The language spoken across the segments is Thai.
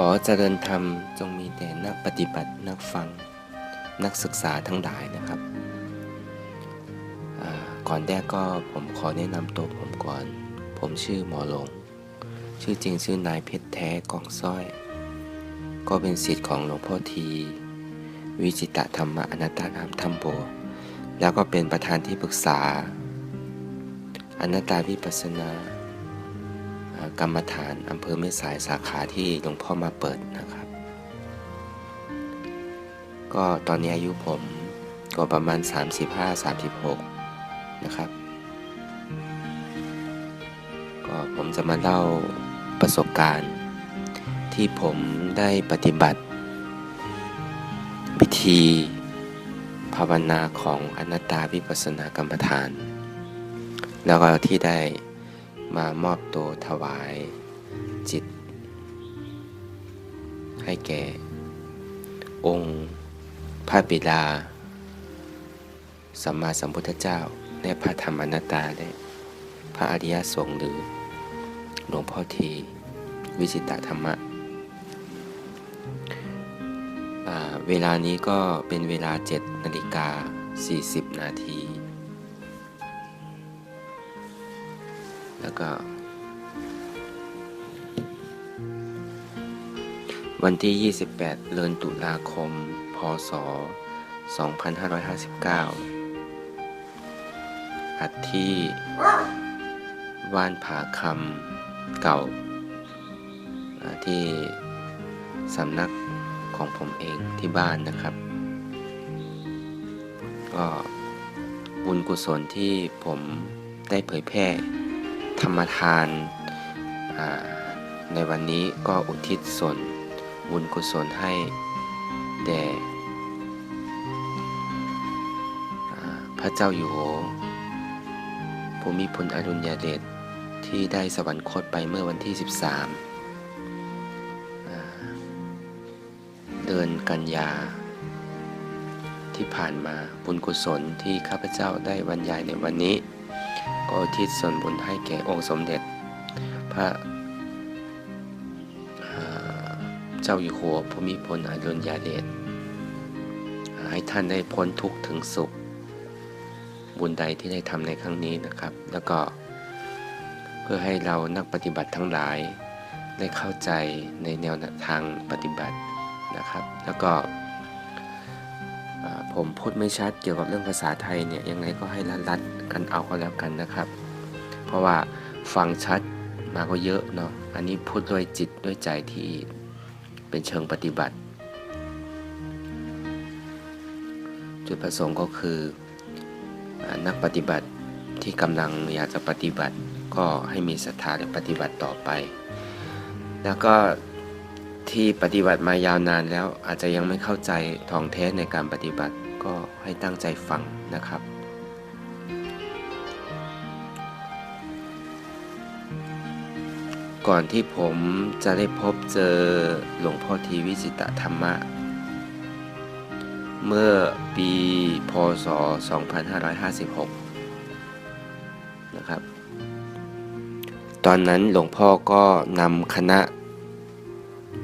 อเจริญธรรมจงมีแด่นักปฏิบัตินักฟังนักศึกษาทั้งหลายนะครับก่อนแรกก็ผมขอแนะนำตัวผมก่อนผมชื่อหมอหลงชื่อจริงชื่อนายเพชรแท้กองสร้อยก็เป็นศิษย์ของหลวงพ่อทีวิจิตรธรรมอนัตตารามธรรมโบแล้วก็เป็นประธานที่ปรึกษาอนัตตาวิปัสสนากรรมฐานอำเภอแม่สายสาขาที่หลวงพ่อมาเปิดนะครับก็ตอนนี้อายุผมก็ประมาณ35-36นะครับก็ผมจะมาเล่าประสบการณ์ที่ผมได้ปฏิบัติวิธีภาวนาของอนัตตาวิปัสสนากรรมฐานแล้วก็ที่ได้มามอบตัวถวายจิตให้แก่องค์พระบิดาสัมมาสัมพุทธเจ้าและพระธรรมอนัตตาและพระอริยสงฆ์หรือหลวงพ่อทีวิจิตรธรรมะเวลานี้ก็เป็นเวลา 7:40 นาทีแล้วก็วันที่ 28 เดือนตุลาคม พ.ศ. 2559 อัดที่ว่านผาคำเก่าที่สำนักของผมเองที่บ้านนะครับก็บุญกุศลที่ผมได้เผยแพร่ธรรมทานในวันนี้ก็อุทิศส่วนบุญกุศลให้แด่พระเจ้าอยู่หัวภูมิพลอดุลยเดชที่ได้สวรรคตไปเมื่อวันที่ 13 เดือนกันยาที่ผ่านมาบุญกุศลที่ข้าพเจ้าได้บรรยายในวันนี้ก็อุทิศส่วนบุญให้แก่องค์สมเด็จพระเจ้าอยู่หัวภูมิพลอดุลยเดชให้ท่านได้พ้นทุกข์ถึงสุขบุญใดที่ได้ทำในครั้งนี้นะครับแล้วก็เพื่อให้เรานักปฏิบัติทั้งหลายได้เข้าใจในแนวทางปฏิบัตินะครับแล้วก็ผมพูดไม่ชัดเกี่ยวกับเรื่องภาษาไทยเนี่ยยังไงก็ให้รัดกันเอาก็แล้วกันนะครับเพราะว่าฟังชัดมาก็เยอะเนาะอันนี้พูดด้วยจิตด้วยใจที่เป็นเชิงปฏิบัติจุดประสงค์ก็คือนักปฏิบัติที่กำลังอยากจะปฏิบัติก็ให้มีศรัทธาและปฏิบัติต่อไปแล้วก็ที่ปฏิบัติมายาวนานแล้วอาจจะยังไม่เข้าใจท่องแท้ในการปฏิบัติก็ให้ตั้งใจฟังนะครับก่อนที่ผมจะได้พบเจอหลวงพ่อทีวิจิตรธรรมะเมื่อปีพ.ศ. 2556นะครับตอนนั้นหลวงพ่อก็นำคณะ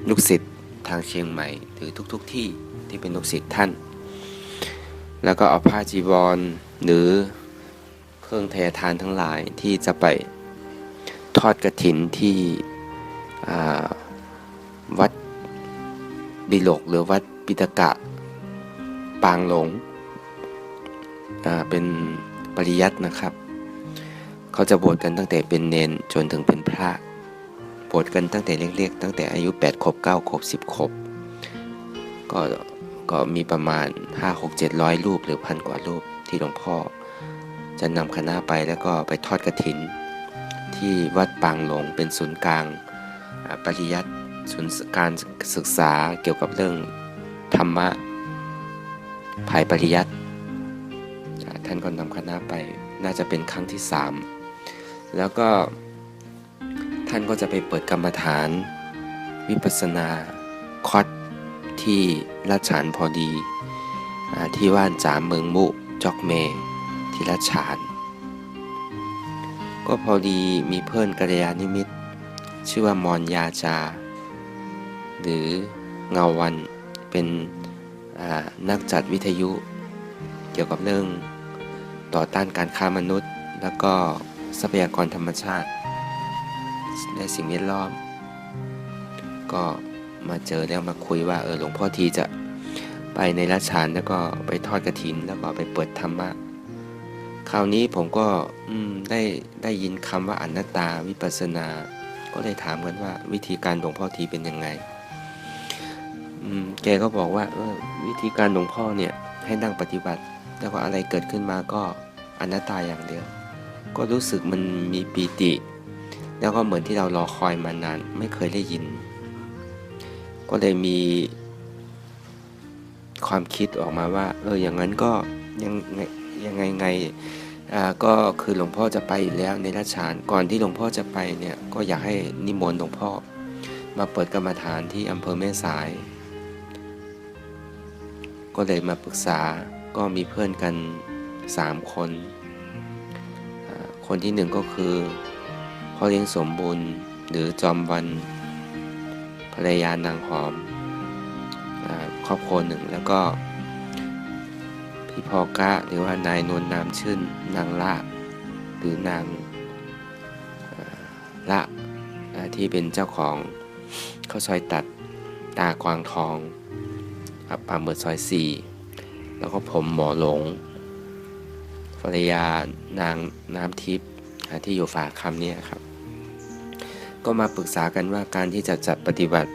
ลูกศิษย์ทางเชียงใหม่หรือทุกที่ที่เป็นลูกศิษย์ท่านแล้วก็เอาผ้าจีวรหรือเครื่องแททานทั้งหลายที่จะไปทอดกฐินที่วัดบิโลกหรือวัดปิตกะปางหลงเป็นปริยัตินะครับเขาจะบวชกันตั้งแต่เป็นเณรจนถึงเป็นพระบวชกันตั้งแต่เล็กๆตั้งแต่อายุ8 ขวบ 9 ขวบ 10 ขวบก็มีประมาณ 500-600-700 รูปหรือ1,000 กว่ารูปที่หลวงพ่อจะนำคณะไปแล้วก็ไปทอดกฐินที่วัดปางหลงเป็นศูนย์กลางปริยัติศูนย์การศึกษาเกี่ยวกับเรื่องธรรมะภายปริยัติท่านก็นำคณะไปน่าจะเป็นครั้งที่ 3แล้วก็ท่านก็จะไปเปิดกรรมฐานวิปัสสนาคอร์สที่ราชฉานพอดีที่ว่านจ๋าเมืองมุจอกเมที่ราชฉาน ก็พอดีมีเพื่อนกัลยาณมิตรชื่อว่ามอนยาจา หรือเงาวันเป็นนักจัดวิทยุเกี่ยวกับเรื่องต่อต้านการค้ามนุษย์แล้วก็ทรัพยากรธรรมชาติและสิ่งแวดล้อมก็มาเจอแล้วมาคุยว่าหลวงพ่อทีจะไปในราชฉานแล้วก็ไปทอดกฐินแล้วก็ไปเปิดธรรมะคราวนี้ผมก็ได้ยินคำว่าอนัตตาวิปัสสนาก็เลยถามกันว่าวิธีการหลวงพ่อทีเป็นยังไงแกก็บอกว่าวิธีการหลวงพ่อเนี่ยให้นั่งปฏิบัติแล้วก็อะไรเกิดขึ้นมาก็อนัตตาอย่างเดียวก็รู้สึกมันมีปีติแล้วก็เหมือนที่เรารอคอยมานานไม่เคยได้ยินก็เลยมีความคิดออกมาว่าอย่างนั้นก็ยังไงก็คือหลวงพ่อจะไปอยู่แล้วในราชฉานก่อนที่หลวงพ่อจะไปเนี่ยก็อยากให้นิมนต์หลวงพ่อมาเปิดกรรมฐานที่อำเภอแม่สายก็เลยมาปรึกษาก็มีเพื่อนกัน3 คนคนที่1ก็คือพ่อเลี้ยงสมบูรณ์หรือจอมวันภรรยานางหอมครอบครัวหนึ่งแล้วก็พี่พอกะหรือว่านายนวลนามชื่นนางละหรือนางละที่เป็นเจ้าของข้าวซอยตัดตากวางทองป่าเมือซอย4แล้วก็ผมหมอหลงภรรยานางน้ำทิพย์ที่อยู่ฝากคำนี้ครับก็มาปรึกษากันว่าการที่จะจัดปฏิบัติ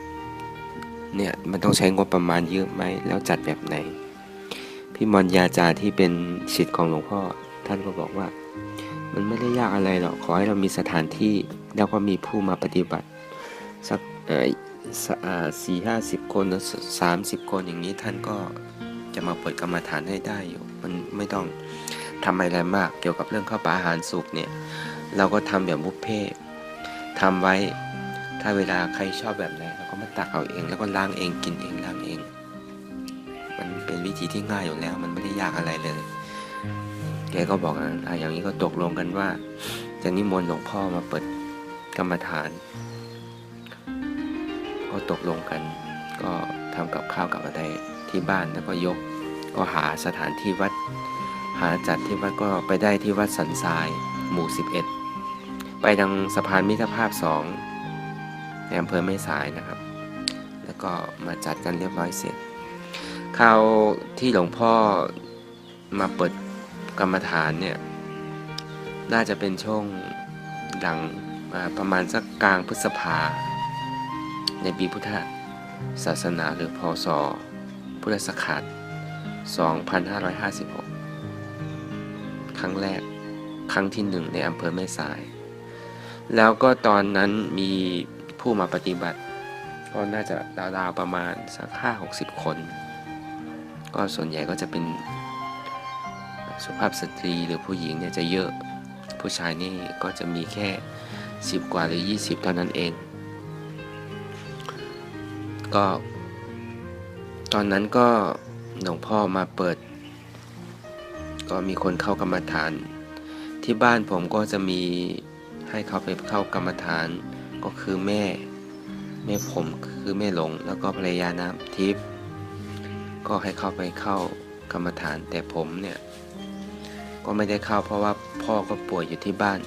เนี่ยมันต้องใช้งบประมาณเยอะไหมแล้วจัดแบบไหนพี่มรยาจาที่เป็นศิษย์ของหลวงพ่อท่านก็บอกว่ามันไม่ได้ยากอะไรหรอกขอให้เรามีสถานที่แล้วก็มีผู้มาปฏิบัติสัก40-50 คนหรือ30 คนอย่างนี้ท่านก็จะมาเปิดกรรมฐานให้ได้อยู่มันไม่ต้องทำอะไรมากเกี่ยวกับเรื่องข้าวปลาอาหารสุกเนี่ยเราก็ทำแบบบุฟเฟ่ทำไว้ถ้าเวลาใครชอบแบบไหนเราก็มาตักเอาเองแล้วก็ล้างเองกินเองล้างเองมันเป็นวิธีที่ง่ายอยู่แล้วมันไม่ได้ยากอะไรเลยแกก็บอกอย่างนี้ก็ตกลงกันว่าจะนิมนต์หลวงพ่อมาเปิดกรรมฐานก็ตกลงกันก็ทำกับข้าวกับอะไรที่บ้านแล้วก็ยกก็หาสถานที่วัดหาจัดที่วัดก็ไปได้ที่วัดสันทรายหมู่11ไปทางสะพานมิตรภาพ2ในอำเภอแม่สายนะครับแล้วก็มาจัดกันเรียบร้อยเสร็จคราวที่หลวงพ่อมาเปิดกรรมฐานเนี่ยน่าจะเป็นช่วงหลังประมาณสักกลางพฤษภาในปีพุทธศาสนาหรือพ.ศ. พุทธศักราช2556ครั้งแรกครั้งที่1ในอำเภอแม่สายแล้วก็ตอนนั้นมีผู้มาปฏิบัติก็น่าจะราวๆประมาณสัก50-60 คนก็ส่วนใหญ่ก็จะเป็นสุภาพสตรีหรือผู้หญิงเนี่ยจะเยอะผู้ชายนี่ก็จะมีแค่10 กว่าหรือ20เท่านั้นเองก็ตอนนั้นก็หลวงพ่อมาเปิดก็มีคนเข้ากรรมฐานที่บ้านผมก็จะมีให้เขาไปเข้ากรรมฐานก็คือแม่ผมคือแม่หลงแล้วก็ภรรยาน้ำทิพย์ก็ให้เข้าไปเข้ากรรมฐานแต่ผมเนี่ยก็ไม่ได้เข้าเพราะว่าพ่อก็ป่วยอยู่ที่บ้าน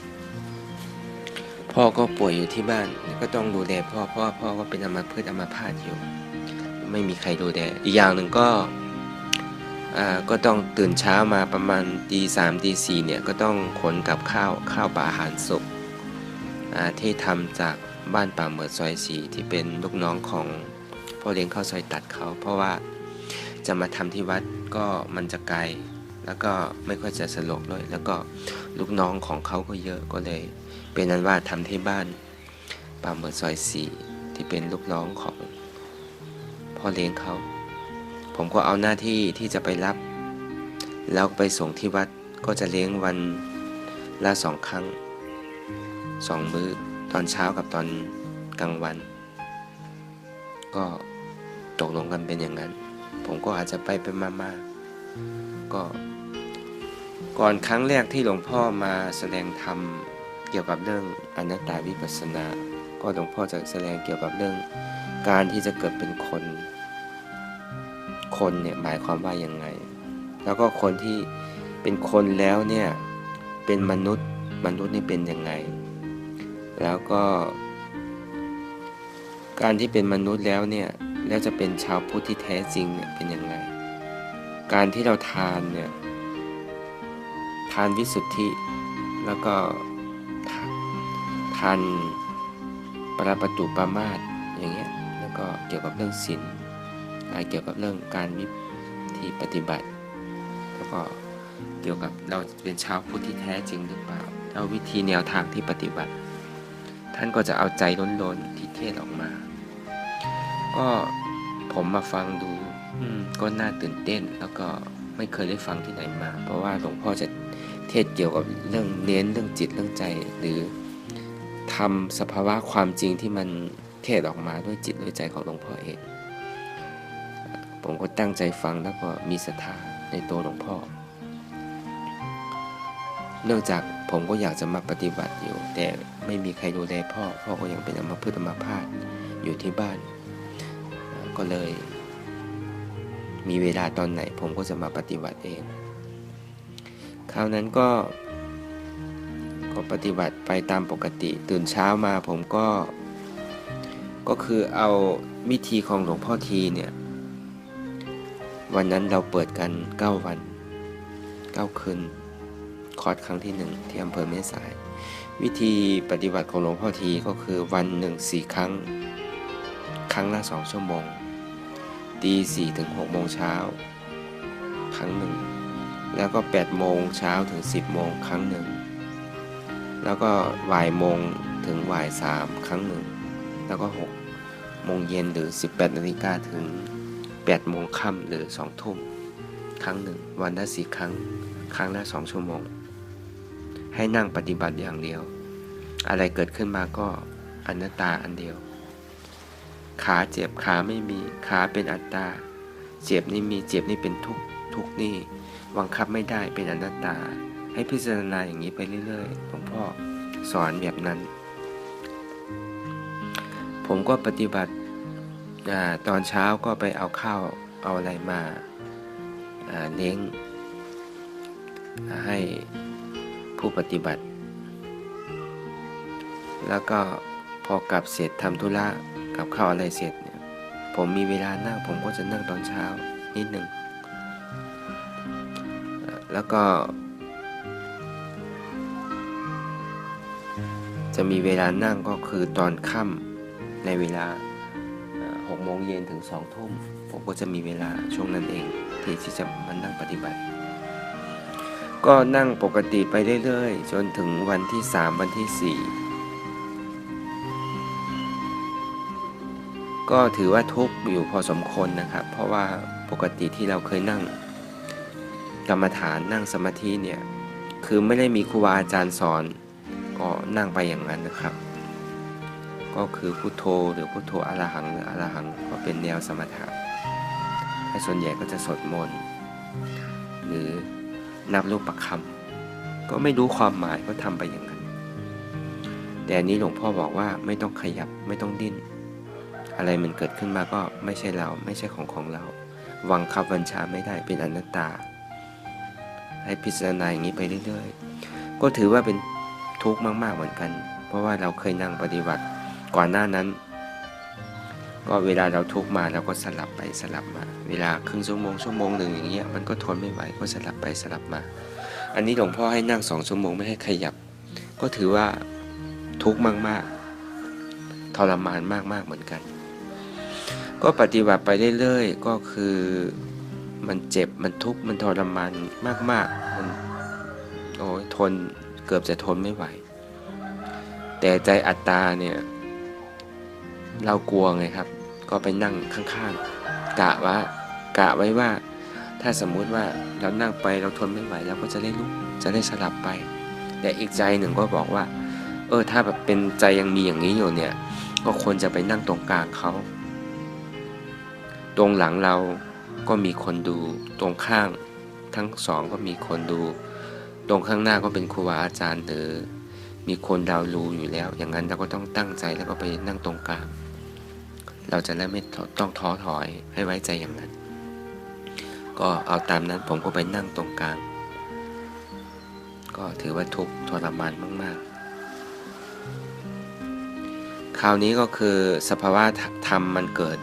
ก็ต้องดูแลพ่อเพราะว่าพ่อก็เป็นอัมพฤกษ์อัมพาตอยู่ไม่มีใครดูแลอีกอย่างหนึ่งก็ต้องตื่นเช้ามาประมาณตี3ตี4เนี่ยก็ต้องขนกับข้าวปลาอาหารสุกที่ทำจากบ้านป่าเหมือดซอย4ที่เป็นลูกน้องของพ่อเลี้ยงข้าวซอยตัดเขาเพราะว่าจะมาทำที่วัดก็มันจะไกลแล้วก็ไม่ค่อยจะสะดวกด้วยแล้วก็ลูกน้องของเขาก็เยอะก็เลยเป็นนั้นว่าทำที่บ้านป่าเหมือดซอย4ที่เป็นลูกน้องของพ่อเลี้ยงเขาผมก็เอาหน้าที่ที่จะไปรับแล้วไปส่งที่วัดก็จะเลี้ยงวันละ2 ครั้ง2 มื้อตอนเช้ากับตอนกลางวันก็ตกลงกันเป็นอย่างนั้นผมก็อาจจะไปมาก็ก่อนครั้งแรกที่หลวงพ่อมาแสดงธรรมเกี่ยวกับเรื่องอนัตตาวิปัสสนาก็หลวงพ่อจะแสดงเกี่ยวกับเรื่อง การที่จะเกิดเป็นคนคนเนี่ยหมายความว่ายังไงแล้วก็คนที่เป็นคนแล้วเนี่ยเป็นมนุษย์นี่เป็นยังไงแล้วก็การที่เป็นมนุษย์แล้วเนี่ยแล้วจะเป็นชาวพุทธที่แท้จริงเนี่ยเป็นยังไงการที่เราทานเนี่ยทานวิสุทธิแล้วก็ทานปรปัตตุปามาสอย่างเงี้ยแล้วก็เกี่ยวกับเรื่องศีลเกี่ยวกับเรื่องการวิธีปฏิบัติแล้วก็เกี่ยวกับเราเป็นชาวพุทธที่แท้จริงหรือเปล่าเอาวิธีแนวทางที่ปฏิบัติท่านก็จะเอาใจล้นๆที่เทศออกมาก็ผมมาฟังดูก็น่าตื่นเต้นแล้วก็ไม่เคยได้ฟังที่ไหนมาเพราะว่าหลวงพ่อจะเทศเกี่ยวกับเรื่องเน้นเรื่องจิตเรื่องใจหรือทำสภาวะความจริงที่มันเทศออกมาด้วยจิตด้วยใจของหลวงพ่อเองผมก็ตั้งใจฟังแล้วก็มีศรัทธาในตัวหลวงพ่อเนื่องจากผมก็อยากจะมาปฏิบัติอยู่แต่ไม่มีใครดูแลพ่อก็ยังเป็นอัมพฤกษ์อัมพาตอยู่ที่บ้านก็เลยมีเวลาตอนไหนผมก็จะมาปฏิบัติเองคราวนั้นก็ปฏิบัติไปตามปกติตื่นเช้ามาผมก็คือเอาวิธีของหลวงพ่อทีเนี่ยวันนั้นเราเปิดกัน9 วัน 9 คืนคอร์สครั้งที่1ที่อำเภอแม่สายวิธีปฏิบัติของหลวงพ่อทีก็คือวัน1 4 ครั้งครั้งละ2 ชั่วโมงตี 4 ถึง 6 โมงเช้าครั้งหนึ่งแล้วก็8 โมงเช้าถึง 10 โมงครั้งหนึ่งแล้วก็บ่ายโมงถึงบ่าย 3ครั้งหนึ่งแล้วก็6 โมงเย็นหรือ18 นาฬิกาถึง8 โมงค่ำหรือ2 ทุ่มครั้งหนึ่งวันละ4 ครั้งครั้งละ2 ชั่วโมงให้นั่งปฏิบัติอย่างเดียวอะไรเกิดขึ้นมาก็อนัตตาอันเดียวขาเจ็บขาไม่มีขาเป็นอัตตาเจ็บนี่มีเจ็บนี่เป็นทุกข์ทุกข์นี่บังคับไม่ได้เป็นอนัตตาให้พิจารณาอย่างนี้ไปเรื่อยๆหลวงพ่อสอนแบบนั้นผมก็ปฏิบัติตอนเช้าก็ไปเอาข้าวเอาอะไรมาเลี้ยงให้ผู้ปฏิบัติแล้วก็พอกลับเสร็จทำธุระกับข้าวอะไรเสร็จเนี่ยผมมีเวลานั่งผมก็จะนั่งตอนเช้านิดหนึ่งแล้วก็จะมีเวลานั่งก็คือตอนค่ำในเวลา6 โมงเย็นถึง2 ทุ่มผมก็จะมีเวลาช่วงนั้นเองที่จะมานั่งปฏิบัติก็นั่งปกติไปเรื่อยๆจนถึงวันที่3วันที่4ก็ถือว่าทุกข์อยู่พอสมควรนะครับเพราะว่าปกติที่เราเคยนั่งกรรมฐานนั่งสมาธิเนี่ยคือไม่ได้มีครูบาอาจารย์สอนก็นั่งไปอย่างนั้นนะครับก็คือพุทโธหรือพุทโธอะระหังหรืออะระหังก็เป็นแนวสมถะให้ส่วนใหญ่ก็จะสวดมนต์หรือนับรูปคำก็ไม่รู้ความหมายก็ทำไปอย่างนั้นแต่อันนี้หลวงพ่อบอกว่าไม่ต้องขยับไม่ต้องดิ้นอะไรมันเกิดขึ้นมาก็ไม่ใช่เราไม่ใช่ของเราบังคับบัญชาไม่ได้เป็นอนัตตาให้พิจารณาอย่างนี้ไปเรื่อยๆก็ถือว่าเป็นทุกข์มากๆเหมือนกันเพราะว่าเราเคยนั่งปฏิบัติก่อนหน้านั้นก็เวลาเราทุกข์มาเราก็สลับไปสลับมาเวลาครึ่งชั่วโมงหนึ่งอย่างเงี้ยมันก็ทนไม่ไหวก็สลับไปสลับมาอันนี้หลวงพ่อให้นั่ง2 ชั่วโมงไม่ให้ขยับก็ถือว่าทุกข์มากๆทรมานมากๆเหมือนกันก็ปฏิบัติไปเรื่อยๆก็คือมันเจ็บมันทุกข์มันทรมานมากๆมันทนเกือบจะทนไม่ไหวแต่ใจอัตตาเนี่ยเรากลัวไงครับก็ไปนั่งข้างๆกะไว้ว่าถ้าสมมุติว่าเรานั่งไปเราทนไม่ไหวเราก็จะได้ลุกจะได้สลับไปแต่อีกใจหนึ่งก็บอกว่าถ้าแบบเป็นใจยังมีอย่างนี้อยู่เนี่ยก็ควรจะไปนั่งตรงกลางเขาตรงหลังเราก็มีคนดูตรงข้างทั้งสองก็มีคนดูตรงข้างหน้าก็เป็นครูบาอาจารย์หรือมีคนดาวรู้อยู่แล้วอย่างนั้นเราก็ต้องตั้งใจแล้วก็ไปนั่งตรงกลาง เราจะไม่ต้องท้อถอยให้ไว้ใจอย่างนั้นก็เอาตามนั้นผมก็ไปนั่งตรงกลางก็ถือว่าทุกข์ทรมานมากๆคราวนี้ก็คือสภาวะธรรมมันเกิด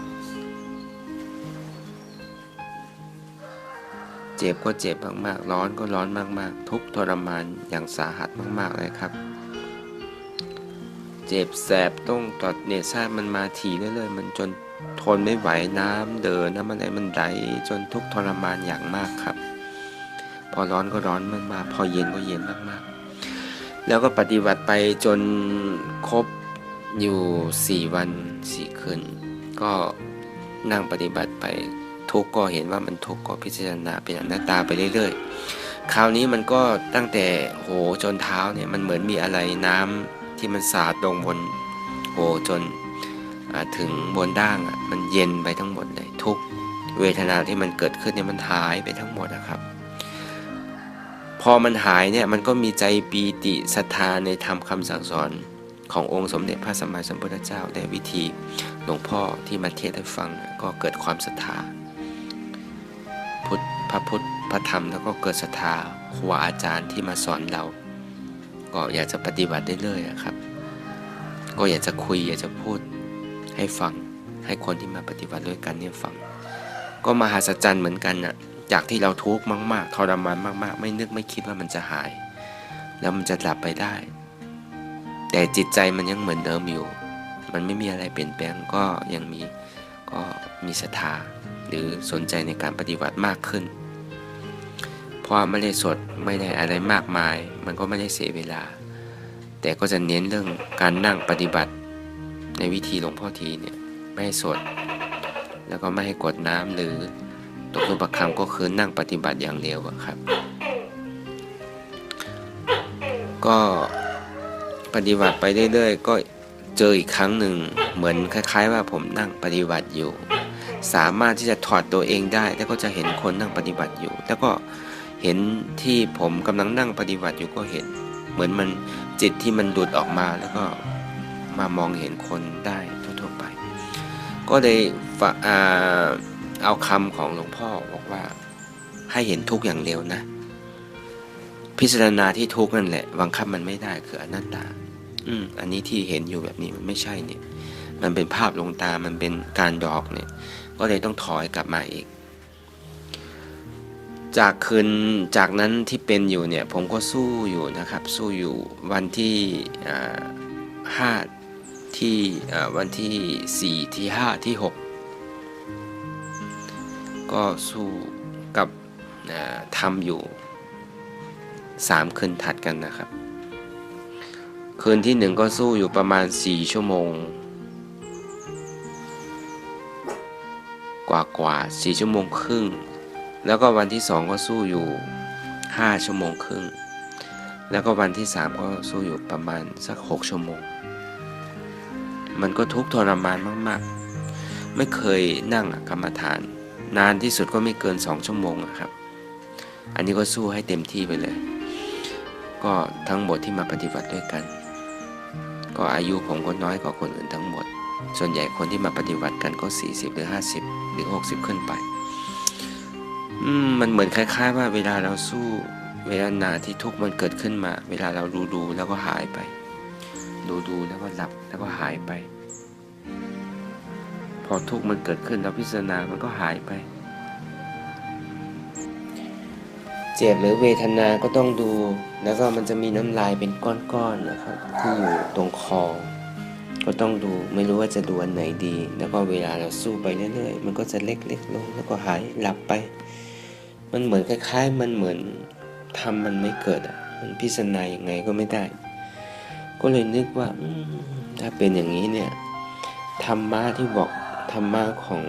เจ็บก็เจ็บมากๆร้อนก็ร้อนมากๆทุกข์ทรมานอย่างสาหัสมากๆเลยครับเจ็บแสบต้องตอดเนซ่ามันมาถี่เรื่อยๆมันจนทนไม่ไหวน้ำเดินน้ำอะไรมันไหลจนทุกข์ทรมานอย่างมากครับพอร้อนก็ร้อนมากๆพอเย็นก็เย็นมากๆแล้วก็ปฏิบัติไปจนครบอยู่4 วัน4 คืนก็นั่งปฏิบัติไปทุกข์ก็เห็นว่ามันทุกข์ก็พิจารณาเป็นอนัตตาไปเรื่อยๆคราวนี้มันก็ตั้งแต่หัวจนเท้าเนี่ยมันเหมือนมีอะไรน้ำที่มันสาดลงบนหัวจนถึงบนด่างมันเย็นไปทั้งหมดเลยทุกเวทนาที่มันเกิดขึ้นเนี่ยมันหายไปทั้งหมดนะครับพอมันหายเนี่ยมันก็มีใจปีติศรัทธาในธรรมคำสั่งสอนขององค์สมเด็จพระสัมมาสัมพุทธเจ้าและวิธีหลวงพ่อที่มาเทศให้ฟังก็เกิดความศรัทธาพระพุทธพระธรรมแล้วก็เกิดศรัทธาครูอาจารย์ที่มาสอนเราก็อยากจะปฏิบัติได้เลยครับก็อยากจะคุยอยากจะพูดให้ฟังให้คนที่มาปฏิบัติด้วยกันเนี่ยฟังก็มหัศจรรย์เหมือนกันนะจากที่เราทุกข์มากๆทรมานมากๆไม่นึกไม่คิดว่ามันจะหายแล้วมันจะดับไปได้แต่จิตใจมันยังเหมือนเดิมอยู่มันไม่มีอะไรเปลี่ยนแปลงก็ยังมีศรัทธาหรือสนใจในการปฏิบัติมากขึ้นเพราะไม่ได้สดไม่ได้อะไรมากมายมันก็ไม่ได้เสียเวลาแต่ก็จะเน้นเรื่องการนั่งปฏิบัติในวิธีหลวงพ่อทีเนี่ยไม่ให้สดแล้วก็ไม่ให้กดน้ำหรือตกลงประคำก็คือนั่งปฏิบัติอย่างเดียวครับก็ปฏิบัติไปเรื่อยๆก็เจออีกครั้งหนึ่งเหมือนคล้ายๆว่าผมนั่งปฏิบัติอยู่สามารถที่จะถอดตัวเองได้แล้วก็จะเห็นคนนั่งปฏิบัติอยู่แล้วก็เห็นที่ผมกำลังนั่งปฏิบัติอยู่ก็เห็นเหมือนมันจิตที่มันดุดออกมาแล้วก็มามองเห็นคนได้ทั่วๆไปก็เลยเอาคำของหลวงพ่อบอกว่าให้เห็นทุกข์อย่างเดียวนะพิจารณาที่ทุกข์นั่นแหละบังคับมันไม่ได้คืออนัตตาอันนี้ที่เห็นอยู่แบบนี้มันไม่ใช่เนี่ยมันเป็นภาพลวงตามันเป็นการหยอกเนี่ยก็เลยต้องถอยกลับมาอีกจากนั้นที่เป็นอยู่เนี่ยผมก็สู้อยู่นะครับสู้อยู่วันที่5ที่วันที่4ที่5ที่6ก็สู้กับทำอยู่3 คืนถัดกันนะครับคืนที่1ก็สู้อยู่ประมาณ4 ชั่วโมงกว่า4 ชั่วโมงครึ่งแล้วก็วันที่2ก็สู้อยู่5 ชั่วโมงครึ่งแล้วก็วันที่3ก็สู้อยู่ประมาณสัก6 ชั่วโมงมันก็ทุกข์ทรมานมากๆไม่เคยนั่งกรรมฐานนานที่สุดก็ไม่เกิน2 ชั่วโมงครับอันนี้ก็สู้ให้เต็มที่ไปเลยก็ทั้งหมดที่มาปฏิบัติด้วยกันก็อายุผมก็น้อยกว่าคนอื่นทั้งหมดส่วนใหญ่คนที่มาปฏิบัติกันก็40หรือ50หรือ60ขึ้นไปมันเหมือนคล้ายๆว่าเวลาเราสู้เวลานาที่ทุกข์มันเกิดขึ้นมาเวลาเราดูแล้วก็หายไปดูแล้วก็หลับแล้วก็หายไปพอทุกข์มันเกิดขึ้นแล้วพิจารณามันก็หายไปเจ็บหรือเวทนาก็ต้องดูแล้วก็มันจะมีน้ำลายเป็นก้อนๆนะครับที่อยู่ตรงคอก็ต้องดูไม่รู้ว่าจะดูอันไหนดีแล้วก็เวลาเราสู้ไปเรื่อยๆมันก็จะเล็กๆลงแล้วก็หายหลับไปมันเหมือนคล้ายๆมันเหมือนทำมันไม่เกิดมันพิจารณาอย่างไงก็ไม่ได้ก็เลยนึกว่าถ้าเป็นอย่างนี้เนี่ยธรรมะที่บอกธรรมะของ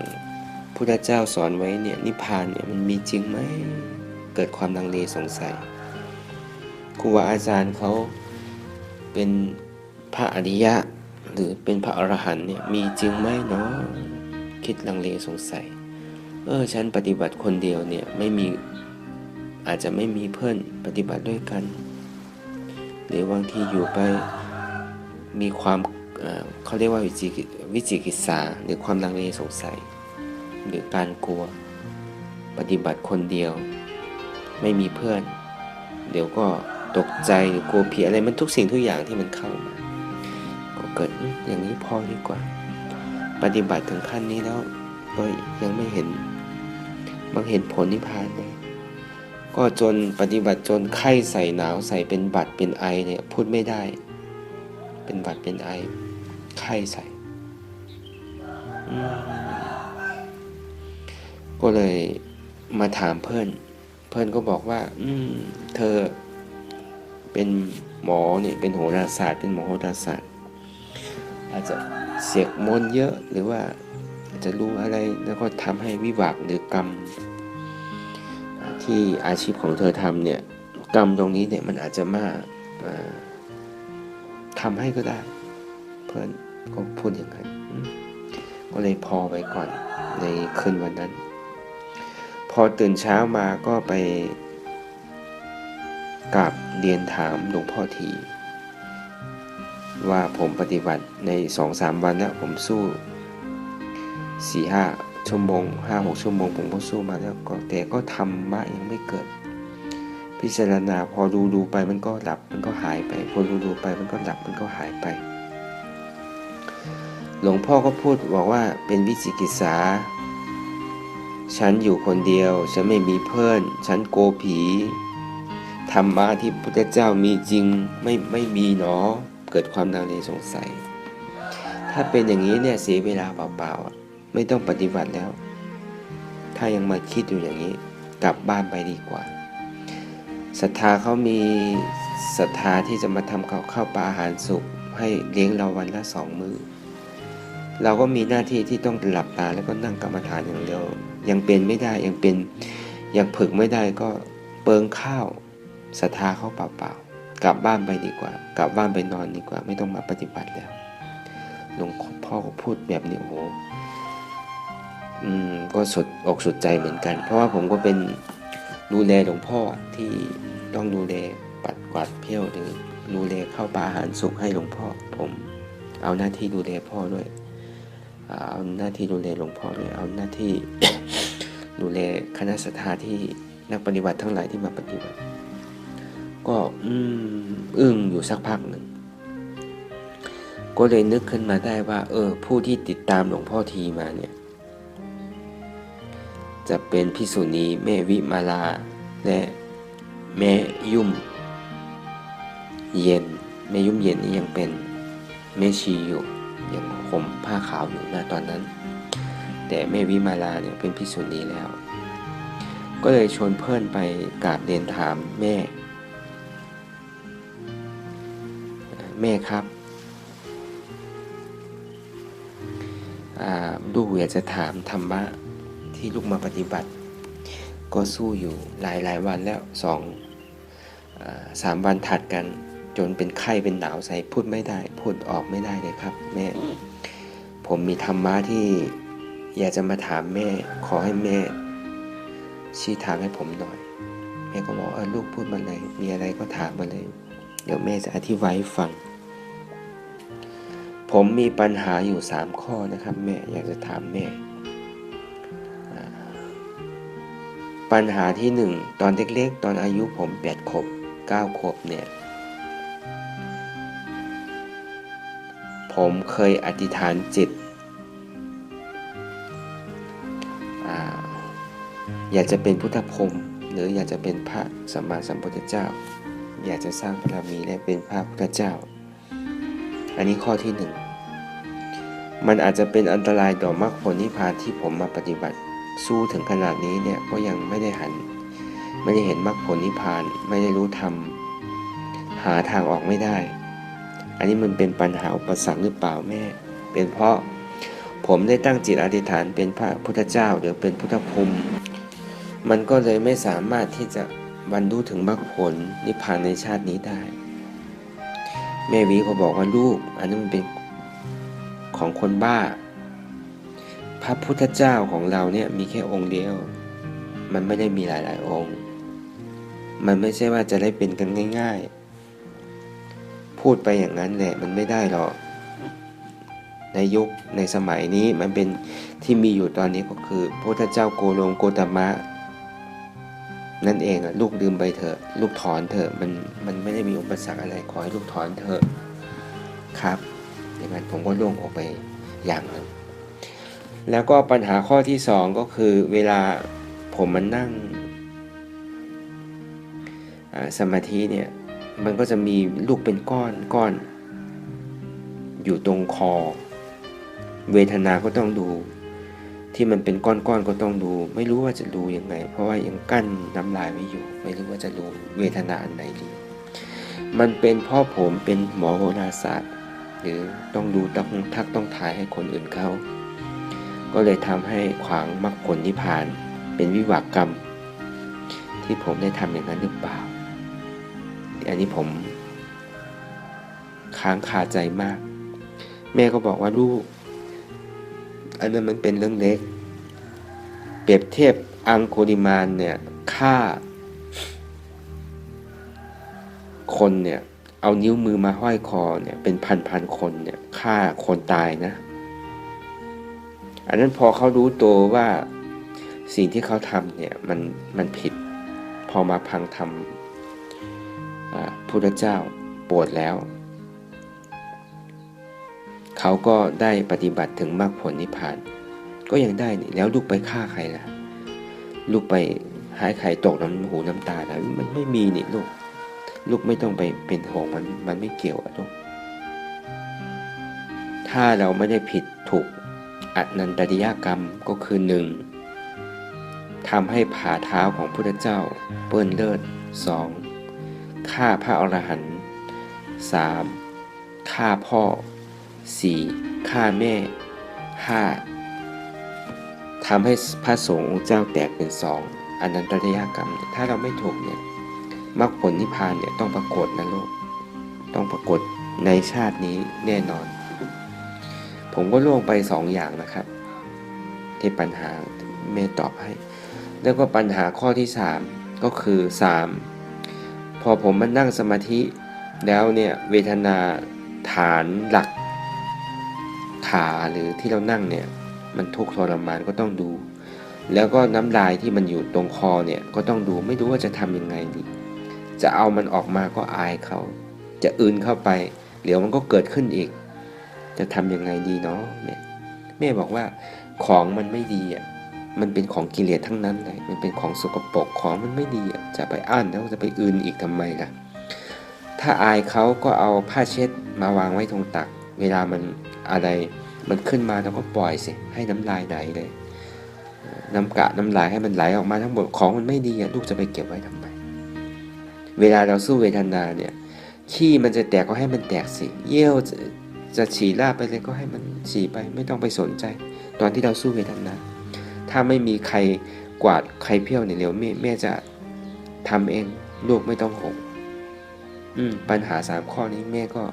พุทธเจ้าสอนไว้เนี่ยนิพพานเนี่ยมันมีจริงไหมเกิดความลังเลสงสัยครูบาอาจารย์เขาเป็นพระอริยะหรือเป็นพระอรหันต์เนี่ยมีจริงไหมเนาะคิดลังเลสงสัยฉันปฏิบัติคนเดียวเนี่ยอาจจะไม่มีเพื่อนปฏิบัติด้วยกันหรือบางทีอยู่ไปมีความ เขาเรียกว่าวิจิกิจฉาหรือความลังเลสงสัยหรือการกลัวปฏิบัติคนเดียวไม่มีเพื่อนเดี๋ยวก็ตกใจหรือกลัวผีอะไรมันทุกสิ่งทุกอย่างที่มันเข้ามาก็เกิดอย่างนี้พอดีกว่าปฏิบัติถึงขั้นนี้แล้วก็ยังไม่เห็นผลนิพพานเลยก็จนปฏิบัติจนไข้ใส่หนาวใส่เป็นบัดเป็นไอเนี่ยพูดไม่ได้เป็นบัดเป็นไอไข้ใส่ก็เลยมาถามเพื่อนก็บอกว่าเธอเป็นหมอเนี่ยเป็นโหราศาสตร์เป็นหมอโหราศาสตร์อาจจะเสกมนต์เยอะหรือว่าอาจจะรู้อะไรแล้วก็ทำให้วิบากหรือกรรมที่อาชีพของเธอทำเนี่ยกรรมตรงนี้เนี่ยมันอาจจะมาทำให้ก็ได้เพื่อนก็พูดอย่างนั้นก็เลยพอไปก่อนในคืนวันนั้นพอตื่นเช้ามาก็ไปกราบเรียนถามหลวงพ่อทีว่าผมปฏิบัติใน 2-3 วันแล้วผมสู้ 4-5 ชั่วโมง 5-6 ชั่วโมงผมก็สู้มาแล้วแต่ก็ธรรมะยังไม่เกิดพิจารณาพอดูไปมันก็หลับมันก็หายไปพอดูไปมันก็หลับมันก็หายไปหลวงพ่อก็พูดบอกว่าเป็นวิจิกิจฉาฉันอยู่คนเดียวฉันไม่มีเพื่อนฉันโกผีธรรมะที่พุทธเจ้ามีจริงไม่มีเนาะเกิดความลังเลสงสัยถ้าเป็นอย่างนี้เนี่ยเสียเวลาเปล่าๆไม่ต้องปฏิบัติแล้วถ้ายังมาคิดอยู่อย่างนี้กลับบ้านไปดีกว่าศรัทธาเขามีศรัทธาที่จะมาทำข้าวปลาอาหารสุกให้เลี้ยงเราวันละ 2 มื้อเราก็มีหน้าที่ที่ต้องหลับตาแล้วก็นั่งกรรมฐานอย่างเดียวยังเป็นไม่ได้ยังฝึกไม่ได้ก็เปลืองข้าวศรัทธาเขาเปล่าๆกลับบ้านไปดีกว่ากลับบ้านไปนอนดีกว่าไม่ต้องมาปฏิบัติแล้วหลวงพ่อก็พูดแบบนี้โอ้โหก็สุดอกสุดใจเหมือนกันเพราะว่าผมก็เป็นดูแลหลวงพ่อที่ต้องดูแลปัดกวาดเพี้ยวหรือดูแลข้าวปลาอาหารสุกให้หลวงพ่อผมเอาหน้าที่ดูแลพ่อด้วยเอาหน้าที่ดูแลหลวงพ่อด้วยเอาหน้าที่ ดูแลคณะศรัทธาที่นักปฏิบัติทั้งหลายที่มาปฏิบัติก็อึ้งอยู่สักพักหนึ่งก็เลยนึกขึ้นมาได้ว่าผู้ที่ติดตามหลวงพ่อทีมาเนี่ยจะเป็นภิกษุณีแม่วิมาลาและแม่ยุ่มเย็นแม่ยุ่มเย็นนี่ยังเป็นแม่ชีอยู่ยังห่มผ้าขาวอยู่นะตอนนั้นแต่แม่วิมาลาเนี่ยเป็นภิกษุณีแล้วก็เลยชวนเพื่อนไปกราบเรียนถามแม่ครับลูกอยากจะถามธรรมะที่ลูกมาปฏิบัติก็สู้อยู่หลายวันแล้ว3 วันถัดกันจนเป็นไข้เป็นหนาวใส่พูดไม่ได้พูดออกไม่ได้เลยครับแม่ผมมีธรรมะที่อยากจะมาถามแม่ขอให้แม่ชี้ทางให้ผมหน่อยแม่ก็บอกลูกพูดมาเลยมีอะไรก็ถามมาเลยเดี๋ยวแม่จะอธิบายให้ฟังผมมีปัญหาอยู่3 ข้อนะครับแม่อยากจะถามแม่ปัญหาที่1ตอนเล็กๆตอนอายุผม8 ขวบ 9 ขวบเนี่ยผมเคยอธิษฐานจิตอยากจะเป็นพุทธพรหมหรืออยากจะเป็นพระสัมมาสัมพุทธเจ้าอยากจะสร้างบารมีและเป็นพระพุทธเจ้าอันนี้ข้อที่1มันอาจจะเป็นอันตรายต่อมรรคผลนิพพานที่ผมมาปฏิบัติสู้ถึงขนาดนี้เนี่ยก็ยังไม่ได้เห็นมรรคผลนิพพานไม่ได้รู้ธรรมหาทางออกไม่ได้อันนี้มันเป็นปัญหาอุปสรรคหรือเปล่าแม่เป็นเพราะผมได้ตั้งจิตอธิษฐานเป็นพระพุทธเจ้าหรือเป็นพุทธพรหมมันก็เลยไม่สามารถที่จะบรรลุถึงมรรคผลนิพพานในชาตินี้ได้แม่วีก็บอกว่าลูกอันนี้มันเป็นของคนบ้าพระพุทธเจ้าของเราเนี่ยมีแค่องค์เดียวมันไม่ได้มีหลายๆองค์มันไม่ใช่ว่าจะได้เป็นกันง่ายๆพูดไปอย่างนั้นแหละมันไม่ได้หรอก ในยุคในสมัยนี้มันเป็นที่มีอยู่ตอนนี้ก็คือพระพุทธเจ้าโกตมะนั่นเองลูกลืมไปเถอะลูกถอนเถอะมันไม่ได้มีอุปสรรคอะไรขอให้ลูกถอนเถอะครับอย่างนั้นผมก็โล่งออกไปอย่างหนึ่งแล้วก็ปัญหาข้อที่สองก็คือเวลาผมมันนั่งสมาธิเนี่ยมันก็จะมีลูกเป็นก้อนอยู่ตรงคอเวทนาก็ต้องดูที่มันเป็นก้อนก็ต้องดูไม่รู้ว่าจะดูยังไงเพราะว่ายังกั้นน้ำลายไว้อยู่ไม่รู้ว่าจะรู้เวทนาอันไหนดีมันเป็นเพราะผมเป็นหมอโหราศาสตร์หรือต้องดูต้องทายให้คนอื่นเขาก็เลยทำให้ขวางมรรคผลนิพพานเป็นวิบากกรรมที่ผมได้ทำอย่างนั้นหรือเปล่าอันนี้ผมค้างคาใจมากแม่ก็บอกว่าลูกอันนั้นมันเป็นเรื่องเล็กเปรียบเทียบอังคุลิมานเนี่ยฆ่าคนเนี่ยเอานิ้วมือมาห้อยคอเนี่ยเป็นพันคนเนี่ยฆ่าคนตายนะอันนั้นพอเขารู้ตัวว่าสิ่งที่เขาทำเนี่ยมันผิดพอมาพังธรรมพุทธเจ้าโปรดแล้วเขาก็ได้ปฏิบัติถึงมรรคผลนิพพานก็ยังได้นี่แล้วลูกไปฆ่าใครล่ะลูกไปหายใครตกน้ำหูน้ำตาแล้วมันไม่มีนี่ลูกไม่ต้องไปเป็นห่วงมันไม่เกี่ยวอะลูกถ้าเราไม่ได้ผิดถูกอนันตริยกรรมก็คือ1ทำให้ผ่าเท้าของพุทธเจ้าเปื้อนเลือด2ฆ่าพระอรหันต์3ฆ่าพ่อ4ฆ่าแม่5ทำให้พระสงฆ์องค์เจ้าแตกเป็น2อนันตริยกรรมถ้าเราไม่ถูกเนี่ยมรรคผลนิพพานเนี่ยต้องปรากฏนะลูกต้องปรากฏในชาตินี้แน่นอนผมก็ล่วงไป2อย่างนะครับที่ปัญหาแม่ตอบให้แล้วก็ปัญหาข้อที่3ก็คือ3พอผมมานั่งสมาธิแล้วเนี่ยเวทนาฐานหลักขาหรือที่เรานั่งเนี่ยมันทุกข์ทรมานก็ต้องดูแล้วก็น้ำลายที่มันอยู่ตรงคอเนี่ยก็ต้องดูไม่รู้ว่าจะทำยังไงดีจะเอามันออกมาก็อายเขาจะอื่นเข้าไปเดี๋ยวมันก็เกิดขึ้นอีกจะทำยังไงดีเนาะแม่บอกว่าของมันไม่ดีอ่ะมันเป็นของกิเลสทั้งนั้นเลยมันเป็นของสกปรกของมันไม่ดีอ่ะจะไปอ้านแล้วจะไปอื่นอีกทำไมล่ะถ้าอายเขาก็เอาผ้าเช็ดมาวางไว้ตรงตักเวลามันอะไรมันขึ้นมาเราก็ปล่อยสิให้น้ำลายไหลเลยน้ำลายให้มันไหลออกมาทั้งหมดของมันไม่ดีอ่ะลูกจะไปเก็บไว้ทำไมเวลาเราสู้เวทนาเนี่ยขี้มันจะแตกก็ให้มันแตกสิเยี่ยวจะฉี่ราดไปเลยก็ให้มันฉี่ไปไม่ต้องไปสนใจตอนที่เราสู้เวทนาถ้าไม่มีใครกวาดใครเพี้ยวเนี่ยเดี๋ยวแม่จะทำเองลูกไม่ต้องห่วงปัญหา3ข้อนี้แม่ก็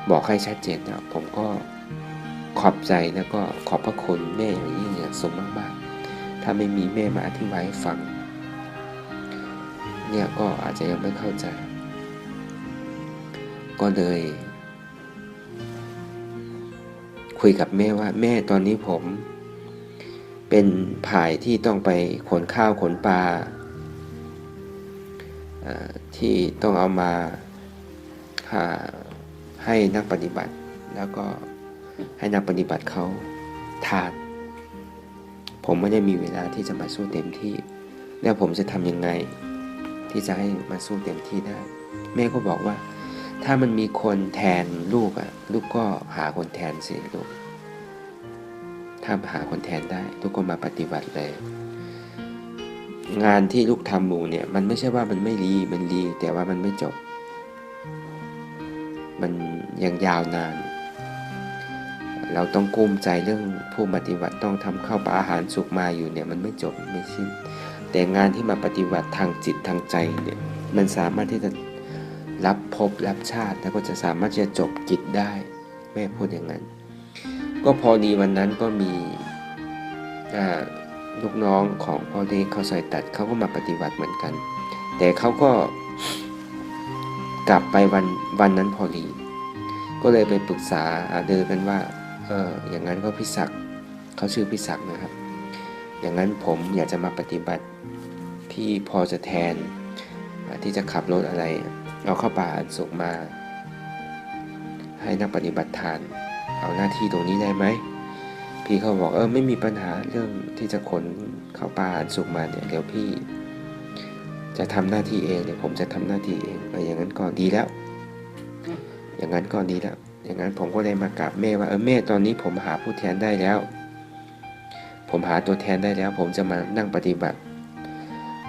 บอกให้ชัดเจนนะผมก็ขอบใจแล้วก็ขอบพระคุณแม่อย่างยิ่งอย่างสูงมากๆถ้าไม่มีแม่มาอธิบายให้ฟังเนี่ยก็อาจจะยังไม่เข้าใจก็เลยคุยกับแม่ว่าแม่ตอนนี้ผมเป็นผ่ายที่ต้องไปขนข้าวขนปลาที่ต้องเอามาให้นักปฏิบัติแล้วก็ให้นักปฏิบัติเขาทานผมไม่ได้มีเวลาที่จะมาสู้เต็มที่แล้วผมจะทำยังไงที่จะให้มาสู้เต็มที่ได้แม่ก็บอกว่าถ้ามันมีคนแทนลูกลูกก็หาคนแทนสิลูกถ้าหาคนแทนได้ลูกก็มาปฏิบัติเลยงานที่ลูกทำอยู่เนี่ยมันไม่ใช่ว่ามันไม่ดีมันดีแต่ว่ามันไม่จบมันยังยาวนานเราต้องกุ้มใจเรื่องผู้ปฏิบัติต้องทำข้าวปลาอาหารสุกมาอยู่เนี่ยมันไม่จบไม่สิ้นแต่งานที่มาปฏิบัติทางจิตทางใจเนี่ยมันสามารถที่จะรับภพรับชาติแล้วก็จะสามารถจะจบกิจได้แม่พูดอย่างนั้นก็พอดีวันนั้นก็มีลูกน้องของพ่อเล็กเขาซอยตัดเขาก็มาปฏิบัติเหมือนกันแต่เขาก็กลับไปวันนั้นพอดี ก็เลยไปปรึกษาเดินกันว่าอย่างนั้นก็พิศักดิ์เขาชื่อพิศักดิ์นะครับอย่างนั้นผมอยากจะมาปฏิบัติที่พอจะแทนที่จะขับรถอะไรเอาเข้าป่าอันสุกมาให้นักปฏิบัติทานเอาหน้าที่ตรงนี้ได้ไหมพี่เขาบอกไม่มีปัญหาเรื่องที่จะขนเข้าป่าอันสุกมาเนี่ยเดี๋ยวพี่จะทำหน้าที่เองเดี๋ยวผมจะทำหน้าที่เองอย่างนั้นก็ดีแล้วอย่างนั้นก็ดีแล้วอย่างนั้นผมก็เลยมากราบแม่ว่าแม่ตอนนี้ผมหาผู้แทนได้แล้วผมหาตัวแทนได้แล้วผมจะมานั่งปฏิบัติ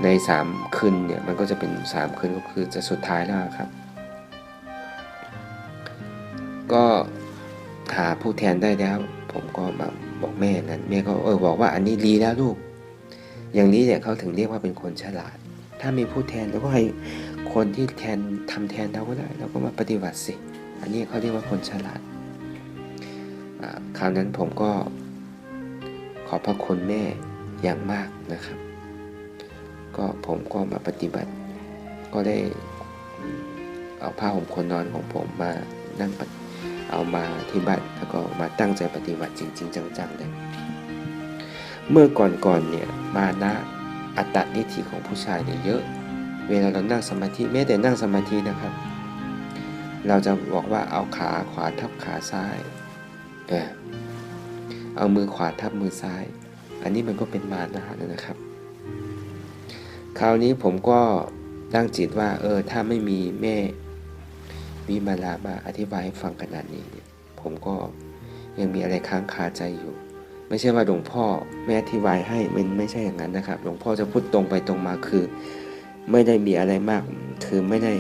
ใน3 คืนเนี่ยมันก็จะเป็น3 คืนก็คือจะสุดท้ายแล้วครับก็หาผู้แทนได้แล้วผมก็มาบอกแม่นั้นแม่ก็บอกว่าอันนี้ดีแล้วลูกอย่างนี้เนี่ยเขาถึงเรียกว่าเป็นคนฉลาดถ้ามีผู้แทนแล้วก็ให้คนที่ทำแทนเราก็ได้เราก็มาปฏิบัติสิอันนี้เขาเรียกว่าคนฉลาดคราวนั้นผมก็ขอบพระคุณแม่อย่างมากนะครับก็ผมก็มาปฏิบัติก็ได้เอาผ้าห่มคนนอนของผมมานั่งเอามาที่บ้านแล้วก็มาตั้งใจปฏิบัติจริงๆจังๆเลยเมื่อก่อนเนี่ยมานะอัตตนิทิของผู้ชายเนี่ยเยอะเวลาเรานั่งสมาธิแม้แต่นั่งสมาธินะครับเราจะบอกว่าเอาขาขวาทับขาซ้ายเอามือขวาทับมือซ้ายอันนี้มันก็เป็นมานะนะครับคราวนี้ผมก็ตั้งจิตว่าถ้าไม่มีแม่วิมาลามาอธิบายให้ฟังขนาดนี้เนี่ยผมก็ยังมีอะไรค้างคาใจอยู่ไม่ใช่ว่าหลวงพ่อแม่อธิบายให้มันไม่ใช่อย่างนั้นนะครับหลวงพ่อจะพูดตรงไปตรงมาคือไม่ได้มีอะไรมากคือไม่ได้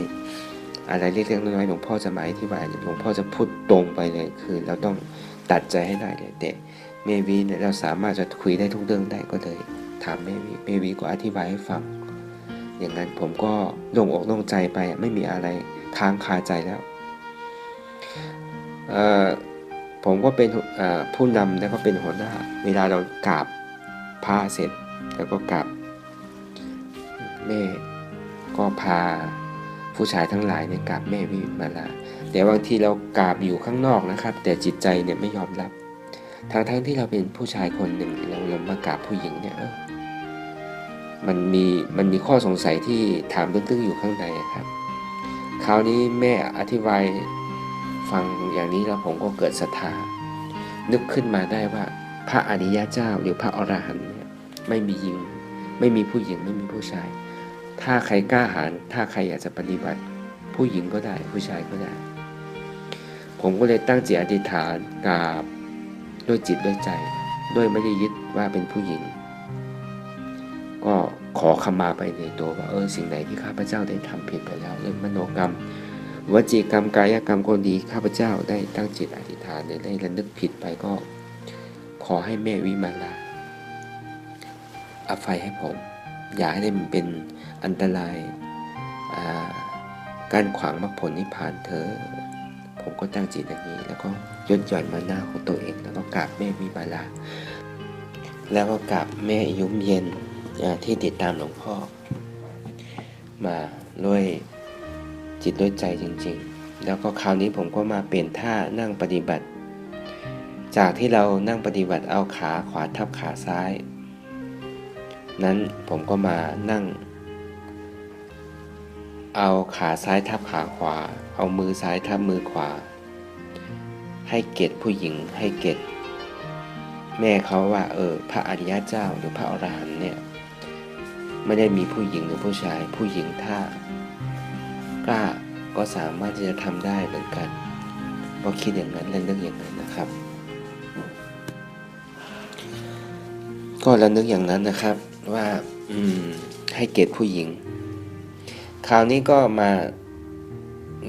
อะไรเล็กๆน้อยๆหลวงพ่อจะมาอธิบายหลวงพ่อจะพูดตรงไปเลยคือเราต้องตัดใจให้ได้เลยแต่แม่วีเนี่ยเราสามารถจะคุยได้ทุกเรื่องได้ก็เลยถามแม่วีก็อธิบายให้ฟังอย่างนั้นผมก็โล่งอกโล่งใจไปไม่มีอะไรค้างคาใจแล้วผมก็เป็นผู้นำแล้วก็เป็นหัวหน้าเวลาเรากราบพระเสร็จแล้วก็กราบแม่ก็พาผู้ชายทั้งหลายเนี่ยกราบแม่วิมาลาแต่บางทีเรากราบอยู่ข้างนอกนะครับแต่จิตใจเนี่ยไม่ยอมรับทั้งที่เราเป็นผู้ชายคนหนึ่งเรามากราบผู้หญิงเนี่ยมันมีข้อสงสัยที่ถามตึ้งๆอยู่ข้างในครับคราวนี้แม่อธิบายฟังอย่างนี้แล้วผมก็เกิดศรัทธานึกขึ้นมาได้ว่าพระอริยเจ้าหรือพระอรหันต์เนี่ยไม่มีหญิงไม่มีผู้หญิงไม่มีผู้ชายถ้าใครกล้าหาญถ้าใครอยากจะปฏิบัติผู้หญิงก็ได้ผู้ชายก็ได้ผมก็เลยตั้งจิตอธิษฐานกราบด้วยจิตด้วยใจด้วยไม่ได้ยึดว่าเป็นผู้หญิงก็ขอขมาไปในตัวว่าสิ่งไหนที่ข้าพเจ้าได้ทำผิดไปแล้วเรื่องมโนกรรมวจีกรรมกายกรรมก็ดีข้าพเจ้าได้ตั้งจิตอธิษฐานได้ระลึกผิดไปก็ขอให้แม่วิมาลาอภัยให้ผมอย่าให้มันเป็นอันตรายการขวางมรรคผลนิพพานเธอผมก็ตั้งจิตอย่างนี้แล้วก็ยดหย่อนมาหน้าของตัวเองแล้วก็กราบแม่วิมาลาแล้วก็กราบแม่ยุ่มเย็นที่ติดตามหลวงพ่อมาด้วยจิตด้วยใจจริงๆแล้วก็คราวนี้ผมก็มาเปลี่ยนท่านั่งปฏิบัติจากที่เรานั่งปฏิบัติเอาขาขวาทับขาซ้ายนั้นผมก็มานั่งเอาขาซ้ายทับขาขวาเอามือซ้ายทับมือขวาให้เกียรติผู้หญิงให้เกียรติแม่เขาว่าพระอริยเจ้าหรือพระอรหันต์เนี่ยไม่ได้มีผู้หญิงหรือผู้ชายผู้หญิงถ้ากล้าก็สามารถที่จะทำได้เหมือนกันก็คิดอย่างนั้นและนึกอย่างนั้นนะครับก็ระลึกอย่างนั้นนะครับว่าให้เกียรติผู้หญิงคราวนี้ก็มา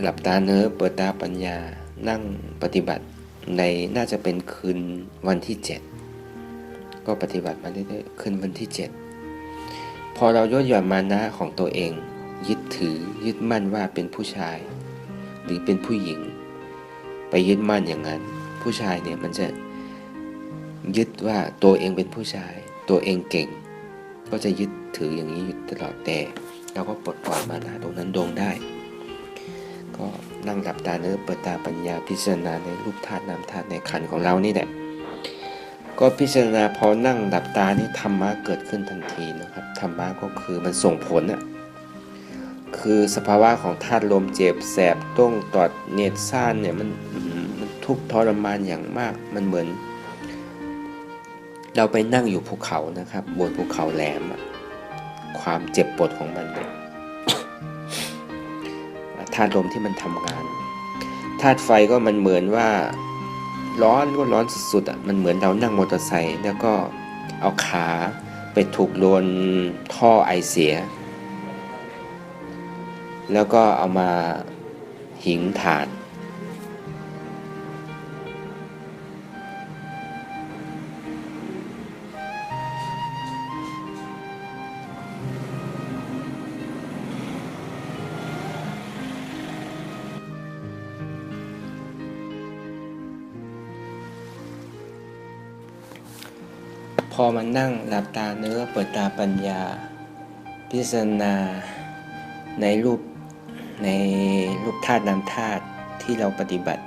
หลับตาเนื้อเปิดตาปัญญานั่งปฏิบัติในน่าจะเป็นคืนวันที่7ก็ปฏิบัติมาเรื่อยๆคืนวันที่7พอเราย่อหย่อนมานะของตัวเองยึดมั่นว่าเป็นผู้ชายหรือเป็นผู้หญิงไปยึดมั่นอย่างนั้นผู้ชายเนี่ยมันจะยึดว่าตัวเองเป็นผู้ชายตัวเองเก่งก็จะยึดถืออย่างนี้อยู่ตลอดแต่เราก็ปลดปล่อยมานะตรงนั้นลงได้ ก็นั่งหลับตาเนื้อเปิดตาปัญญาพิจารณาในรูปธาตุนามธาตุในขันธ์ของเรานี่แหละก็พิจารณาพอนั่งหลับตานี่ธรรมะเกิดขึ้นทันทีนะครับธรรมะก็คือมันส่งผลคือสภาวะของธาตุลมเจ็บแสบต้งตอดเนตรซ่านเนี่ยมันทุกข์ทรมานอย่างมากมันเหมือนเราไปนั่งอยู่ภูเขานะครับบนภูเขาแหลมความเจ็บปวดของมันเนี่ยธาตุลมที่มันทำงานธาตุไฟก็มันเหมือนว่าร้อนก็ร้อนสุดๆมันเหมือนเรานั่งมอเตอร์ไซค์แล้วก็เอาขาไปถูกโดนท่อไอเสียแล้วก็เอามาหิงถ่านพอมานั่งหลับตาเนื้อเปิดตาปัญญาพิจารณาในรูปธาตุนามธาตุที่เราปฏิบัติ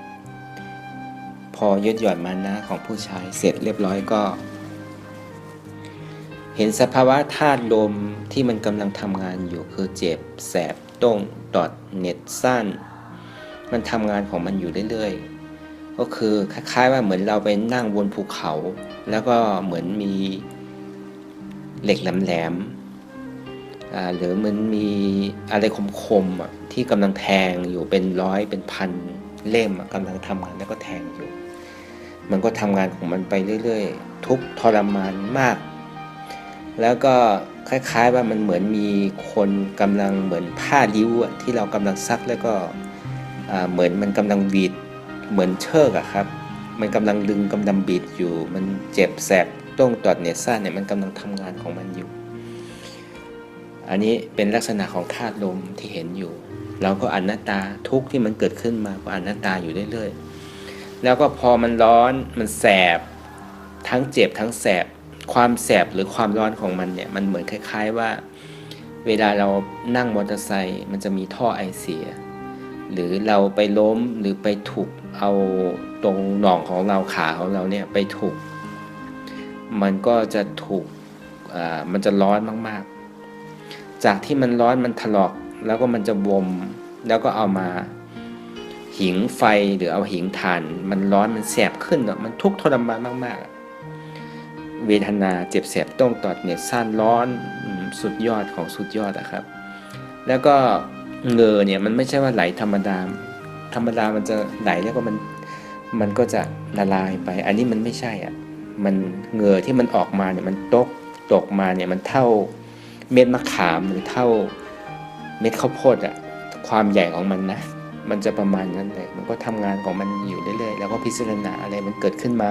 พอยึดหย่อนมานะของผู้ชายเสร็จเรียบร้อยก็เห็นสภาวะธาตุลมที่มันกำลังทำงานอยู่คือเจ็บแสบต้งตอดเหน็ดสั้นมันทำงานของมันอยู่เรื่อยๆก็คือคล้ายๆว่าเหมือนเราไปนั่งบนภูเขาแล้วก็เหมือนมีเหล็กแหลมๆหรือมันมีอะไรคมๆที่กำลังแทงอยู่เป็นร้อยเป็นพันเล่มกำลังทำงานแล้วก็แทงอยู่มันก็ทำงานของมันไปเรื่อยๆทุกทรมานมากแล้วก็คล้ายๆว่ามันเหมือนมีคนกำลังเหมือนผ้าริ้วที่เรากำลังซักแล้วก็เหมือนมันกำลังบีดเหมือนเชือกครับมันกำลังดึงกำลังบีดอยู่มันเจ็บแสบต้งตอดเนตรซ่านเนี่ยมันกำลังทำงานของมันอยู่อันนี้เป็นลักษณะของธาตุลมที่เห็นอยู่เราก็อนัตตาทุกข์ที่มันเกิดขึ้นมาก็อนัตตาอยู่เรื่อยๆแล้วก็พอมันร้อนมันแสบทั้งเจ็บทั้งแสบความแสบหรือความร้อนของมันเนี่ยมันเหมือนคล้ายๆว่าเวลาเรานั่งมอเตอร์ไซค์มันจะมีท่อไอเสียหรือเราไปล้มหรือไปถูกเอาตรงหน่องของเราขาของเราเนี่ยไปถูกมันก็จะถูกมันจะร้อนมากๆจากที่มันร้อนมันถลอกแล้วก็มันจะบวมแล้วก็เอามาหิงไฟหรือเอาหิงถ่านมันร้อนมันแสบขึ้นมันทุกข์ทรมานมากๆเวทนาเจ็บแสบต้องตอดเนี่ยซ่านร้อนสุดยอดของสุดยอดครับแล้วก็เหงื่อเนี่ยมันไม่ใช่ว่าไหลธรรมดามันจะไหลแล้วก็มันก็จะละลายไปอันนี้มันไม่ใช่มันเหงื่อที่มันออกมาเนี่ยมันตกมาเนี่ยมันเท่าเม็ดมะขามหรือเท่าเม็ดข้าวโพดความใหญ่ของมันนะมันจะประมาณนั้นเลยมันก็ทำงานของมันอยู่เรื่อยๆแล้วก็พิจารณาอะไรมันเกิดขึ้นมา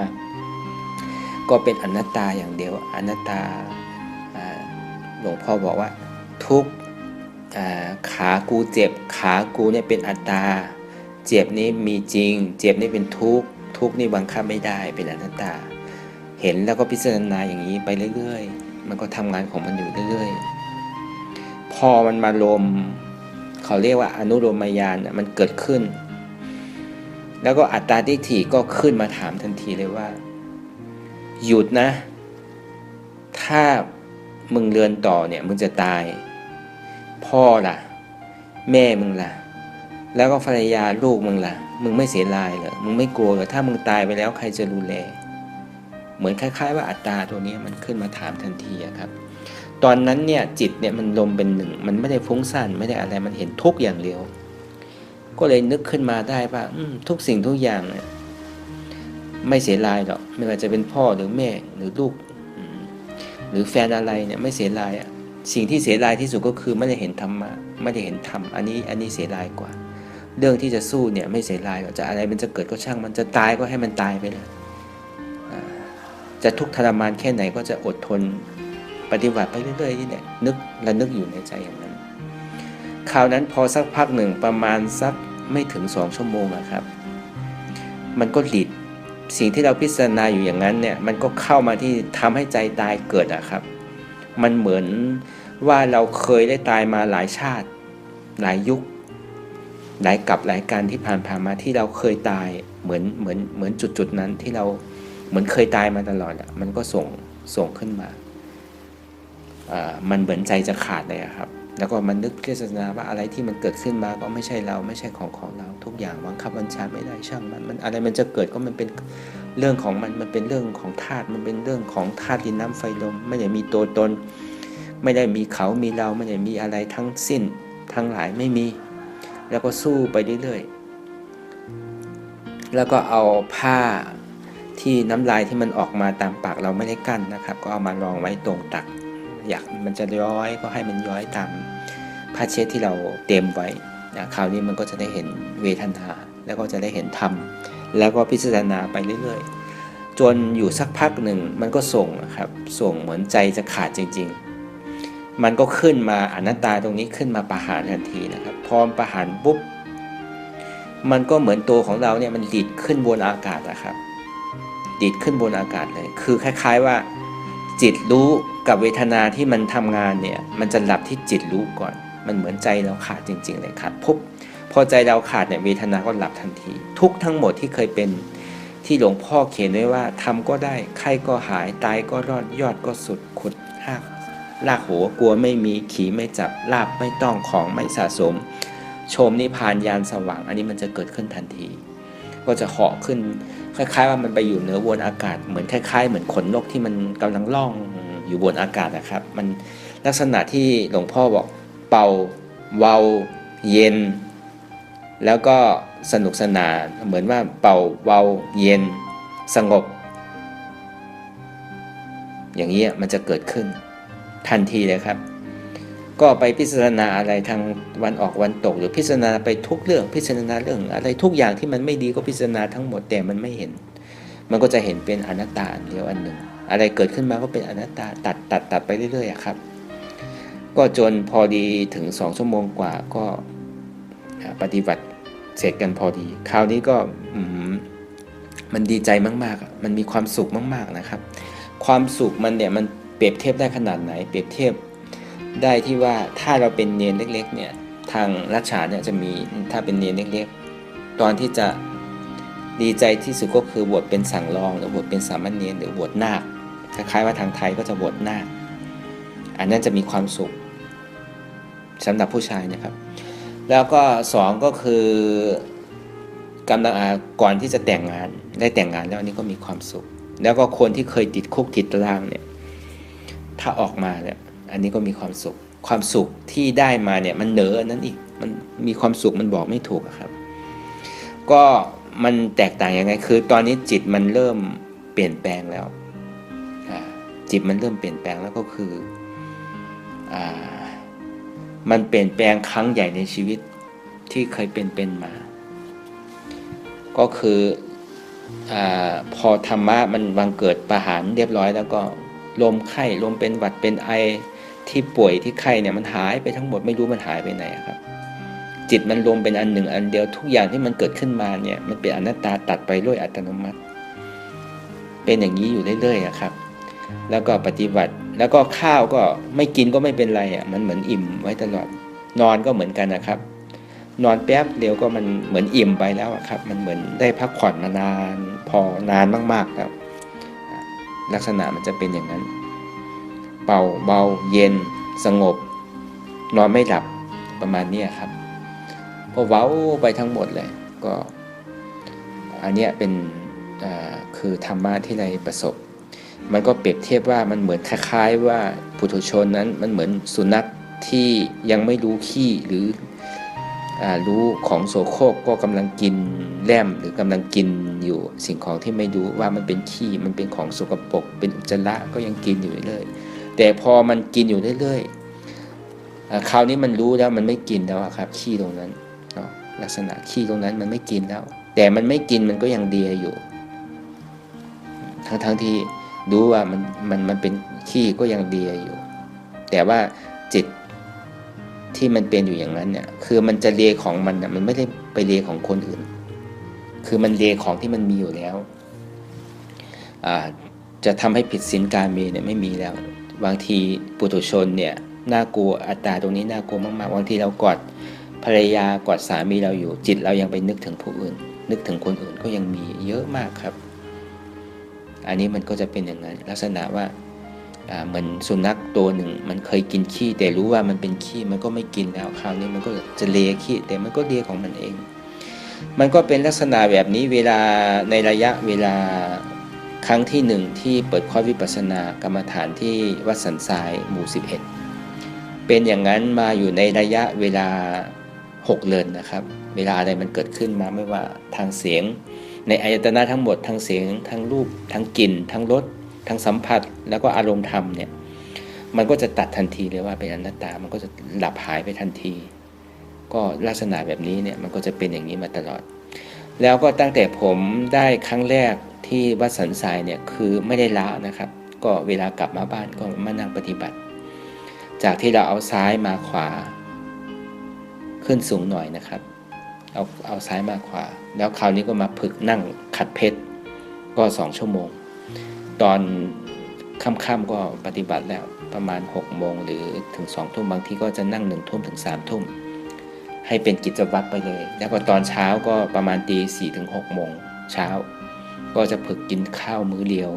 ก็เป็นอนัตตาอย่างเดียวอนัตตาหลวงพ่อบอกว่าทุกขากูเจ็บขากูเนี่ยเป็นอัตตาเจ็บนี่มีจริงเจ็บนี่เป็นทุกข์นี่บังคับไม่ได้เป็นอนัตตาเห็นแล้วก็พิจารณาอย่างนี้ไปเรื่อยๆมันก็ทำงานของมันอยู่เรื่อยๆพอมันมาลมเขาเรียกว่าอนุโลมญาณมันเกิดขึ้นแล้วก็อัตตาทิฏฐิก็ขึ้นมาถามทันทีเลยว่าหยุดนะถ้ามึงเรือนต่อเนี่ยมึงจะตายพ่อล่ะแม่มึงล่ะแล้วก็ภรรยาลูกมึงล่ะมึงไม่เสียดายเหรอมึงไม่กลัวเหรอถ้ามึงตายไปแล้วใครจะดูแลเหมือนคล้ายๆว่าอัตตาตัวนี้มันขึ้นมาถามทันทีครับตอนนั้นเนี่ยจิตเนี่ยมันรวมเป็นหนึ่งมันไม่ได้ฟุ้งซ่านไม่ได้อะไรมันเห็นทุกอย่างเดียวก็เลยนึกขึ้นมาได้ว่าทุกสิ่งทุกอย่างเนี่ยไม่เสียดายหรอกไม่ว่าจะเป็นพ่อหรือแม่หรือลูกหรือแฟนอะไรเนี่ยไม่เสียดายสิ่งที่เสียดายที่สุดก็คือไม่ได้เห็นธรรมะไม่ได้เห็นธรรมอันนี้เสียดายกว่าเรื่องที่จะสู้เนี่ยไม่เสียดายหรอกจะอะไรมันจะเกิดก็ช่างมันจะตายก็ให้มันตายไปเลยจะทุกข์ทรมานแค่ไหนก็จะอดทนปฏิบัติไปเรื่อยๆนี่แหละนึกอยู่ในใจอย่างนั้นคราวนั้นพอสักพักหนึ่งประมาณสักไม่ถึง2 ชั่วโมงครับมันก็หลีดสิ่งที่เราพิจารณาอยู่อย่างนั้นเนี่ยมันก็เข้ามาที่ทำให้ใจตายเกิดครับมันเหมือนว่าเราเคยได้ตายมาหลายชาติหลายยุค หลายกับหลายการที่ผ่านมาที่เราเคยตายเหมือนจุดนั้นที่เราเหมือนเคยตายมาตลอดอ่ะมันก็ส่งขึ้นมามันเหมือนใจจะขาดเลยครับแล้วก็มันนึกพิจารณาว่าอะไรที่มันเกิดขึ้นมาก็ไม่ใช่เราไม่ใช่ของเราทุกอย่างบังคับบัญชาไม่ได้ช่างมันอะไรมันจะเกิดก็มันเป็นเรื่องของมันเป็นเรื่องของธาตุมันเป็นเรื่องของธาตุดินน้ำไฟลมไม่ได้มีตัวตนไม่ได้มีเขามีเราไม่ได้มีอะไรทั้งสิ้นทั้งหลายไม่มีแล้วก็สู้ไปเรื่อยๆแล้วก็เอาผ้าที่น้ำลายที่มันออกมาตามปากเราไม่ได้กั้นนะครับก็เอามารองไว้ตรงตักอยากมันจะย้อยก็ให้มันย้อยตามผ้าเช็ดที่เราเตรียมไว้นะคราวนี้มันก็จะได้เห็นเวทนาแล้วก็จะได้เห็นธรรมแล้วก็พิจารณาไปเรื่อยๆจนอยู่สักพักหนึ่งมันก็ส่งครับส่งเหมือนใจจะขาดจริงๆมันก็ขึ้นมาอนัตตาตรงนี้ขึ้นมาประหารทันทีนะครับพอประหารปุ๊บมันก็เหมือนตัวของเราเนี่ยมันดีดขึ้นบนอากาศนะครับดีดขึ้นบนอากาศเลยคือคล้ายๆว่าจิตรู้กับเวทนาที่มันทำงานเนี่ยมันจะหลับที่จิตรู้ก่อนมันเหมือนใจเราขาดจริงๆเลยขาดปุ๊บพอใจเราขาดเนี่ยเวทนาก็หลับทันทีทุกทั้งหมดที่เคยเป็นที่หลวงพ่อเขียนไว้ว่าทำก็ได้ไข้ก็หายตายก็รอดยอดก็สุดขุดหักลากหัวกลัวไม่มีขี่ไม่จับลาบไม่ต้องของไม่สะสมชมนิพพานยานสว่างอันนี้มันจะเกิดขึ้นทันทีก็จะเหาะขึ้นคล้ายๆว่ามันไปอยู่เหนือบนอากาศเหมือนคล้ายๆเหมือนขนนกที่มันกำลังล่องอยู่บนอากาศนะครับมันลักษณะที่หลวงพ่อบอกเป่าเวาเย็นแล้วก็สนุกสนานเหมือนว่าเป่าเวาเย็นสงบอย่างนี้มันจะเกิดขึ้นทันทีเลยครับก็ไปพิจารณาอะไรทางวันออกวันตกหรือพิจารณาไปทุกเรื่องพิจารณาเรื่องอะไรทุกอย่างที่มันไม่ดีก็พิจารณาทั้งหมดแต่มันไม่เห็นมันก็จะเห็นเป็นอนัตตาเดียวอันหนึ่งอะไรเกิดขึ้นมาก็เป็นอนัตตาตัดไปเรื่อยๆครับก็จนพอดีถึง2 ชั่วโมงกว่าก็ปฏิบัติเสร็จกันพอดีคราวนี้ก็มันดีใจมากๆมันมีความสุขมากๆนะครับความสุขมันเนี่ยมันเปรียบเทียบได้ขนาดไหนเปรียบเทียบได้ที่ว่าถ้าเราเป็นเนรเล็กๆเนี่ยทางรัชฉานเนี่ยจะมีถ้าเป็นเนรเล็กๆตอนที่จะดีใจที่สุดก็คือบวชเป็นสังรองหรือบวชเป็นสามเณรหรือบวชนาคคล้ายๆว่าทางไทยก็จะบวชนาคอันนั้นจะมีความสุขสำหรับผู้ชายนะครับแล้วก็2ก็คือกำลังก่อนที่จะแต่งงานได้แต่งงานแล้วอันนี้ก็มีความสุขแล้วก็คนที่เคยติดคุกติดตารางเนี่ยถ้าออกมาเนี่ยอันนี้ก็มีความสุขที่ได้มาเนี่ยมันเหนือนั้นอีกมันมีความสุขมันบอกไม่ถูกครับก็มันแตกต่างยังไงคือตอนนี้จิตมันเริ่มเปลี่ยนแปลงแล้วจิตมันเริ่มเปลี่ยนแปลงแล้วก็คือมันเปลี่ยนแปลงครั้งใหญ่ในชีวิตที่เคยเป็นมาก็คือพอธรรมะมันบังเกิดประหารเรียบร้อยแล้วก็ลมไข้ลมเป็นหวัดเป็นไอที่ป่วยที่ไข้เนี่ยมันหายไปทั้งหมดไม่รู้มันหายไปไหนครับจิตมันรวมเป็นอันหนึ่งอันเดียวทุกอย่างที่มันเกิดขึ้นมาเนี่ยมันเป็นอนัตตาตัดไปด้วยอัตโนมัติเป็นอย่างนี้อยู่เรื่อยๆครับแล้วก็ปฏิบัติแล้วก็ข้าวก็ไม่กินก็ไม่เป็นไรมันเหมือนอิ่มไว้ตลอดนอนก็เหมือนกันนะครับนอนแป๊บเดียวก็มันเหมือนอิ่มไปแล้วครับมันเหมือนได้พักผ่อนมานานพอนานมากๆแล้วลักษณะมันจะเป็นอย่างนั้นเบาเย็นสงบนอนไม่หลับประมาณนี้ครับพอเว้าไปทั้งหมดเลยก็อันนี้เป็นคือธรรมะที่เราประสบมันก็เปรียบเทียบว่ามันเหมือนคล้ายๆว่าปุถุชนนั้นมันเหมือนสุนัขที่ยังไม่รู้ขี้หรือรู้ของโสโครกก็กำลังกินแล่มหรือกำลังกินอยู่สิ่งของที่ไม่รู้ว่ามันเป็นขี้มันเป็นของสกปรกเป็นอุจจาระก็ยังกินอยู่เรื่อยแต่พอมันกินอยู่เรื่อยคราวนี้มันรู้แล้วมันไม่กินแล้วครับขี้ตรงนั้นลักษณะขี้ตรงนั้นมันไม่กินแล้วแต่มันไม่กินมันก็ยังเดียอยู่ทั้งที่รู้ว่ามันเป็นขี้ก็ยังเดียอยู่แต่ว่าจิตที่มันเป็นอยู่อย่างนั้นเนี่ยคือมันจะเลียของมันมันไม่ได้ไปเลียของคนอื่นคือมันเลียของที่มันมีอยู่แล้วจะทำให้ผิดศีลกาเมเนี่ยไม่มีแล้วบางทีปุถุชนเนี่ยน่ากลัวอัตตาตรงนี้น่ากลัวมากๆบางทีเรากอด ภรรยากอดสามีเราอยู่จิตเรายังไปนึกถึงผู้อื่นนึกถึงคนอื่นก็ยังมีเยอะมากครับอันนี้มันก็จะเป็นอย่างนั้นลักษณะว่าเหมือนสุนัขตัวหนึ่งมันเคยกินขี้แต่รู้ว่ามันเป็นขี้มันก็ไม่กินแล้วคราวนี้มันก็จะเลียขี้แต่มันก็เลียของมันเองมันก็เป็นลักษณะแบบนี้เวลาในระยะเวลาครั้งที่หนึ่งที่เปิดคอร์สวิปัสสนากรรมฐานที่วัดสันทรายหมู่11เป็นอย่างนั้นมาอยู่ในระยะเวลา6เดือนนะครับเวลาอะไรมันเกิดขึ้นมาไม่ว่าทางเสียงในอายตนะทั้งหมดทั้งเสียงทั้งรูปทั้งกลิ่นทั้งรสทั้งสัมผัสแล้วก็อารมณ์ธรรมเนี่ยมันก็จะตัดทันทีเลยว่าเป็นอนัตตามันก็จะหลับหายไปทันทีก็ลักษณะแบบนี้เนี่ยมันก็จะเป็นอย่างนี้มาตลอดแล้วก็ตั้งแต่ผมได้ครั้งแรกที่วัดสันทรายเนี่ยคือไม่ได้ละนะครับก็เวลากลับมาบ้านก็มานั่งปฏิบัติจากที่เราเอาซ้ายมาขวาขึ้นสูงหน่อยนะครับเอาซ้ายมาขวาแล้วคราวนี้ก็มาฝึกนั่งขัดเพชรก็2ชั่วโมงตอนค่ำๆก็ปฏิบัติแล้วประมาณ6โมงหรือถึง2ทุ่มบางทีก็จะนั่ง1ทุ่มถึง3ทุ่มให้เป็นกิจวัตรไปเลยแล้วก็ตอนเช้าก็ประมาณตี 4 ถึง 6 โมงเช้าก็จะฝึกกินข้าวมื้อเดียว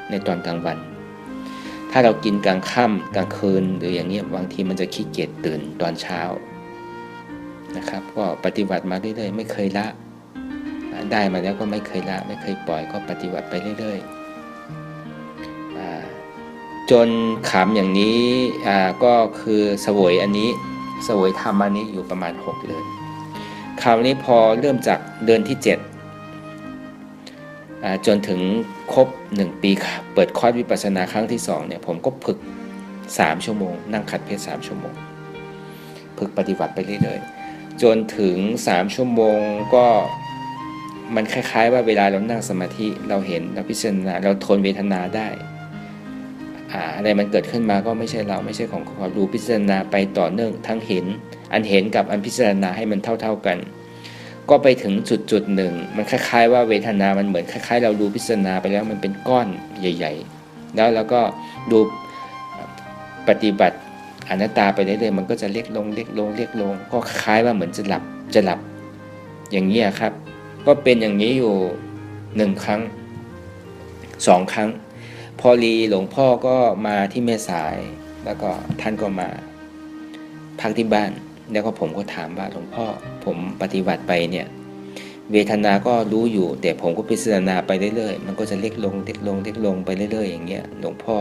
ในตอนกลางวันถ้าเรากินกลางค่ำกลางคืนหรืออย่างนี้บางทีมันจะขี้เกียจตื่นตอนเช้านะครับก็ปฏิบัติมาเรื่อยๆไม่เคยละได้มาแล้วก็ไม่เคยละไม่เคยปล่อยก็ปฏิบัติไปเรื่อยๆจนขำอย่างนี้ก็คือเสวยอันนี้เสวยธรรมอันนี้อยู่ประมาณ6เดือนคราวนี้พอเริ่มจากเดือนที่7จนถึงครบ1ปีเปิดคอร์สวิปัสสนาครั้งที่2เนี่ยผมก็ฝึก3ชั่วโมงนั่งขัดเพชร3ชั่วโมงฝึกปฏิบัติไปเรื่อยๆจนถึง3ชั่วโมงก็มันคล้ายๆว่าเวลาเรานั่งสมาธิเราเห็นเราพิจารณาเราทนเวทนาได้อะไรมันเกิดขึ้นมาก็ไม่ใช่เราไม่ใช่ของเขาดูพิจารณาไปต่อเนื่องทั้งเห็นอันเห็นกับอันพิจารณาให้มันเท่าๆกันก็ไปถึงจุดหนึ่งมันคล้ายๆว่าเวทนามันเหมือนคล้ายๆเราดูพิจารณาไปแล้วมันเป็นก้อนใหญ่ๆแล้วก็ดูปฏิบัติอนัตตาไปเรื่อยๆมันก็จะเล็กลงเล็กลงเล็กลงก็คล้ายว่าเหมือนจะหลับอย่างนี้ครับก็เป็นอย่างนี้อยู่1ครั้ง2ครั้งพอดีหลวงพ่อก็มาที่แม่สายแล้วก็ท่านก็มาพักที่บ้านแล้วก็ผมก็ถามว่าหลวงพ่อผมปฏิบัติไปเนี่ยเวทนาก็รู้อยู่แต่ผมก็พิจารณาไปเรื่อยๆมันก็จะเล็กลงเล็กลงเล็กลงไปเรื่อยๆอย่างเงี้ยหลวงพ่อ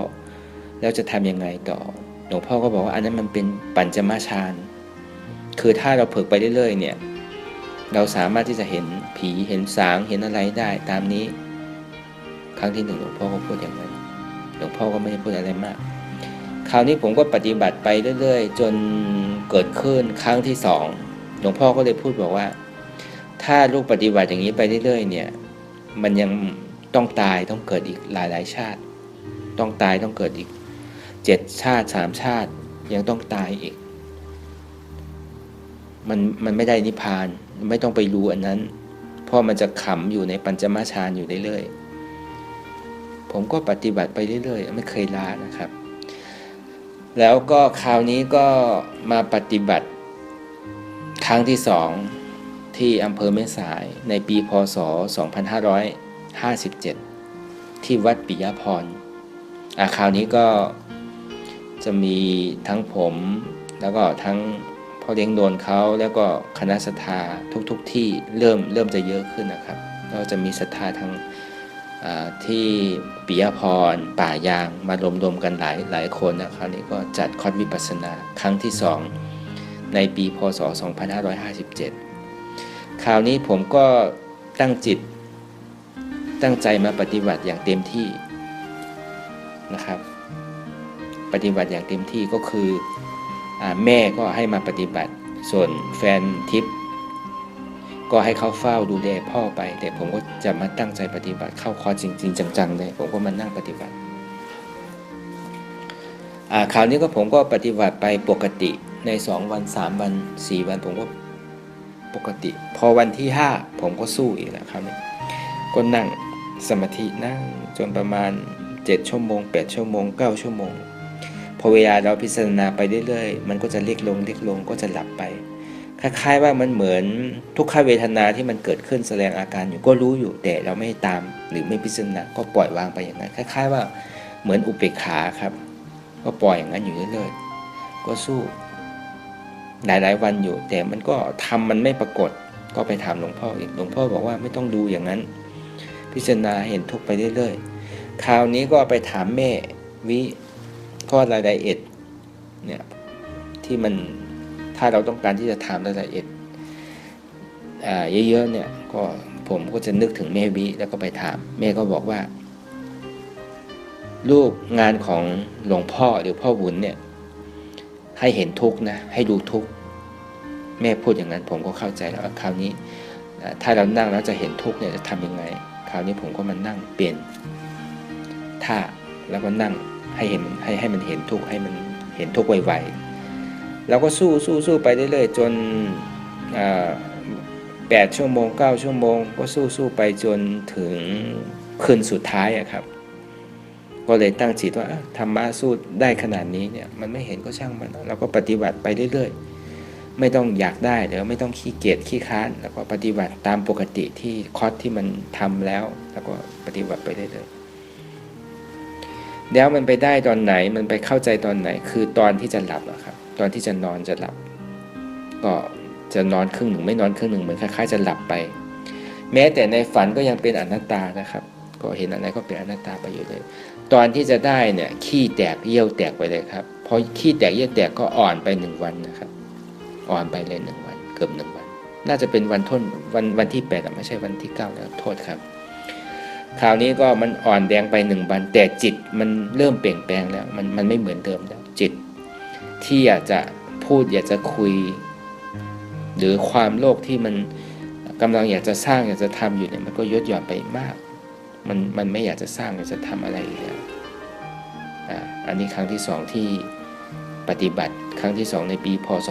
แล้วจะทำยังไงต่อหลวงพ่อก็บอกว่าอันนั้นมันเป็นปัญจมาฌานคือถ้าเราฝึกไปเรื่อยๆเนี่ยเราสามารถที่จะเห็นผีเห็นสางเห็นอะไรได้ตามนี้ครั้งที่1หลวงพ่อก็พูดอย่างนั้นหลวงพ่อก็ไม่ได้พูดอะไรมากคราวนี้ผมก็ปฏิบัติไปเรื่อยๆจนเกิดขึ้นครั้งที่2หลวงพ่อก็เลยพูดบอกว่าถ้าลูกปฏิบัติอย่างนี้ไปเรื่อยๆเนี่ยมันยังต้องตายต้องเกิดอีกหลายๆชาติต้องตายต้องเกิดอีก7ชาติ3ชาติยังต้องตายอีกมันไม่ได้นิพพานไม่ต้องไปรู้อันนั้นเพราะมันจะขำอยู่ในปัญจมาฌานอยู่เรื่อยๆผมก็ปฏิบัติไปเรื่อยๆไม่เคยลานะครับแล้วก็คราวนี้ก็มาปฏิบัติครั้งที่2ที่อำเภอแม่สายในปีพ.ศ. 2557ที่วัดปิยพรคราวนี้ก็จะมีทั้งผมแล้วก็ทั้งพ่อเลี้ยงโดนเขาแล้วก็คณะศรัทธาทุกที่เริ่มจะเยอะขึ้นนะครับก็จะมีศรัทธาทั้งที่ปิยพรป่ายางมารวมกันหลายคนนะคราวนี้ก็จัดคอร์สวิปัสสนาครั้งที่2ในปีพ.ศ. 2557คราวนี้ผมก็ตั้งใจมาปฏิบัติอย่างเต็มที่นะครับปฏิบัติอย่างเต็มที่ก็คือแม่ก็ให้มาปฏิบัติส่วนแฟนทิพย์ก็ให้เขาเฝ้าดูแลพ่อไปแต่ผมก็จะมาตั้งใจปฏิบัติเข้าคอร์สจริงๆจังๆเลยผมก็มานั่งปฏิบัติคราวนี้ผมก็ปฏิบัติไปปกติใน2วัน3วัน4วันผมก็ปกติพอวันที่5ผมก็สู้อีกแล้วครับก็นั่งสมาธินั่งจนประมาณ7ชั่วโมง8ชั่วโมง9ชั่วโมงพอเวลาเราพิจารณาไปเรื่อยๆมันก็จะเล็กลงก็จะหลับไป คล้ายๆว่ามันเหมือนทุกขเวทนาที่มันเกิดขึ้นแสดงอาการอยู่ก็รู้อยู่แต่เราไม่ตามหรือไม่พิจารณาก็ปล่อยวางไปอย่างนั้นคล้ายๆว่าเหมือนอุเบกขาครับก็ปล่อยอย่างนั้นอยู่เรื่อยๆก็สู้หลายๆวันอยู่แต่มันก็ทำมันไม่ปรากฏก็ไปถามหลวงพ่ออีกหลวงพ่อบอกว่าไม่ต้องดูอย่างนั้นพิจารณาเห็นทุกข์ไปเรื่อยๆคราวนี้ก็ไปถามแม่วิข้อรายละเอียดเนี่ยที่มันถ้าเราต้องการที่จะถามรายละเอียดเยอะๆเนี่ยก็ผมก็จะนึกถึงแม่วิแล้วก็ไปถามแม่ก็บอกว่าลูกงานของหลวงพ่อหรือพ่อบุญเนี่ยให้เห็นทุกข์นะให้ดูทุกข์แม่พูดอย่างนั้นผมก็เข้าใจแล้วคราวนี้ถ้าเรานั่งแล้วจะเห็นทุกข์เนี่ยจะทำยังไงคราวนี้ผมก็มานั่งเปลี่ยนท่าแล้วก็นั่งให้เห็นให้มันเห็นทุกข์ให้มันเห็นทุกข์ไวๆแล้วก็สู้ไปเรื่อยๆจน8 ชั่วโมง9 ชั่วโมงก็สู้ไปจนถึงคืนสุดท้ายครับก็เลยตั้งจิตว่าธรรมะสู้ได้ขนาดนี้เนี่ยมันไม่เห็นก็ช่างมันเราก็ปฏิบัติไปเรื่อยๆไม่ต้องอยากได้หรือไม่ต้องขี้เกียจขี้ค้านแล้วก็ปฏิบัติตามปกติที่คอร์สที่มันทำแล้วก็ปฏิบัติไปเรื่อยๆแล้วมันไปได้ตอนไหนมันไปเข้าใจตอนไหนคือตอนที่จะหลับครับตอนที่จะนอนจะหลับก็จะนอนครึ่งหนึ่งไม่นอนครึ่งหนึ่งเหมือนคล้ายๆจะหลับไปแม้แต่ในฝันก็ยังเป็นอนัตตานะครับก็เห็นอะไรก็เป็นอนัตตาไปอยู่เลยตอนที่จะได้เนี่ยขี้แตกเยี่ยวแตกไปเลยครับพอขี้แตกเยี่ยวแตกก็อ่อนไป1 วันนะครับอ่อนไปเลย1 วันเกือบ1 วันน่าจะเป็นวันวันที่8ไม่ใช่วันที่9แล้วโทษครับคราวนี้ก็มันอ่อนแดงไป1 วันแต่จิตมันเริ่มเปลี่ยนแปลงแล้วมันไม่เหมือนเดิมแล้วจิตที่อยากจะพูดอยากจะคุยหรือความโลภที่มันกำลังอยากจะสร้างอยากจะทำอยู่เนี่ยมันก็ลดหย่อนไปมากมันไม่อยากจะสร้างอยากจะทำอะไรอีกแล้วอันนี้ครั้งที่2ที่ปฏิบัติครั้งที่2ในปีพศ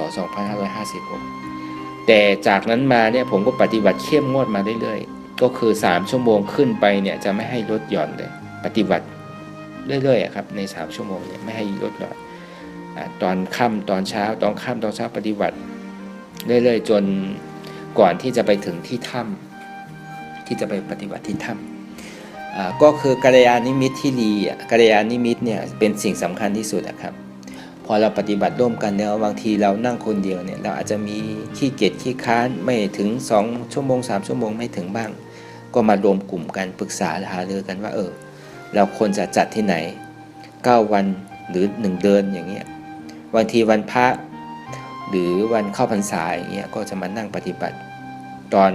2556แต่จากนั้นมาเนี่ยผมก็ปฏิบัติเข้มงวดมาเรื่อยๆก็คือ3 ชั่วโมงขึ้นไปเนี่ยจะไม่ให้ลดหย่อนเลยปฏิบัติเรื่อยๆครับใน3 ชั่วโมงเนี่ยไม่ให้ลดหย่อนตอนค่ำตอนเช้าตอนค่ำตอนเช้าปฏิบัติเรื่อยๆจนก่อนที่จะไปถึงที่ถ้ำที่จะไปปฏิบัติที่ถ้ำก็คือกัลยาณมิตรที่ดีกัลยาณมิตรเนี่ยเป็นสิ่งสำคัญที่สุดครับพอเราปฏิบัติร่วมกันแล้วบางทีเรานั่งคนเดียวเนี่ยเราอาจจะมีขี้เกียจขี้ค้านไม่ถึง2 ชั่วโมง3 ชั่วโมงไม่ถึงบ้างก็มารวมกลุ่มกันปรึกษาหารือกันว่าเราควรจะจัดที่ไหน9 วันหรือ1 เดือนอย่างเงี้ยบางทีวันพระหรือวันเข้าพรรษาอย่างเงี้ยก็จะมานั่งปฏิบัติตอน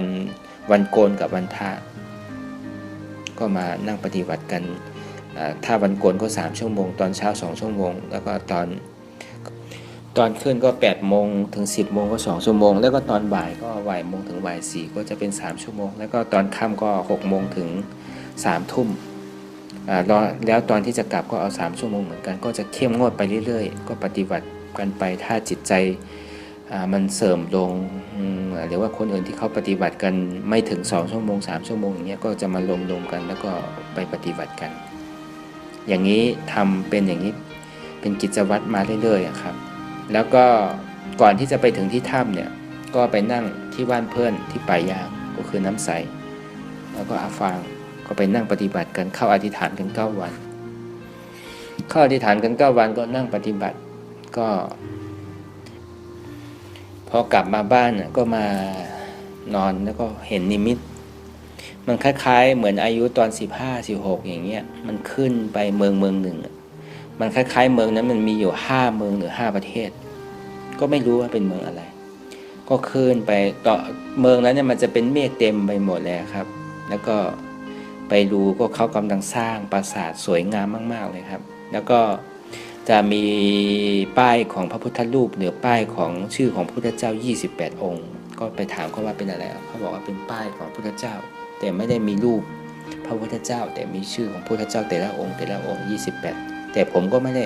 วันโกนกับวันพระก็มานั่งปฏิบัติกันถ้าวันโกนก็3 ชั่วโมงตอนเช้า2 ชั่วโมงแล้วก็ตอนขึ้นก็8 โมงถึง10 โมงก็2 ชั่วโมงแล้วก็ตอนบ่ายก็บ่ายโมงถึงบ่าย4ก็จะเป็น3 ชั่วโมงแล้วก็ตอนค่ำก็6 โมงถึง3 ทุ่มแล้วตอนที่จะกลับก็เอา3 ชั่วโมงเหมือนกันก็จะเข้มงวดไปเรื่อยๆก็ปฏิบัติกันไปถ้าจิตใจมันเสื่อมลงหรือว่าคนอื่นที่เขาปฏิบัติกันไม่ถึง2 ชั่วโมง3 ชั่วโมงอย่างเงี้ยก็จะมารวมกันแล้วก็ไปปฏิบัติกันอย่างนี้ทำเป็นอย่างนี้เป็นกิจวัตรมาเรื่อยๆครับแล้วก็ก่อนที่จะไปถึงที่ถ้ำเนี่ยก็ไปนั่งที่บ้านเพื่อนที่ป่ายางก็คือน้ำใสแล้วก็อาฟางก็ไปนั่งปฏิบัติกันเข้าอธิษฐานกัน9 วันเข้าอธิษฐานกัน9 วันก็นั่งปฏิบัติก็พอกลับมาบ้านก็มานอนแล้วก็เห็นนิมิตมันคล้ายๆเหมือนอายุตอน15-16อย่างเงี้ยมันขึ้นไปเมืองหนึ่งมันคล้ายๆเมืองนั้นมันมีอยู่5 เมืองหรือ5 ประเทศก็ไม่รู้ว่าเป็นเมืองอะไรก็ขึ้นไปต่อเมืองนั้นเนี่ยมันจะเป็นเมฆเต็มไปหมดเลยครับแล้วก็ไปดูก็เขากำลังสร้างปราสาทสวยงามมากๆเลยครับแล้วก็จะมีป้ายของพระพุทธรูปหรือป้ายของชื่อของพระพุทธเจ้า28 องค์ก็ไปถามเขาว่าเป็นอะไรเขาบอกว่าเป็นป้ายของพระพุทธเจ้าแต่ไม่ได้มีรูปพระพุทธเจ้าแต่มีชื่อของพระพุทธเจ้าแต่ละองค์28แต่ผมก็ไม่ได้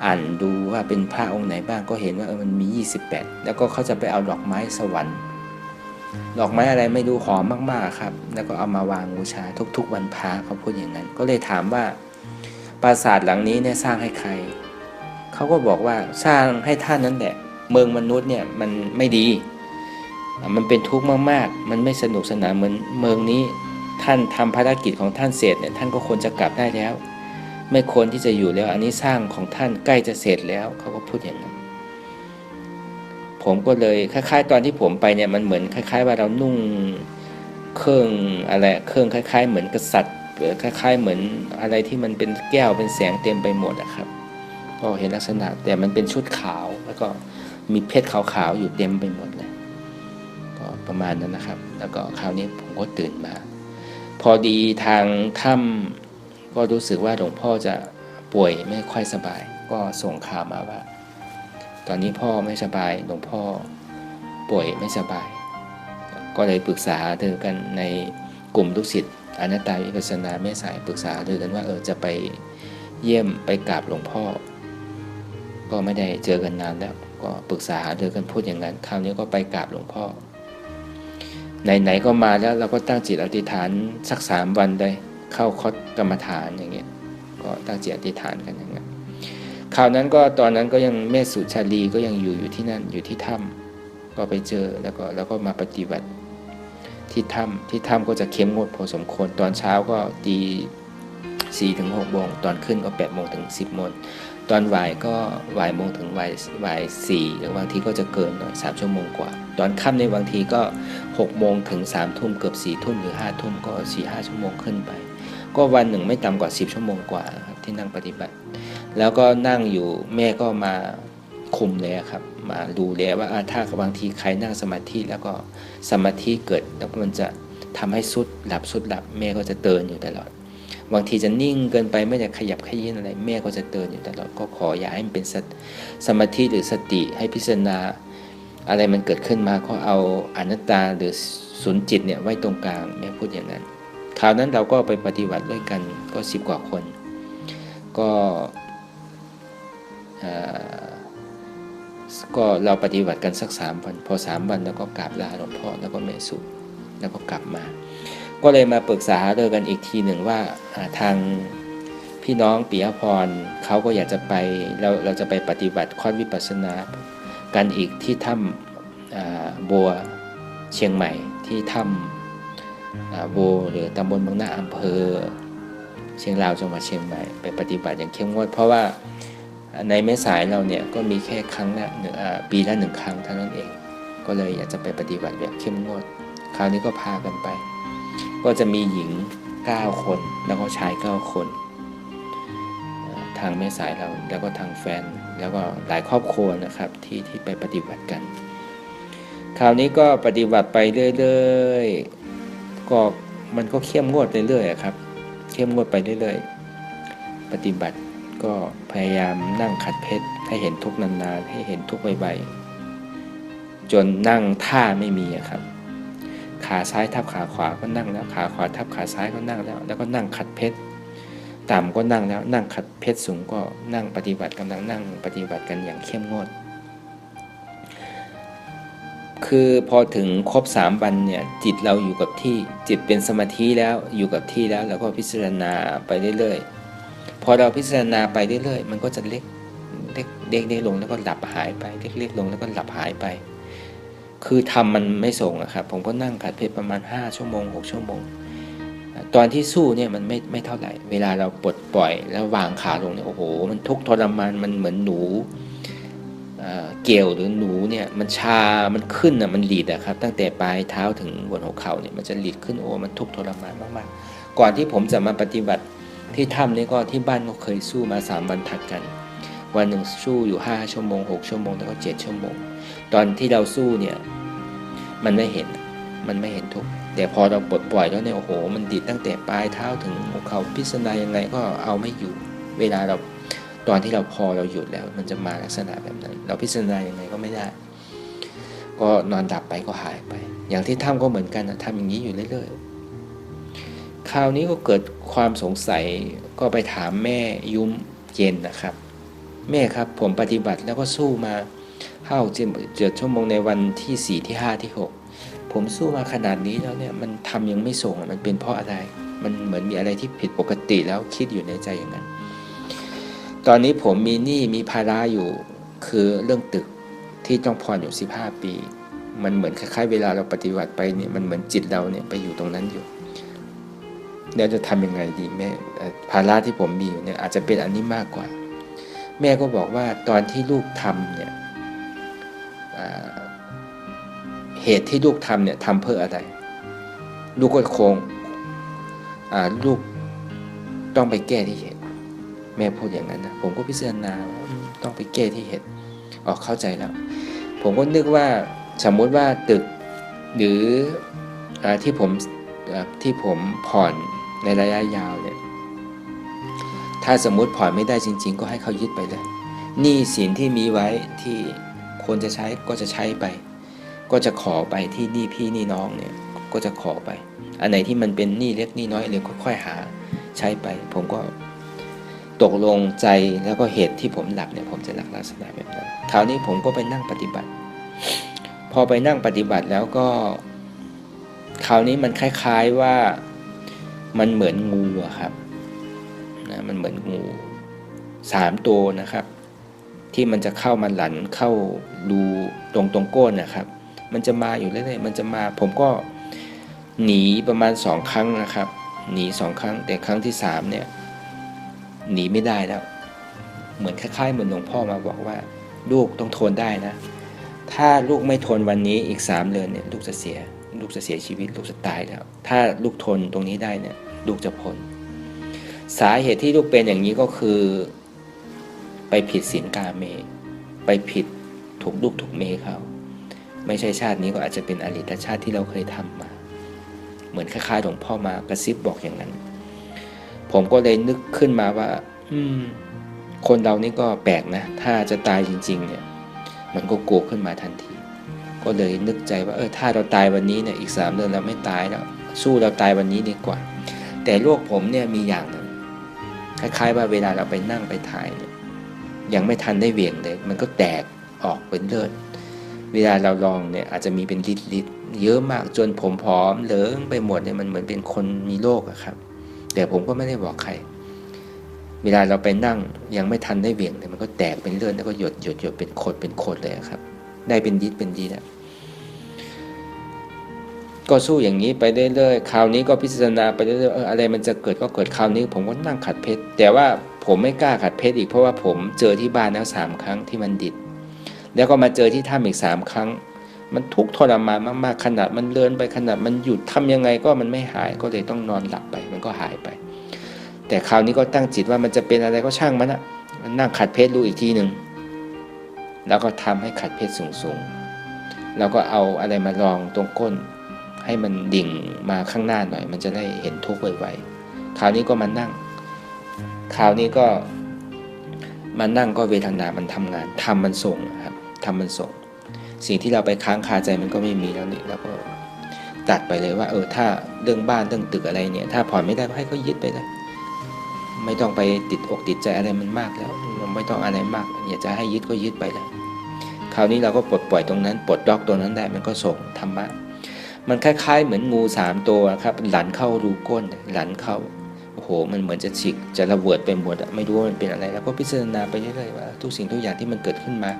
อ่านดูว่าเป็นพระองค์ไหนบ้างก็เห็นว่ามันมี28แล้วก็เขาจะไปเอาดอกไม้สวรรค์ดอกไม้อะไรไม่รู้หอมมากๆครับแล้วก็เอามาวางบูชาทุกๆวันพระเขาพูดอย่างนั้นก็เลยถามว่าปราสาทหลังนี้เนี่ยสร้างให้ใครเขาก็บอกว่าสร้างให้ท่านนั่นแหละเมืองมนุษย์เนี่ยมันไม่ดี มันเป็นทุกข์มากๆมันไม่สนุกสนานเหมือนเมืองนี้ท่านทำภารกิจของท่านเสร็จเนี่ยท่านก็ควรจะกลับได้แล้วไม่ควรที่จะอยู่แล้วอันนี้สร้างของท่านใกล้จะเสร็จแล้วเขาก็พูดอย่างนั้นผมก็เลยคล้ายๆตอนที่ผมไปเนี่ยมันเหมือนคล้ายๆว่าเรานุ่งเครื่องอะไรเครื่องคล้ายๆเหมือนกษัตริย์คล้ายๆเหมือนอะไรที่มันเป็นแก้วเป็นแสงเต็มไปหมดอะครับก็เห็นลักษณะแต่มันเป็นชุดขาวแล้วก็มีเพชรขาวๆอยู่เต็มไปหมดเลยก็ประมาณนั้นนะครับแล้วก็คราวนี้ผมก็ตื่นมาพอดีทางถ้ำก็รู้สึกว่าหลวงพ่อจะป่วยไม่ค่อยสบายก็ส่งข่าวมาว่าตอนนี้พ่อไม่สบายหลวงพ่อป่วยไม่สบายก็เลยปรึกษาเธอกันในกลุ่มลูกศิษย์อนัตตาวิปัสสนาแม่สายปรึกษาเธอกันว่าจะไปเยี่ยมไปกราบหลวงพ่อก็ไม่ได้เจอกันนานแล้วก็ปรึกษาเธอกันพูดอย่างนั้นคราวนี้ก็ไปกราบหลวงพ่อไหนๆก็มาแล้วเราก็ตั้งจิตอธิษฐานสัก3 วันเลยเข้าคอร์สกรรมฐานอย่างเงี้ยก็ตั้งจิตอธิษฐานกันอย่างเงี้ยคราวนั้นก็ตอนนั้นก็ยังแม่สุชาลีก็ยังอยู่ที่นั่นอยู่ที่ถ้ำก็ไปเจอแล้วก็มาปฏิบัติที่ถ้ำก็จะเข้มงวดพอสมควรตอนเช้าก็ตี4 ถึง 6 โมงตอนขึ้นก็8 โมงถึง 10 โมงตอนบ่ายก็บ่ายโมงถึงบ่าย 4หรือบางทีก็จะเกินหน่อย3 ชั่วโมงกว่าตอนค่ำในบางทีก็6 โมงถึง3 ทุ่มเกือบ4 ทุ่มหรือ5 ทุ่มก็ 4-5 ชั่วโมงขึ้นไปก็วันหนึ่งไม่ต่ำกว่า10 ชั่วโมงกว่าครับที่นั่งปฏิบัติแล้วก็นั่งอยู่แม่ก็มาคุมเลยครับมาดูแลว่าถ้าบางทีใครนั่งสมาธิแล้วก็สมาธิเกิดแล้วมันจะทำให้สุดหลับแม่ก็จะเตือนอยู่ตลอดบางทีจะนิ่งเกินไปไม่ได้ขยับขยื่นอะไรแม่ก็จะเตือนอยู่ตลอดก็ขออย่าให้มันเป็นสมาธิหรือสติให้พิจารณาอะไรมันเกิดขึ้นมาก็เอาอนัตตาหรือศูนย์จิตเนี่ยไว้ตรงกลางแม่พูดอย่างนั้นคราวนั้นเราก็ไปปฏิบัติด้วยกันก็10 กว่าคนก็เราปฏิบัติกันสัก3 วันพอ3 วันแล้วก็กราบลาหลวงพ่อแล้วก็แม่สุแล้วก็กลับมาก็เลยมาปรึกษาเรื่องกันอีกทีหนึ่งว่าทางพี่น้องปิยพรเขาก็อยากจะไปเราจะไปปฏิบัติคอร์สวิปัสสนากันอีกที่ถ้ำบัวเชียงใหม่ที่ถ้ำบัวหรือตำบลบางนาอำเภอเชียงราวจังหวัดเชียงใหม่ไปปฏิบัติอย่างเข้มงวดเพราะว่าในแม่สายเราเนี่ยก็มีแค่ครั้งละปีละ1 ครั้งเท่านั้นเองก็เลยอยากจะไปปฏิบัติแบบเข้มงวดคราวนี้ก็พากันไปก็จะมีหญิง9 คนแล้วก็ชาย9 คนทางแม่สายเราแล้วก็ทางแฟนแล้วก็หลายครอบครัวนะครับที่ไปปฏิบัติกันคราวนี้ก็ปฏิบัติไปเรื่อยๆก็มันก็เข้มงวดเรื่อยๆครับเข้มงวดไปเรื่อยๆปฏิบัติก็พยายามนั่งขัดเพชรให้เห็นทุกนานๆให้เห็นทุกไวๆจนนั่งท่าไม่มีครับขาซ้ายทับขาขวาก็นั่งแล้วขาขวาทับขาซ้ายก็นั่งแล้วก็นั่งขัดเพชรต่ำก็นั่งแล้วนั่งขัดเพชรสูงก็นั่งปฏิบัติกำลังนั่งปฏิบัติกันอย่างเข้มงวดคือพอถึงครบ3 วันเนี่ยจิตเราอยู่กับที่จิตเป็นสมาธิแล้วอยู่กับที่แล้วก็พิจารณาไปเรื่อยๆพอเราพิจารณาไปเรื่อยๆมันก็จะเล็กลงแล้วก็หลับหายไปเล็กลงแล้วก็หลับหายไปคือทำมันไม่ส่งอะครับผมก็นั่งขัดเพชรประมาณ5 ชั่วโมง 6 ชั่วโมงตอนที่สู้เนี่ยมันไม่เท่าไหร่เวลาเราปลดปล่อยแล้ววางขาลงเนี่ยโอ้โหมันทุกข์ทรมานมันเหมือนหนูเกลียวหรือหนูเนี่ยมันชามันขึ้นอะมันหลีดอะครับตั้งแต่ปลายเท้าถึงบนหัวเข่าเนี่ยมันจะหลีดขึ้นโอ้มันทุกข์ทรมานมากๆก่อนที่ผมจะมาปฏิบัติที่ถ้ำนี่ก็ที่บ้านก็เคยสู้มา3 วันถัดกันวันหนึ่งสู้อยู่5 ชั่วโมง 6 ชั่วโมงแล้วก็7 ชั่วโมงตอนที่เราสู้เนี่ยมันไม่เห็นทุกข์แต่พอเราปลดปล่อยแล้วเนี่ยโอ้โหมันดิดตั้งแต่ปลายเท้าถึงหัวเข่าพิจารณายังไงก็เอาไม่อยู่เวลาเราตอนที่เราหยุดแล้วมันจะมาลักษณะแบบนั้นเราพิจารณายังไงก็ไม่ได้ก็นอนดับไปก็หายไปอย่างที่ถ้ำก็เหมือนกันนะทำอย่างนี้อยู่เรื่อยๆคราวนี้ก็เกิดความสงสัยก็ไปถามแม่ยุ้มเย็นนะครับแม่ครับผมปฏิบัติแล้วก็สู้มา7 ชั่วโมงในวันที่4ที่5ที่6ผมสู้มาขนาดนี้แล้วเนี่ยมันทำยังไม่ส่งมันเป็นเพราะอะไรมันเหมือนมีอะไรที่ผิดปกติแล้วคิดอยู่ในใจอย่างนั้นตอนนี้ผมมีหนี้มีภาระอยู่คือเรื่องตึกที่ต้องผ่อนอยู่15 ปี มันเหมือนคล้ายๆเวลาเราปฏิบัติไปเนี่ยมันเหมือนจิตเราเนี่ยไปอยู่ตรงนั้นอยู่แล้วจะทำยังไงดีแม่ภาระที่ผมมีอยู่เนี่ยอาจจะเป็นอันนี้มากกว่าแม่ก็บอกว่าตอนที่ลูกทำเนี่ยเหตุที่ลูกทำเนี่ยทำเพื่ออะไรลูกก็คงลูกต้องไปแก้ที่เหตุแม่พูดอย่างนั้นนะผมก็พิจารณาต้องไปแก้ที่เหตุเข้าใจแล้วผมก็นึกว่าสมมติว่าตึกหรือที่ผมผ่อนในระยะยาวเนี่ยถ้าสมมติผ่อนไม่ได้จริงๆก็ให้เขายึดไปเลยหนี้สินที่มีไว้ที่ควรจะใช้ก็จะใช้ไปก็จะขอไปที่หนี้พี่หนี้น้องเนี่ยก็จะขอไปอันไหนที่มันเป็นหนี้เล็กหนี้น้อยเลยค่อยๆหาใช้ไปผมก็ตกลงใจแล้วก็เหตุที่ผมหลับเนี่ยผมจะหลับลักษณะแบบนั้นคราวนี้ผมก็ไปนั่งปฏิบัติพอไปนั่งปฏิบัติแล้วก็คราวนี้มันคล้ายๆว่ามันเหมือนงูอะครับนะมันเหมือนงู3ตัวนะครับที่มันจะเข้ามาหลันเข้ารูตรงก้นนะครับมันจะมาอยู่เรื่อยๆมันจะมาผมก็หนีประมาณ2ครั้งนะครับหนี2ครั้งแต่ครั้งที่3เนี่ยหนีไม่ได้แล้วเหมือนคล้ายๆเหมือนหลวงพ่อมาบอกว่าลูกต้องทนได้นะถ้าลูกไม่ทนวันนี้อีก3 เดือนเนี่ยลูกจะเสียชีวิตลูกจะตายแล้วถ้าลูกทนตรงนี้ได้เนี่ยลูกจะพ้นสาเหตุที่ลูกเป็นอย่างนี้ก็คือไปผิดศีลกาเมไปผิดถูกลูกถูกเมเขาไม่ใช่ชาตินี้ก็อาจจะเป็นอดีตชาติที่เราเคยทำมาเหมือนคล้ายๆหลวงพ่อมากระซิบบอกอย่างนั้นผมก็เลยนึกขึ้นมาว่าคนเรานี่ก็แปลกนะถ้าจะตายจริงๆเนี่ยมันก็กลัวขึ้นมาทันทีก็เลยนึกใจว่าถ้าเราตายวันนี้เนี่ยอีก3 เดือนเราไม่ตายแล้วสู้เราตายวันนี้ดีกว่าแต่โรคผมเนี่ยมีอย่างนึงคล้ายๆว่าเวลาเราไปนั่งไปถ่ายเนี่ยยังไม่ทันได้เหวี่ยงเลยมันก็แตกออกเป็นเลือดเวลาเราลองเนี่ยอาจจะมีเป็นลิตรเยอะมากจนผมผอมเหลืองไปหมดเนี่ยมันเหมือนเป็นคนมีโรคอะครับแต่ผมก็ไม่ได้บอกใครเวลาเราไปนั่งยังไม่ทันได้เหวี่ยงเนี่ยมันก็แตกเป็นเลือดแล้วก็หยดเป็นขดเลยครับได้เป็นลิตรแล้วก็สู้อย่างนี้ไปเรื่อยๆคราวนี้ก็พิจารณาไปเรื่อยๆอะไรมันจะเกิดก็เกิดคราวนี้ผมก็นั่งขัดเพชรแต่ว่าผมไม่กล้าขัดเพชรอีกเพราะว่าผมเจอที่บ้านแล้ว3 ครั้งที่มันดิดแล้วก็มาเจอที่ถ้ำอีก3 ครั้งมันทุกข์ทรมานมากๆขนาดมันเลื่อนไปขนาดมันหยุดทำยังไงก็มันไม่หายก็เลยต้องนอนหลับไปมันก็หายไปแต่คราวนี้ก็ตั้งจิตว่ามันจะเป็นอะไรก็ช่างมันนะมันนั่งขัดเพชรดูอีกทีหนึ่งแล้วก็ทำให้ขัดเพชรสูงๆแล้วก็เอาอะไรมารองตรงก้นให้มันดิ่งมาข้างหน้าหน่อยมันจะได้เห็นทุกข์ไวๆคราวนี้ก็มานั่งคราวนี้ก็มานั่งก็เวทนามันทำงานทำมันส่งครับทำมันส่งสิ่งที่เราไปค้างคาใจมันก็ไม่มีแล้วนี่แล้วก็ตัดไปเลยว่าถ้าเรื่องบ้านเรื่องตึกอะไรเนี่ยถ้าผ่อนไม่ได้ก็ให้เขายึดไปเลยไม่ต้องไปติดอกติดใจอะไรมันมากแล้วไม่ต้องอะไรมากอยากจะให้ยึดก็ยึดไปเลยคราวนี้เราก็ปลดปล่อยตรงนั้นปลดล็อกตรงนั้นได้มันก็ส่งธรรมะมันคล้ายๆเหมือนงู3 ตัวครับหลันเข้ารูก้นหลันเข้าโอ้โหมันเหมือนจะฉีกจะระเบิดไปหมดไม่รู้ว่ามันเป็นอะไรแล้วก็พิจารณาไปเรื่อยๆว่าทุกสิ่งทุกอย่างที่มันเกิดขึ้นมา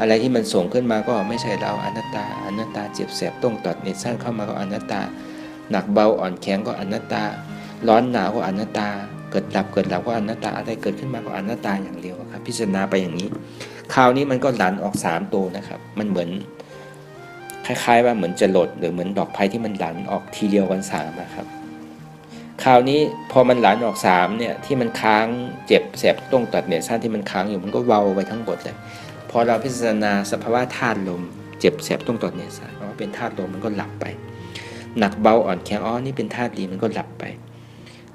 อะไรที่มันส่งขึ้นมาก็ไม่ใช่เราอนัตตาเจ็บแสบต้องตัดเน็ตสั้นเข้ามาก็อนัตตาหนักเบาอ่อนแข็งก็อนัตตาร้อนหนาวก็อนัตตาเกิดดับก็อนัตตาอะไรเกิดขึ้นมาก็อนัตตาอย่างเดียวครับพิจารณาไปอย่างนี้คราวนี้มันก็หลั่นออก3 ตัวนะครับมันเหมือนคล้ายๆว่าเหมือนจะหลดหรือเหมือนดอกไผ่ที่มันหลั่นออกทีเดียวกัน3นะครับคราวนี้พอมันหลั่นออก3เนี่ยที่มันค้างเจ็บแสบต้องตัดเน็ตสั้นที่มันค้างอยู่มันก็เบาไปทั้งหมดเลยพอเราพิจารณาสภาวะธาตุลมเจ็บแสบต้องตัดเน็ตสั้นเป็นธาตุลมมันก็หลับไปหนักเบาอ่อนแข็งนี่เป็นธาตุดินมันก็หลับไป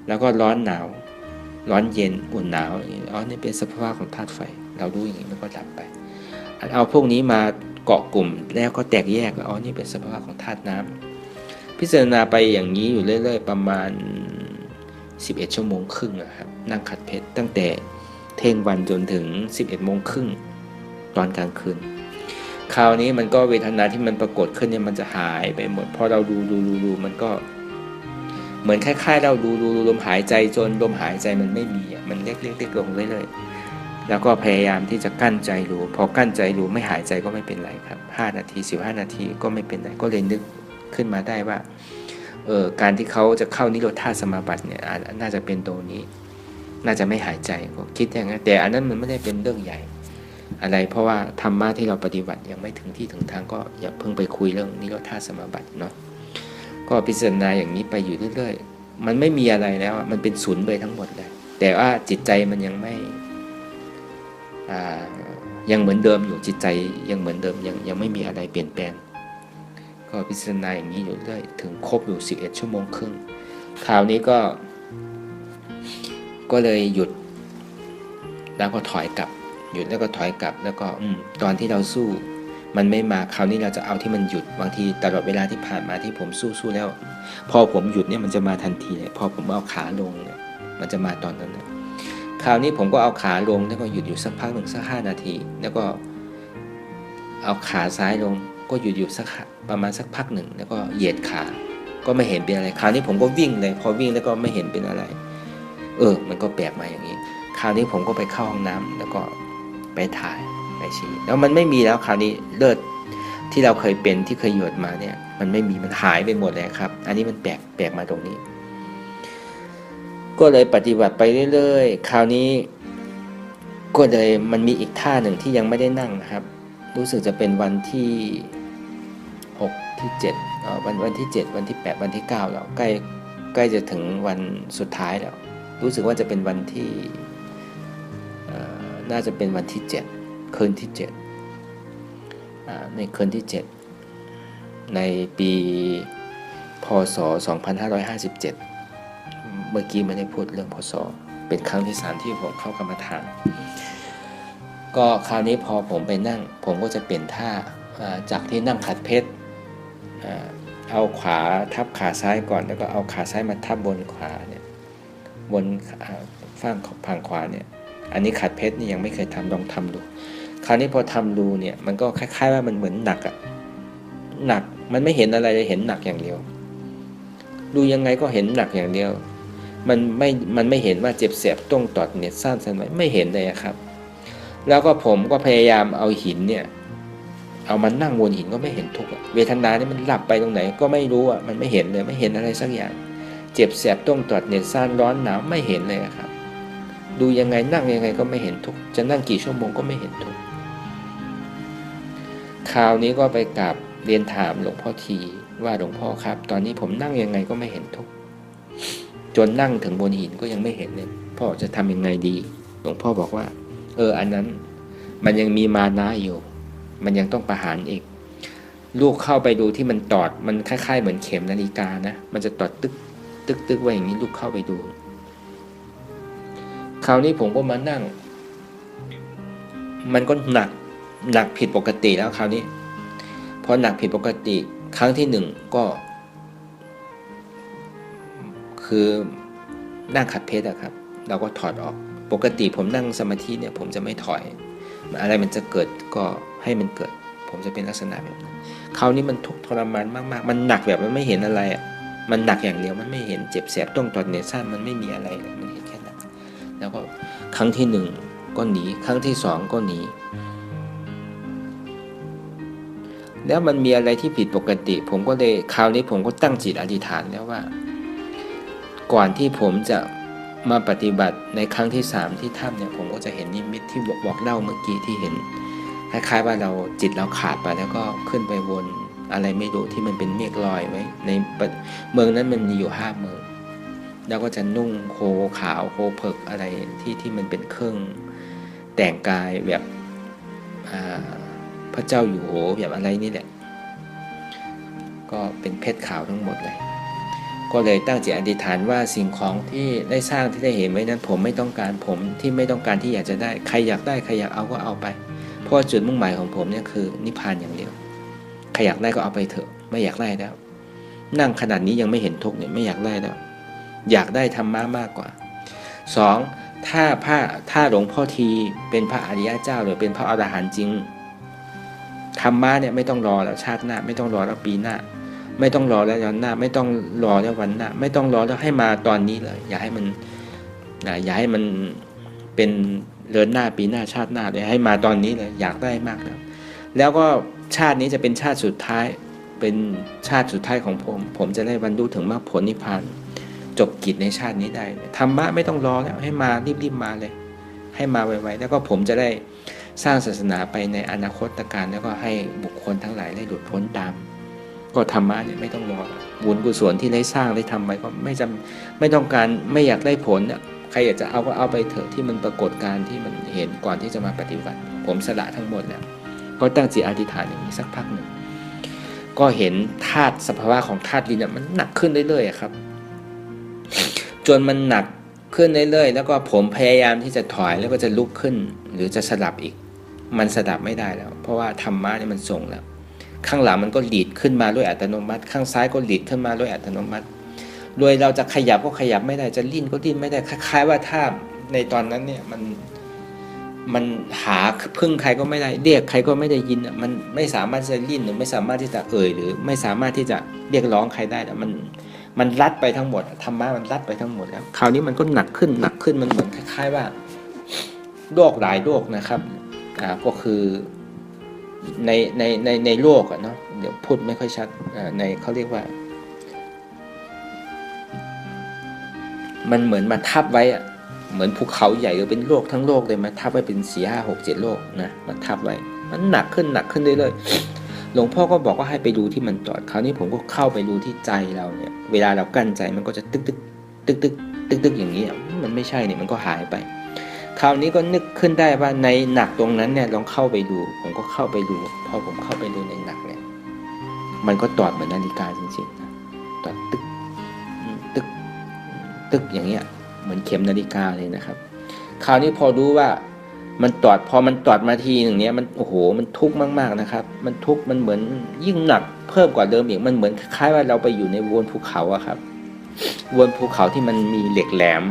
แล้วก็ร้อนหนาวร้อนเย็นอุ่นหนาวนี่เป็นสภาวะของธาตุไฟเรารู้อย่างนี้มันก็หลับไปเอาพวกนี้มาเกาะกลุ่มแล้วก็แตกแยกนี่เป็นสภาวะของธาตุน้ำพิจารณาไปอย่างนี้อยู่เรื่อยๆประมาณ11 ชั่วโมงครึ่งนะครับนั่งขัดเพชรตั้งแต่เที่ยงวันจนถึง11 โมงครึ่งตอนกลางคืนคราวนี้มันก็เวทนาที่มันปรากฏขึ้นเนี่ยมันจะหายไปหมดพอเราดูมันก็เหมือนคล้ายๆเราดูลมหายใจจนลมหายใจมันไม่มีมันเล็กลงเรื่อยๆ แล้วก็พยายามที่จะกั้นใจรู้พอกั้นใจรู้ไม่หายใจก็ไม่เป็นไรครับ5 นาที15 นาทีก็ไม่เป็นไรก็เลยนึกขึ้นมาได้ว่าการที่เขาจะเข้านิโรธาสมาบัติเนี่ยน่าจะเป็นตัวนี้น่าจะไม่หายใจก็คิดอย่างนั้นแต่อันนั้นมันไม่ได้เป็นเรื่องใหญ่อะไรเพราะว่าธรรมะที่เราปฏิบัติยังไม่ถึงที่ถึงทางก็อย่าเพิ่งไปคุยเรื่องนิโรธาสมาบัติเนาะก็พิจารณาอย่างนี้ไปอยู่เรื่อยๆมันไม่มีอะไรแล้วมันเป็นศูนย์ไปทั้งหมดเลยแต่ว่าจิตใจมันยังไม่ยังเหมือนเดิมอยู่จิตใจยังเหมือนเดิมยังไม่มีอะไรเปลี่ยนแปลงก็พิจารณาอย่างนี้อยู่เรื่อยถึงครบอยู่11 ชั่วโมงครึ่งคราวนี้ก็เลยหยุดแล้วก็ถอยกลับหยุดแล้วก็ถอยกลับแล้วก็ตอนที่เราสู้มันไม่มาคราวนี้เราจะเอาที่มันหยุดบางทีตลอดเวลาที่ผ่านมาที่ผมสู้แล้วพอผมหยุดเนี่ยมันจะมาทันทีเลยพอผมเอาขาลงเนี่ยมันจะมาตอนนั้นนะคราวนี้ผมก็เอาขาลงแล้วก็หยุดอยู่สักพักหนึ่งสัก5 นาทีแล้วก็เอาขาซ้ายลงก็หยุดอยู่สักประมาณสักพักหนึ่งแล้วก็เหยียดขาก็ไม่เห็นเป็นอะไรคราวนี้ผมก็วิ่งเลยพอวิ่งแล้วก็ไม่เห็นเป็นอะไรมันก็แปลกมาอย่างนี้คราวนี้ผมก็ไปเข้าห้องน้ำแล้วก็ไปถ่ายไปฉี่แล้วมันไม่มีแล้วคราวนี้เลือดที่เราเคยเป็นที่เคยหยดมาเนี่ยมันไม่มีมันหายไปหมดเลยครับอันนี้มันแปลกมาตรงนี้ก็เลยปฏิบัติไปเรื่อยๆคราวนี้ก็เลยมันมีอีกท่าหนึ่งที่ยังไม่ได้นั่งนะครับรู้สึกจะเป็นวันที่6ที่7วันที่7วันที่8วันที่9แล้วใกล้จะถึงวันสุดท้ายแล้วรู้สึกว่าจะเป็นวันที่น่าจะเป็นวันที่7คืนที่7ในคืนที่7ในปีพ.ศ. 2557เมื่อกี้ไม่ได้พูดเรื่องพ.ศ. เป็นครั้งที่3ที่ผมเข้ากรรมฐานก็คราวนี้พอผมไปนั่งผมก็จะเปลี่ยนท่าจากที่นั่งขัดเพชรเอาขวาทับขาซ้ายก่อนแล้วก็เอาขาซ้ายมาทับบนขวาเนี่ยบนฝั่งขวาเนี่ยอันนี้ขัดเพชรนี่ยังไม่เคยทำลองทำดูคราวนี้พอทำดูเนี่ยมันก็คล้ายๆว่ามันเหมือนหนักหนักมันไม่เห็นอะไรเลยเห็นหนักอย่างเดียวดูยังไงก็เห็นหนักอย่างเดียวมันไม่เห็นว่าเจ็บแสบต้องตอดเน็ตสั้นสั้นไม่เห็นเลยครับแล้วก็ผมก็พยายามเอาหินเนี่ยเอามันนั่งบนหินก็ไม่เห็นทุกข์เวทนานี่มันหลับไปตรงไหนก็ไม่รู้มันไม่เห็นเลยไม่เห็นอะไรสักอย่างเจ็บแสบต้องตอดเน็ตสั้นร้อนหนาวไม่เห็นเลยครับดูยังไงนั่งยังไงก็ไม่เห็นทุกข์จะนั่งกี่ชั่วโมงก็ไม่เห็นทุกข์คราวนี้ก็ไปกราบเรียนถามหลวงพ่อทีว่าหลวงพ่อครับตอนนี้ผมนั่งยังไงก็ไม่เห็นทุกข์จนนั่งถึงบนหินก็ยังไม่เห็นเลยพ่อจะทำยังไงดีหลวงพ่อบอกว่าอันนั้นมันยังมีมานะอยู่มันยังต้องประหารอีกลูกเข้าไปดูที่มันตอดมันคล้ายๆเหมือนเข็มนาฬิกานะมันจะตอดตึกไว้อย่างนี้ลูกเข้าไปดูคราวนี้ผมก็มานั่งมันก็หนักผิดปกติแล้วคราวนี้พอหนักผิดปกติครั้งที่1ก็คือนั่งขัดเพชรครับเราก็ถอดออกปกติผมนั่งสมาธิเนี่ยผมจะไม่ถอยอะไรมันจะเกิดก็ให้มันเกิดผมจะเป็นลักษณะแบบนั้นคราวนี้มันทุกข์ทรมานมากๆมันหนักแบบมันไม่เห็นอะไรมันหนักอย่างเดียวมันไม่เห็นเจ็บแสบต้องตอดเน็ตสั้นมันไม่มีอะไรเลยมันเห็นแค่นั้นแล้วก็ครั้งที่1ก็หนีครั้งที่2ก็หนีแล้วมันมีอะไรที่ผิดปกติผมก็เลยคราวนี้ผมก็ตั้งจิตอธิษฐานแล้วว่าก่อนที่ผมจะมาปฏิบัติในครั้งที่3ที่ถ้ำเนี่ยผมก็จะเห็นนิมิตที่บอกเล่าเมื่อกี้ที่เห็นคล้ายๆว่าจิตเราขาดไปแล้วก็ขึ้นไปวนอะไรไม่รู้ที่มันเป็นเมฆลอยไว้ในเมืองนั้นมันมีอยู่5เมืองแล้วก็จะนุ่งโคขาวโคเผิกอะไรที่มันเป็นเครื่องแต่งกายแบบพระเจ้าอยู่หัวแบบอะไรนี่แหละก็เป็นเพชรขาวทั้งหมดเลยก็เลยตั้งจิตอธิษฐานว่าสิ่งของที่ได้สร้างที่ได้เห็นไว้นั้นผมไม่ต้องการผมที่ไม่ต้องการที่อยากจะได้ใครอยากได้ใครอยากเอาก็เอาไปเพราะจุดมุ่งหมายของผมเนี่ยคือนิพพานอย่างเดียวใครอยากได้ก็เอาไปเถอะไม่อยากได้แล้วนั่งขนาดนี้ยังไม่เห็นทุกข์เนี่ยไม่อยากได้แล้วอยากได้ธรรมะมากกว่า2ถ้าหลวงพ่อทีเป็นพระอริยเจ้าหรือเป็นพระอรหันต์จริงธรรมะเนี่ยไม่ต้องรอแล้วชาติหน้าไม่ต้องรอแล้วปีหน้าไม่ต้องรอแล้ววันหน้าไม่ต้องรอแล้ววันหน้าไม่ต้องรอแล้วให้มาตอนนี้เลยอย่าให้มันเป็น เดือนหน้าปีหน้าชาติหน้าเลยให้มาตอนนี้เลยอยากได้มากแล้วก็ชาตินี้จะเป็นชาติสุดท้ายเป็นชาติสุดท้ายของผมจะได้บรรลุถึงมรรคผลนิพพานจบกิจในชาตินี้ได้ธรรมะไม่ต้องรอแล้วให้มารีบมาเลยให้มาไวๆแล้วก็ผมจะได้สร้างศาสนาไปในอนาคตการแล้วก็ให้บุคคลทั้งหลายได้หลุดพ้นตามก็ธรรมะเนี่ยไม่ต้องรอบุญกุศลที่ได้สร้างได้ทำไปก็ไม่ต้องการไม่อยากได้ผลเนี่ยใครอยากจะเอาก็เอาไปเถอะที่มันปรากฏการที่มันเห็นก่อนที่จะมาปฏิบัติผมสละทั้งหมดแล้วก็ตั้งจิตอธิษฐานอย่างนี้สักพักหนึ่งก็เห็นธาตุสภาวะของธาตุดินมันหนักขึ้นเรื่อยๆครับจนมันหนักขึ้นเรื่อยๆแล้วก็ผมพยายามที่จะถอยแล้วก็จะลุกขึ้นหรือจะสลับอีกมันสลับไม่ได้แล้วเพราะว่าธรรมะเนี่ยมันส่งแล้วข้างหลังมันก็หลีดขึ้นมาด้วยอัตโนมัติข้างซ้ายก็หลีดขึ้นมาด้วยอัตโนมัติโดยเราจะขยับก็ขยับไม่ได้จะลิ้นก็ลิ้นไม่ได้คล้ายๆว่าถ้าในตอนนั้นเนี่ยมันหาพึ่งใครก็ไม่ได้เรียกใครก็ไม่ได้ยินมันไม่สามารถจะลิ้นหรือไม่สามารถที่จะหรือไม่สามารถที่จะเรียกร้องใครได้แล้วมันรัดไปทั้งหมดธรรมะมันรัดไปทั้งหมดแล้วคราวนี้มันก็หนักขึ้นมันเหมือนคล้ายๆว่าโรคหลายโรคนะครับก็คือในโลกเนาะเดี๋ยวพูดไม่ค่อยชัดในเขาเรียกว่ามันเหมือนมาทับไว้เหมือนภูเขาใหญ่หรือเป็นโลกทั้งโลกเลยมาทับไว้เป็น4 5 6 7โลกนะมาทับไว้มันหนักขึ้นเรื่อยๆหลวงพ่อก็บอกว่าให้ไปดูที่มันจอดคราวนี้ผมก็เข้าไปดูที่ใจเราเนี่ยเวลาเรากั้นใจมันก็จะตึกอย่างนี้มันไม่ใช่เนี่ยมันก็หายไปคราวนี้ก็นึกขึ้นได้ว่าในหนักตรงนั้นเนี่ยลองเข้าไปดูผมก็เข้าไปดูพอผมเข้าไปดูในหนักเนี่ยมันก็ตอดเหมือนนาฬิกาจริงๆนะตอดตึกอย่างเงี้ยเหมือนเข็มนาฬิกาเลยนะครับคราวนี้พอรู้ว่ามันตอดพอมันตอดมาทีหนึ่งเนี้ยมันโอ้โหมันทุกข์มากๆนะครับมันทุกข์มันเหมือนยิ่งหนักเพิ่มกว่าเดิมอีกมันเหมือนคล้ายๆว่าเราไปอยู่ในวนภูเขาอะครับวนภูเขาที่มันมีเหล็กแหลม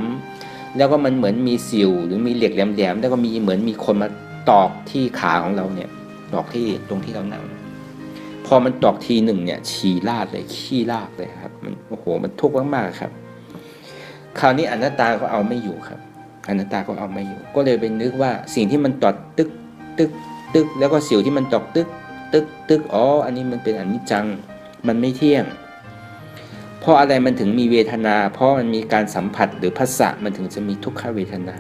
แล้วก็มันเหมือนมีสิวหรือมีเหล็กแหลมๆแล้วก็มีเหมือนมีคนมาตอกที่ขาของเราเนี่ยตอกที่ตรงที่เรานั่งพอมันตอกทีหนึ่งเนี่ยขี้ราดเลยครับมันโอ้โหมันทุกข์มากๆครับคราวนี้อนัตตาก็เอาไม่อยู่ครับอนัตตาก็เอาไม่อยู่ก็เลยไปนึกว่าสิ่งที่มันตอดตึกแล้วก็สิวที่มันตอกตึกอ๋ออันนี้มันเป็นอนิจจังมันไม่เที่ยงเพราะอะไรมันถึงมีเวทนาเพราะมันมีการสัมผัสหรือผัสสะมันถึงจะมีทุกขเวทนา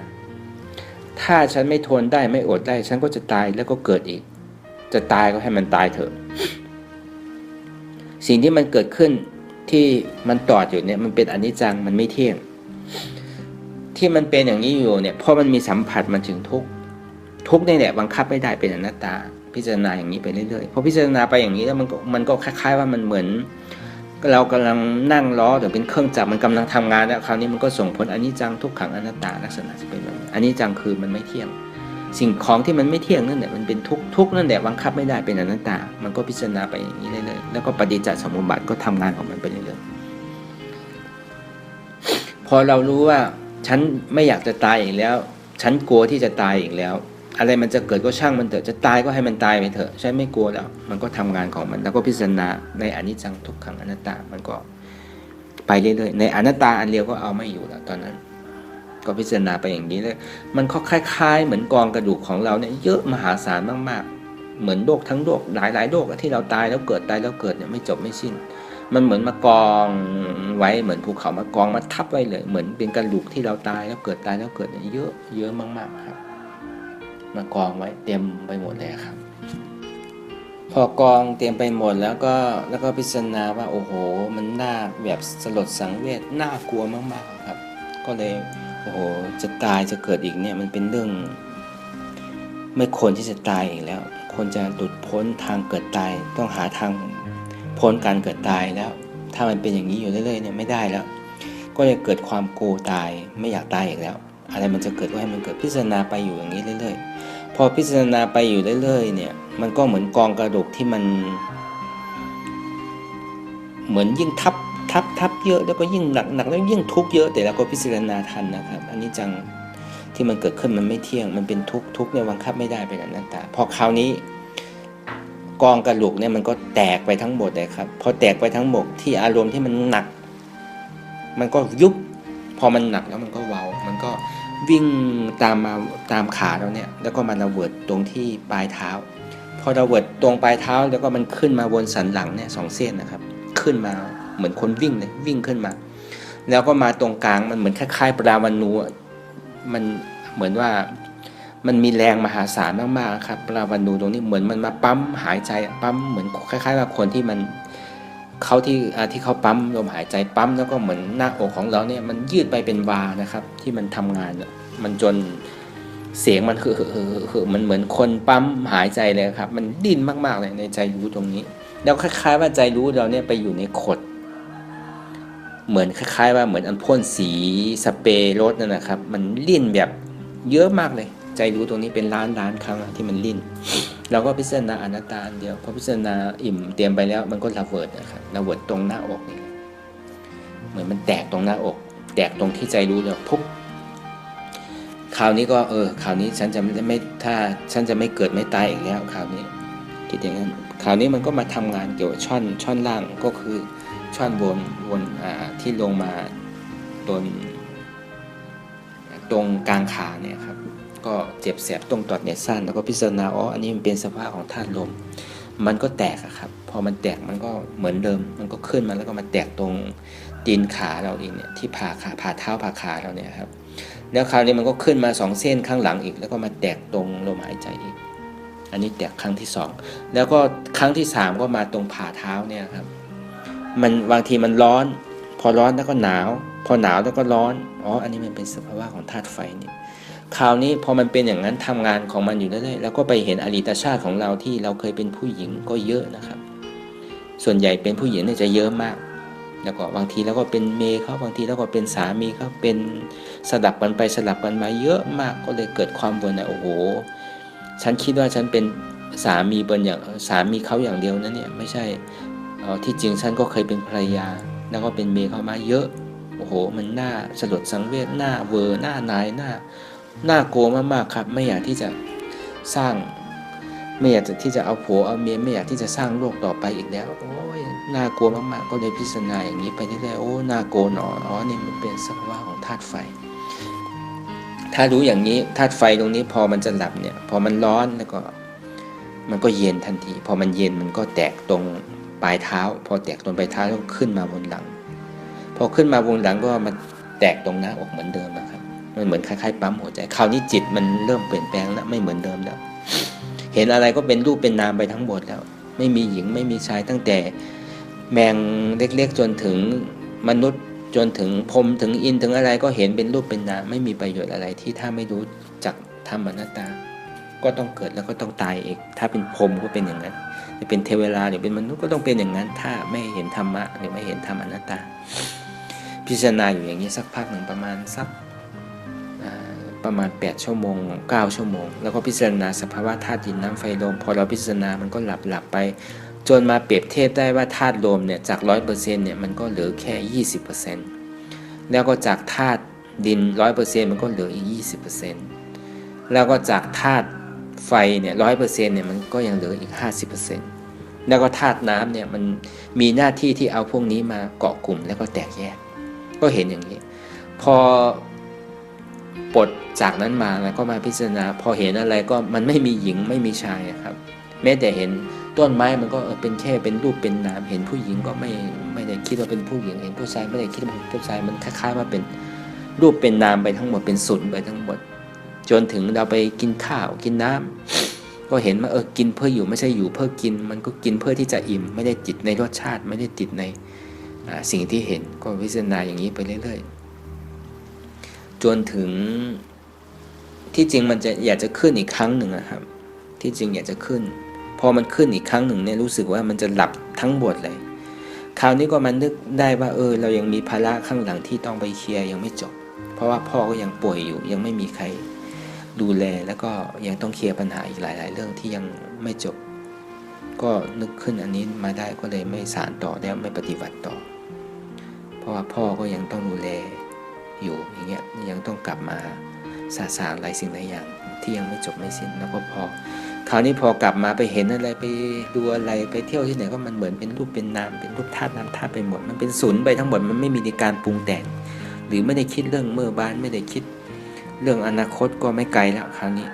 ถ้าฉันไม่ทนได้ไม่อดได้ฉันก็จะตายแล้วก็เกิดอีกจะตายก็ให้มันตายเถอะสิ่งที่มันเกิดขึ้นที่มันตอดอยู่เนี่ยมันเป็นอนิจจังมันไม่เที่ยงที่มันเป็นอย่างนี้อยู่เนี่ยเพราะมันมีสัมผัสมันถึงทุกนี่แหละบังคับไม่ได้เป็นอนัตตาพิจารณาอย่างนี้ไปเรื่อยๆพอพิจารณาไปอย่างนี้แล้วมันก็คล้ายๆว่ามันเหมือนเรากำลังนั่งล้อหรือเป็นเครื่องจักรมันกำลังทำงานแล้วคราวนี้มันก็ส่งผลอนิจจังทุกขังอนัตตาลักษณะจะเป็นแบบนี้อนิจจังคือมันไม่เที่ยงสิ่งของที่มันไม่เที่ยงนั่นแหละมันเป็นทุกนั่นแหละบังคับไม่ได้เป็นอนัตตามันก็พิจารณาไปอย่างนี้เรื่อยๆแล้วก็ปฏิจจสมุปบาทก็ทำงานของมันไปเรื่อยๆพอเรารู้ว่าฉันไม่อยากจะตายอีกแล้วฉันกลัวที่จะตายอีกแล้วอะไรมันจะเกิดก็ช่างมันเถอะจะตายก็ให้มันตายไปเถอะฉันไม่กลัวแล้วมันก็ทำงานของมันแล้วก็พิจารณาในอนิจจังทุกขังอนัตตามันก็ไปเรื่อยๆในอนัตตาอันเดียวก็เอาไม่อยู่แล้วตอนนั้นก็พิจารณาไปอย่างนี้เลยมันก็คล้ายๆเหมือนกองกระดูกของเราเนี่ยเยอะมหาศาลมากๆเหมือนโลกทั้งโลกหลายๆโลกที่เราตายแล้วเกิดเนี่ยไม่จบไม่สิ้นมันเหมือนมากองไว้เหมือนภูเขามากองมาทับไว้เลยเหมือนเป็นกระดูกที่เราตายแล้วเกิดเนี่ยเยอะมากๆครับมากองไว้เต็มไปหมดเลยครับพอกองเต็มไปหมดแล้วก็พิจารณาว่าโอ้โหมันน่าแบบสลดสังเวชน่ากลัวมากๆครับก็เลยโอ้โหจะตายจะเกิดอีกเนี่ยมันเป็นเรื่องไม่ควรที่จะตายอีกแล้วควรจะหลุดพ้นทางเกิดตายต้องหาทางพ้นการเกิดตายแล้วถ้ามันเป็นอย่างนี้อยู่เรื่อยๆเนี่ยไม่ได้แล้วก็จะเกิดความกลัวตายไม่อยากตายอีกแล้วอะไรมันจะเกิดก็ให้มันเกิดพิจารณาไปอยู่อย่างนี้เรื่อยๆพอพิจารณาไปอยู่เรื่อยๆเนี่ยมันก็เหมือนกองกระดูกที่มันเหมือนยิ่งทับเยอะแล้วก็ยิ่งหนักแล้วยิ่งทุกข์เยอะแต่เราก็พิจารณาทันนะครับอันนี้จังที่มันเกิดขึ้นมันไม่เที่ยงมันเป็นทุกข์เนี่ยบังคับไม่ได้เป็นอนัตตาพอคราวนี้กองกระดูกเนี่ยมันก็แตกไปทั้งหมดเลยครับพอแตกไปทั้งหมดที่อารมณ์ที่มันหนักมันก็ยุบพอมันหนักแล้วมันก็เบามันก็ วิ่งตามมาตามขาเราเนี่ยแล้วก็มาระเบิดตรงที่ปลายเท้าพอระเบิดตรงปลายเท้าแล้วก็มันขึ้นมาบนสันหลังเนี่ย2 เส้นนะครับขึ้นมาเหมือนคนวิ่งเลยวิ่งขึ้นมาแล้วก็มาตรงกลางมันเหมือนคล้ายๆปลาวันนูมันเหมือนว่ามันมีแรงมหาศาลมากๆครับปลาวันนูตรงนี้เหมือนมันมาปั๊มหายใจปั๊มเหมือนคล้ายๆว่าคนที่มันเขาที่เขาปั๊มลมหายใจปั๊มแล้วก็เหมือนหน้าอกของเราเนี่ยมันยืดไปเป็นวานะครับที่มันทำงานมันจนเสียงมันมันเหมือนคนปั๊มหายใจเลยครับมันดิ้นมากๆเลยในใจรู้ตรงนี้แล้วคล้ายๆว่าใจรู้เราเนี่ยไปอยู่ในขดเหมือนคล้ายๆว่าเหมือนอันพ่นสีสเปรย์รถนั่นนะครับมันลิ้นแบบเยอะมากเลยใจรู้ตรงนี้เป็นล้านครั้งที่มันลิ้นเราก็พิจารณาอนัตตาอันเดียวพอพิจารณาอิ่มเตรียมไปแล้วมันก็ระเบิดนะครับระเบิดตรงหน้าอกนี่เหมือนมันแตกตรงหน้าอกแตกตรงที่ใจรู้เลยปุ๊บคราวนี้ก็คราวนี้ฉันจะไม่ถ้าฉันจะไม่เกิดไม่ตายอีกแล้วคราวนี้คิดอย่างนั้นคราวนี้มันก็มาทำงานเกี่ยวกับช่อนล่างก็คือช่อนวนที่ลงมาตรงกลางขาเนี่ยครับก็เจ็บแสบตรงตอดเน็ตสั้นแล้วก็พิจารณาอันนี้มันเป็นสภาพของธาตุลมมันก็แตกครับพอมันแตกมันก็เหมือนเดิมมันก็ขึ้นมาแล้วก็มาแตกตรงตีนขาเราเองเนี่ยที่ผ่าเท้าผ่าขาเราเนี่ยครับแล้วคราวนี้มันก็ขึ้นมา2 เส้นข้างหลังอีกแล้วก็มาแตกตรงลมหายใจอีกอันนี้แตกครั้งที่2แล้วก็ครั้งที่3ก็มาตรงผ่าเท้าเนี่ยครับมันบางทีมันร้อนพอร้อนแล้วก็หนาวพอหนาวแล้วก็ร้อนอันนี้มันเป็นสภาวะของธาตุไฟนี่คราวนี้พอมันเป็นอย่างนั้นทำงานของมันอยู่เรื่อยๆแล้วก็ไปเห็นอดีตชาติของเราที่เราเคยเป็นผู้หญิงก็เยอะนะครับส่วนใหญ่เป็นผู้หญิงเนี่ยจะเยอะมากแล้วก็บางทีแล้วก็เป็นเมย์เขาบางทีแล้วก็เป็นสามีเขาเป็นสลับกันไปสลับกันมาเยอะมากก็เลยเกิดความเบื่อหน่ายฉันคิดว่าฉันเป็นสามีอย่างสามีเขาอย่างเดียวนะเนี่ยไม่ใช่ที่จริงฉันก็เคยเป็นภรรยาแล้วก็เป็นเมย์เขามาเยอะมันน่าสลดสังเวชน่าเวอร์น่านายน่ากลัวมากๆครับไม่อยากที่จะสร้างไม่อยากที่จะเอาผัวเอาเมียไม่อยากที่จะสร้างโลกต่อไปอีกแล้วน่ากลัวมากๆก็เลยพิจารณาอย่างนี้ไปเรื่อยๆน่ากลัวหนอนี่มันเป็นสภาวะของธาตุไฟถ้ารู้อย่างนี้ธาตุไฟตรงนี้พอมันจะหลับเนี่ยพอมันร้อนแล้วก็มันก็เย็นทันทีพอมันเย็นมันก็แตกตรงปลายเท้าพอแตกตรงปลายเท้าก็ขึ้นมาบนหลังพอขึ้นมาบนหลังก็มันแตกตรงหน้าอกเหมือนเดิมนะครับมันเหมือนคล้ายๆปั๊มหัวใจคราวนี้จิตมันเริ่มเปลี่ยนแปลงแล้วไม่เหมือนเดิมแล้วเห็นอะไรก็เป็นรูปเป็นนามไปทั้งหมดแล้วไม่มีหญิงไม่มีชายตั้งแต่แมงเล็กๆจนถึงมนุษย์จนถึงพรหมถึงอินทร์ถึงอะไรก็เห็นเป็นรูปเป็นนามไม่มีประโยชน์อะไรที่ถ้าไม่รู้จักธรรมอนัตตาก็ต้องเกิดแล้วก็ต้องตายเองถ้าเป็นพรหมก็เป็นอย่างนั้นจะเป็นเทวดาหรือเป็นมนุษย์ก็ต้องเป็นอย่างนั้นถ้าไม่เห็นธรรมะหรือไม่เห็นธรรมอนัตตาพิจารณาอยู่อย่างนี้สักพักหนึ่งประมาณ8 ชั่วโมง9 ชั่วโมงแล้วก็พิจารณาสภาวะธาตุดินน้ำไฟลมพอเราพิจารณามันก็หลับไปจนมาเปรียบเทียบได้ว่าธาตุลมเนี่ยจาก 100% เนี่ยมันก็เหลือแค่ 20% แล้วก็จากธาตุดิน 100% มันก็เหลืออีก 20% แล้วก็จากธาตุไฟเนี่ย 100% เนี่ยมันก็ยังเหลืออีก 50% แล้วก็ธาตุน้ำเนี่ยมันมีหน้าที่ที่เอาพวกนี้มาเกาะกลุ่มแล้วก็แตกแยกก็เห็นอย่างนี้พอปลดจากนั้นมาแล้วก็มาพิจารณาพอเห็นอะไรก็มันไม่มีหญิงไม่มีชายครับแม้แต่เห็นต้นไม้มันก็เป็นแค่เป็นรูปเป็นนามเห็นผู้หญิงก็ไม่ได้คิดว่าเป็นผู้หญิงเห็นผู้ชายไม่ได้คิดว่าเป็นผู้ชายมันคล้ายๆว่าเป็นรูปเป็นนามไปทั้งหมดเป็นสุญญ์ไปทั้งหมดจนถึงเราไปกินข้าวกินน้ำก็เห็นว่ากินเพื่ออยู่ไม่ใช่อยู่เพื่อกินมันก็กินเพื่อที่จะอิ่มไม่ได้ติดในรสชาติไม่ได้ติดในสิ่งที่เห็นก็พิจารณาอย่างนี้ไปเรื่อยๆจนถึงที่จริงมันจะอยากจะขึ้นอีกครั้งหนึ่งครับที่จริงอยากจะขึ้นพอมันขึ้นอีกครั้งหนึ่งเนี่ยรู้สึกว่ามันจะหลับทั้งหมดเลยคราวนี้ก็มันนึกได้ว่าเรายังมีภาระข้างหลังที่ต้องไปเคลียร์ยังไม่จบเพราะว่าพ่อก็ยังป่วยอยู่ยังไม่มีใครดูแลแล้วก็ยังต้องเคลียร์ปัญหาอีกหลายๆเรื่องที่ยังไม่จบก็นึกขึ้นอันนี้มาได้ก็เลยไม่สานต่อแล้วไม่ปฏิบัติต่อเพราะว่าพ่อก็ยังต้องดูแลอยู่อย่างเงี้ยยังต้องกลับมาสางหลายสิ่งหลายอย่างที่ยังไม่จบไม่สิ้นแล้วก็คราวนี้พอกลับมาไปเห็นอะไรไปดูอะไรไปเที่ยวที่ไหนก็มันเหมือนเป็นรูปเป็นนามเป็นรูปธาตุน้ำธาตุไปหมดมันเป็นศูนย์ไปทั้งหมดมันไม่มีในการปรุงแต่งหรือไม่ได้คิดเรื่องเมื่อบานไม่ได้คิด เรื่องอนาคตก็ไม่ไกลแล้วคราวนี้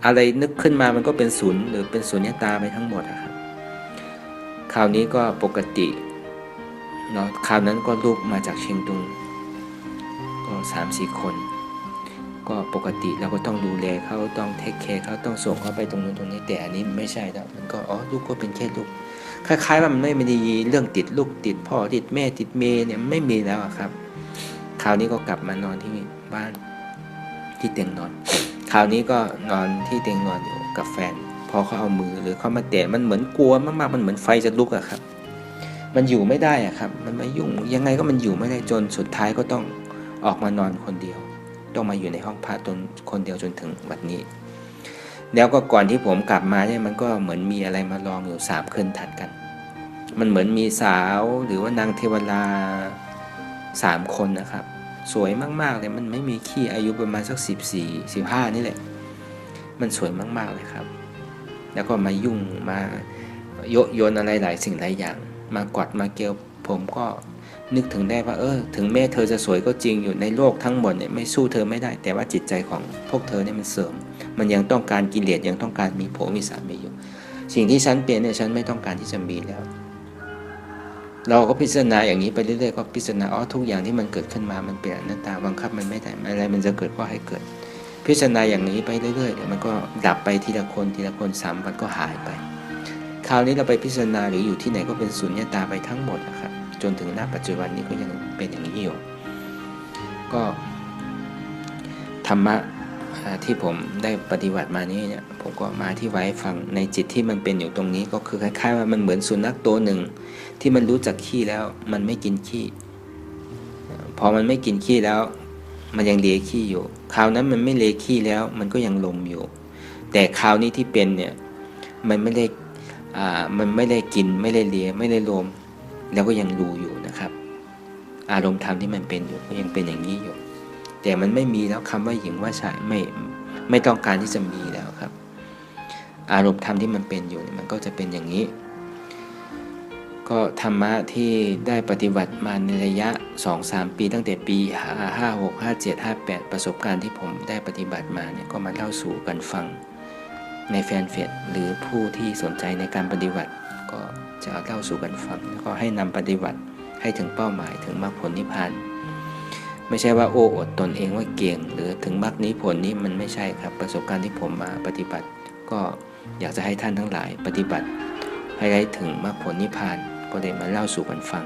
อะไรนึกขึ้นมามันก็เป็นศูนย์หรือเป็นสุญญตาไปทั้งหมดครับคราวนี้ก็ปกติเนาะคราวนั้นก็ลูกมาจากเชียงตุงก็3-4 คนก็ปกติเราก็ต้องดูแลเขาต้องเทคแคร์เขาต้องส่งเขาไปตรงนู้นตรงนี้แต่อันนี้ไม่ใช่แล้วมันก็ลูกก็เป็นแค่ลูกคล้ายๆว่ามันไม่มีเรื่องติดลูกติดพ่อติดแม่ติดเมย์เนี่ยไม่มีแล้วครับคราวนี้ก็กลับมานอนที่บ้านที่เตียงนอนคราวนี้ก็นอนที่เตียงนอนอยู่กับแฟนพอเขาเอามือหรือเขามาแตะมันเหมือนกลัวมากๆมันเหมือนไฟจะลุกอะครับมันอยู่ไม่ได้อะครับมันไม่ยุ่งยังไงก็มันอยู่ไม่ได้จนสุดท้ายก็ต้องออกมานอนคนเดียวต้องมาอยู่ในห้องพักจนคนเดียวจนถึงวันนี้แล้วก็ก่อนที่ผมกลับมาเนี่ยมันก็เหมือนมีอะไรมาลองอยู่3 คืนถัดกันมันเหมือนมีสาวหรือว่านางเทวดา3 คนนะครับสวยมากๆเลยมันไม่มีขี้อายุประมาณสัก14-15นี่แหละมันสวยมากๆเลยครับแล้วก็มายุ่งมาโยนอะไรหลายสิ่งหลายอย่างมากอดมาเกลียวผมก็นึกถึงได้ว่าถึงแม้เธอจะสวยก็จริงอยู่ในโลกทั้งหมดเนี่ยไม่สู้เธอไม่ได้แต่ว่าจิตใจของพวกเธอเนี่ยมันเสื่อมมันยังต้องการกิเลสยังต้องการมีผัวมีสามีอยู่สิ่งที่ฉันเป็นเนี่ยฉันไม่ต้องการที่จะมีแล้วเราก็พิจารณาอย่างนี้ไปเรื่อยๆก็พิจารณาทุกอย่างที่มันเกิดขึ้นมามันเป็นอนัตตาบังคับมันไม่ได้อะไรมันจะเกิดก็ให้เกิดพิจารณาอย่างนี้ไปเรื่อยๆเดี๋ยวมันก็ดับไปทีละคนทีละคน3 วันก็หายไปคราวนี้เราไปพิจารณาหรืออยู่ที่ไหนก็เป็นสุญญตาไปทั้งหมดนะครับจนถึงณปัจจุบันนี้ก็ยังเป็นอย่างนี้อยู่ก็ธรรมะที่ผมได้ปฏิบัติมานี้เนี่ยผมก็มาที่ไว้ฟังในจิตที่มันเป็นอยู่ตรงนี้ก็คือคล้ายๆว่ามันเหมือนสุนัขตัวหนึ่งที่มันรู้จักขี้แล้วมันไม่กินขี้พอมันไม่กินขี้แล้วมันยังเลียขี้อยู่คราวนั้นมันไม่เลียขี้แล้วมันก็ยังลมอยู่แต่คราวนี้ที่เป็นเนี่ยมันไม่ได้กินไม่ได้เลียไม่ได้ลมแล้วก็ยังรู้อยู่นะครับอารมณ์ธรรมที่มันเป็นอยู่ก็ยังเป็นอย่างนี้อยู่แต่มันไม่มีแล้วคำว่าหญิงว่าชายไม่ต้องการที่จะมีแล้วครับอารมณ์ธรรมที่มันเป็นอยู่มันก็จะเป็นอย่างนี้ก็ธรรมะที่ได้ปฏิบัติมาในระยะ 2-3 ปีตั้งแต่ปี56 57 58ประสบการณ์ที่ผมได้ปฏิบัติมาเนี่ยก็มาเล่าสู่กันฟังในแฟนเพจหรือผู้ที่สนใจในการปฏิบัติก็จะเล่าสู่กันฟังแล้วก็ให้นำปฏิบัติให้ถึงเป้าหมายถึงมรรคผลนิพพานไม่ใช่ว่าโอ้อวดตนเองว่าเก่งหรือถึงมรรคนี้ผลนี้มันไม่ใช่ครับประสบการณ์ที่ผมมาปฏิบัติก็อยากจะให้ท่านทั้งหลายปฏิบัติให้ได้ถึงมรรคผลนิพพานก็เลยมาเล่าสู่กันฟัง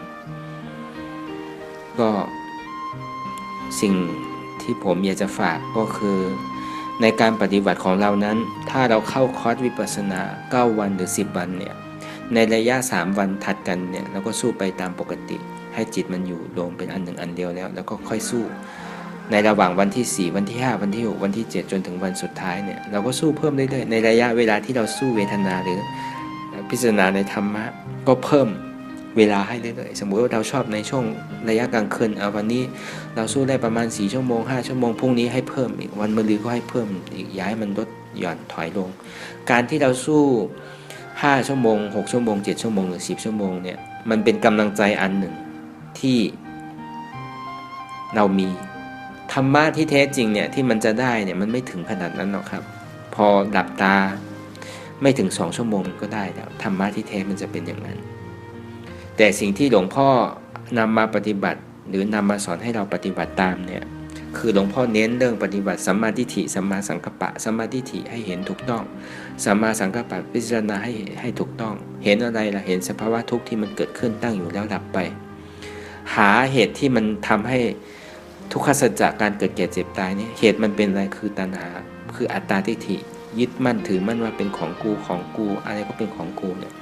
ก็สิ่งที่ผมอยากจะฝากก็คือในการปฏิบัติของเรานั้นถ้าเราเข้าคอร์สวิปัสสนา9 วันหรือ10 วันเนี่ยในระยะ3 วันถัดกันเนี่ยเราก็สู้ไปตามปกติให้จิตมันอยู่รวมเป็นอันหนึ่งอันเดียวแล้วก็ค่อยสู้ในระหว่างวันที่4วันที่5วันที่6วันที่7จนถึงวันสุดท้ายเนี่ยเราก็สู้เพิ่มเรื่อยๆในระยะเวลาที่เราสู้เวทนาหรือพิจารณาในธรรมะก็เพิ่มเวลาให้เรื่อยๆสมมุติว่าเราชอบในช่วงระยะกลางคืนวันนี้เราสู้ได้ประมาณ4 ชั่วโมง5 ชั่วโมงพรุ่งนี้ให้เพิ่มอีกวันมะรืนก็ให้เพิ่มอีกย้ายมันลดหย่อนถอยลงการที่เราสู้5 ชั่วโมง6 ชั่วโมง7 ชั่วโมงหรือ10 ชั่วโมงเนี่ยมันเป็นกำลังใจอันหนึ่งที่เรามีธรรมะที่แท้จริงเนี่ยที่มันจะได้เนี่ยมันไม่ถึงขนาดนั้นหรอกครับพอหลับตาไม่ถึง2 ชั่วโมงก็ได้แล้วธรรมะที่แท้มันจะเป็นอย่างนั้นแต่สิ่งที่หลวงพ่อนำมาปฏิบัติหรือนำมาสอนให้เราปฏิบัติตามเนี่ยคือหลวงพ่อเน้นเรื่องปฏิบัติสัมมาทิฏฐิสัมมาสังกัปปะสัมมาทิฏฐิให้เห็นถูกต้องสัมมาสังกัปปะพิจารณาให้ถูกต้องเห็นอะไรล่ะเห็นสภาวะทุกข์ที่มันเกิดขึ้นตั้งอยู่แล้วดับไปหาเหตุที่มันทำให้ทุกขสัจจะการเกิดแก่เจ็บตายนี่เหตุมันเป็นอะไรคือตัณหาคืออัตตาทิฏฐิยึดมั่นถือมั่นว่าเป็นของกูอะไรก็เป็นของกูเนี่ย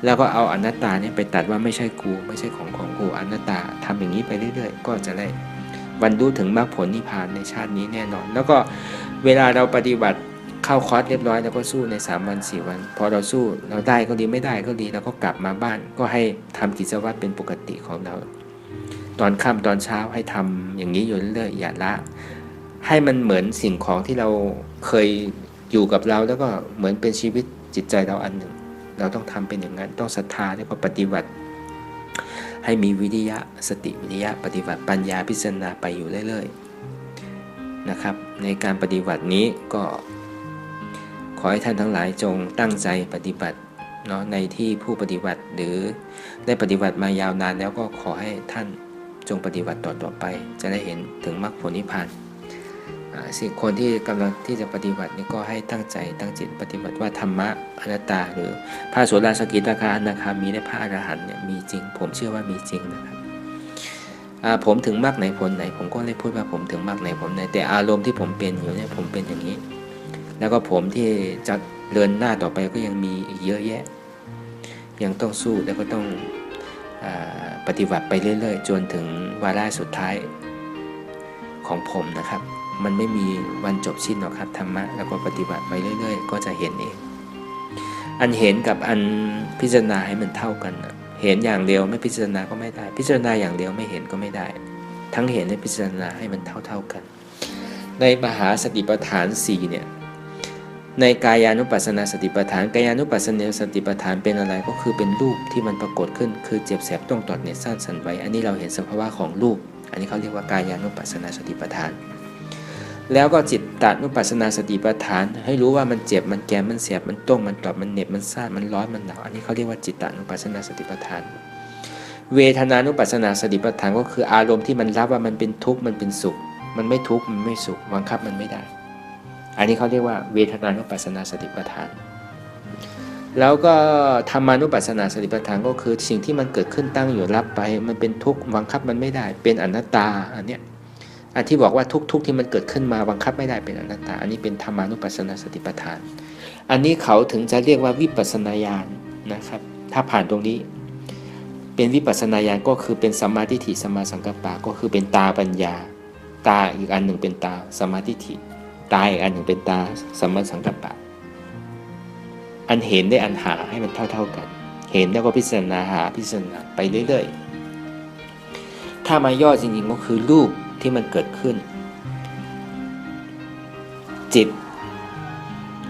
แล้วก็เอาอนัตตาเนี่ยไปตัดว่าไม่ใช่กูไม่ใช่ของกูอนัตตาทำอย่างนี้ไปเรื่อยๆก็จะได้บรรลุถึงมรรคผลนิพพานในชาตินี้แน่นอนแล้วก็เวลาเราปฏิบัติเข้าคอร์สเรียบร้อยแล้วก็สู้ใน3 วัน 4 วันพอเราสู้เราได้ก็ดีไม่ได้ก็ดีแล้วก็กลับมาบ้านก็ให้ทำกิจวัตรเป็นปกติของเราตอนค่ำตอนเช้าให้ทำอย่างนี้อยู่เรื่อยๆอย่าละให้มันเหมือนสิ่งของที่เราเคยอยู่กับเราแล้วก็เหมือนเป็นชีวิตจิตใจเราอันหนึ่งเราต้องทำเป็นอย่างนั้นต้องศรัทธาแล้วก็ปฏิบัติให้มีวิริยะสติวิริยะปฏิบัติปัญญาพิจารณาไปอยู่เรื่อยๆ นะครับในการปฏิบัตินี้ก็ขอให้ท่านทั้งหลายจงตั้งใจปฏิบัติเนาะในที่ผู้ปฏิบัติหรือได้ปฏิบัติมายาวนานแล้วก็ขอให้ท่านจงปฏิบัติต่อไปจะได้เห็นถึงมรรคผลนิพพานสิ่งคนที่กำลังที่จะปฏิบัตินี่ก็ให้ตั้งใจตั้งจิตปฏิบัติว่าธรรมะอนัตตาหรือพระโสดาสกิทาคาอนาคามีและพระอรหันต์เนี่ยมีจริงผมเชื่อว่ามีจริงนะครับผมถึงมรรคไหนผลไหนผมก็เลยพูดว่าผมถึงมรรคไหนผลไหนแต่อารมณ์ที่ผมเป็นอยู่เนี่ยผมเป็นอย่างนี้แล้วก็ผมที่จะเดินหน้าต่อไปก็ยังมีอีกเยอะแยะยังต้องสู้แล้วก็ต้องปฏิบัติไปเรื่อยๆจนถึงวาระสุดท้ายของผมนะครับมันไม่มีวันจบสิ้นหรอกครับธรรมะแล้วก็ปฏิบัติไปเรื่อยๆก็จะเห็นเองอันเห็นกับอันพิจารณาให้มันเท่ากันเห็นอย่างเดียวไม่พิจารณาก็ไม่ได้พิจารณาอย่างเดียวไม่เห็นก็ไม่ได้ทั้งเห็นและพิจารณาให้มันเท่ากันในมหาสติปัฏฐาน4เนี่ยในกายานุปัสสนาสติปัฏฐานกายานุปัสสนาสติปัฏฐานเป็นอะไรก็คือเป็นรูปที่มันปรากฏขึ้นคือเจ็บแสบต้องตอดเหน็บซ่านสั่นไหวอันนี้เราเห็นสภาวะของรูปอันนี้เขาเรียกว่ากายานุปัสสนาสติปัฏฐานแล้วก็จิตตานุปัสสนาสติปัฏฐานให้รู้ว่ามันเจ็บมันแก่มันเสียบมันต้งมันตอดมันเหน็บมันซ่านมันร้อนมันหนาวอันนี้เขาเรียกว่าจิตตานุปัสสนาสติปัฏฐานเวทนานุปัสสนาสติปัฏฐานก็คืออารมณ์ที่มันรับว่ามันเป็นทุกข์มันเป็นสุขมันไม่ทุกข์มันไม่สุขบังคับมันไม่ได้อันนี้เขาเรียกว่าเวทนานุปัสสนาสติปัฏฐานแล้วก็ธรรมานุปัสสนาสติปัฏฐานก็คือสิ่งที่มันเกิดขึ้นตั้งอยู่รับไปมันเป็นทุกข์บังคับมันไม่ได้เป็นอนัตตาอันเนี้ยอันที่บอกว่าทุกที่มันเกิดขึ้นมาบังคับไม่ได้เป็นอนัตตาอันนี้เป็นธรรมานุปัสสนาสติปัฏฐานอันนี้เขาถึงจะเรียกว่าวิปัสสนาญาณนะครับถ้าผ่านตรงนี้เป็นวิปัสสนาญาณก็คือเป็นสัมมาทิฏฐิสัมมาสังกัปปะก็คือเป็นตาปัญญาตาอีกอันหนึ่งเป็นตาสัมมาทิฏฐิตาอีกอันหนึ่งเป็นตาสัมมาสังกัปปะอันเห็นได้อันหาให้มันเท่ากันเห็นแล้วก็พิจารณาหาพิจารณาไปเรื่อยๆถ้ามาย่อจริงๆก็คือรูปที่มันเกิดขึ้นจิต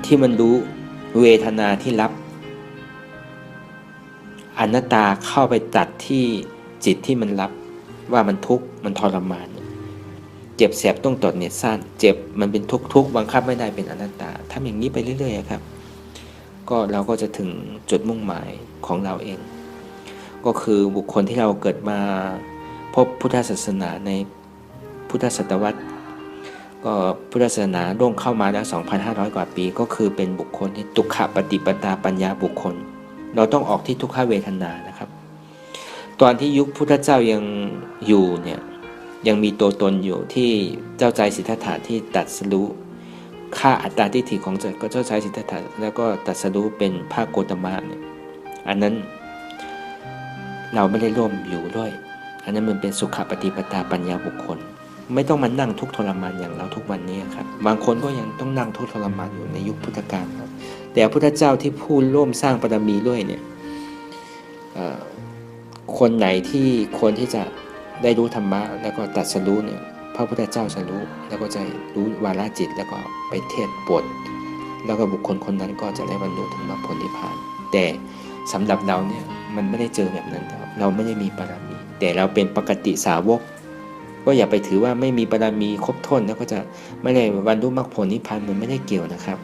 ที่มันรู้เวทนาที่รับอนัตตาเข้าไปตัดที่จิตที่มันรับว่ามันทุกข์มันทรมานเจ็บแสบต้องตอดเหน็บซ่านเจ็บมันเป็นทุกข์บังคับไม่ได้เป็นอนัตตาทำอย่างนี้ไปเรื่อยๆครับก็เราก็จะถึงจุดมุ่งหมายของเราเองก็คือบุคคลที่เราเกิดมาพบพุทธศาสนาในพุทธศตวรรษก็พุทธศาสนาร่วงเข้ามาแล้ว 2,500 กว่าปีก็คือเป็นบุคคลที่ทุกขปฏิปทาปัญญาบุคคลเราต้องออกที่ทุกขเวทนานะครับตอนที่ยุคพุทธเจ้ายังอยู่เนี่ยยังมีตัวตนอยู่ที่เจ้าใจสิทธัตถะที่ตรัสรู้ฆ่าอัตตาทิฏฐิของเจ้าชายสิทธัตถะแล้วก็ตรัสรู้เป็นพระโกตมะเนี่ยอันนั้นเราไม่ได้ร่วมอยู่ด้วยอันนั้นมันเป็นสุขปฏิปทาปัญญาบุคคลไม่ต้องมานั่งทุกข์ทรมานอย่างเราทุกวันนี้ครับบางคนก็ยังต้องนั่งทุกข์ทรมานอยู่ในยุคพุทธกาลครับแต่พระพุทธเจ้าที่ผู้ร่วมสร้างบารมีด้วยเนี่ยคนไหนที่ควรที่จะได้รู้ธรรมะแล้วก็ตรัสรู้เนี่ยพระพุทธเจ้าจะรู้แล้วก็จะรู้วาระจิตแล้วก็ไปเทศน์บทแล้วก็บุคคลคนนั้นก็จะได้บรรลุถึงมรรคผลนิพพานแต่สำหรับเราเนี่ยมันไม่ได้เจอแบบนั้นครับเราไม่ได้มีบารมีแต่เราเป็นปกติสาวกก็อย่าไปถือว่าไม่มีบารมีครบถ้วนแล้วก็จะไม่ได้บรรลุมรรคผลนิพพานมันไม่ได้เกี่ยวนะครับ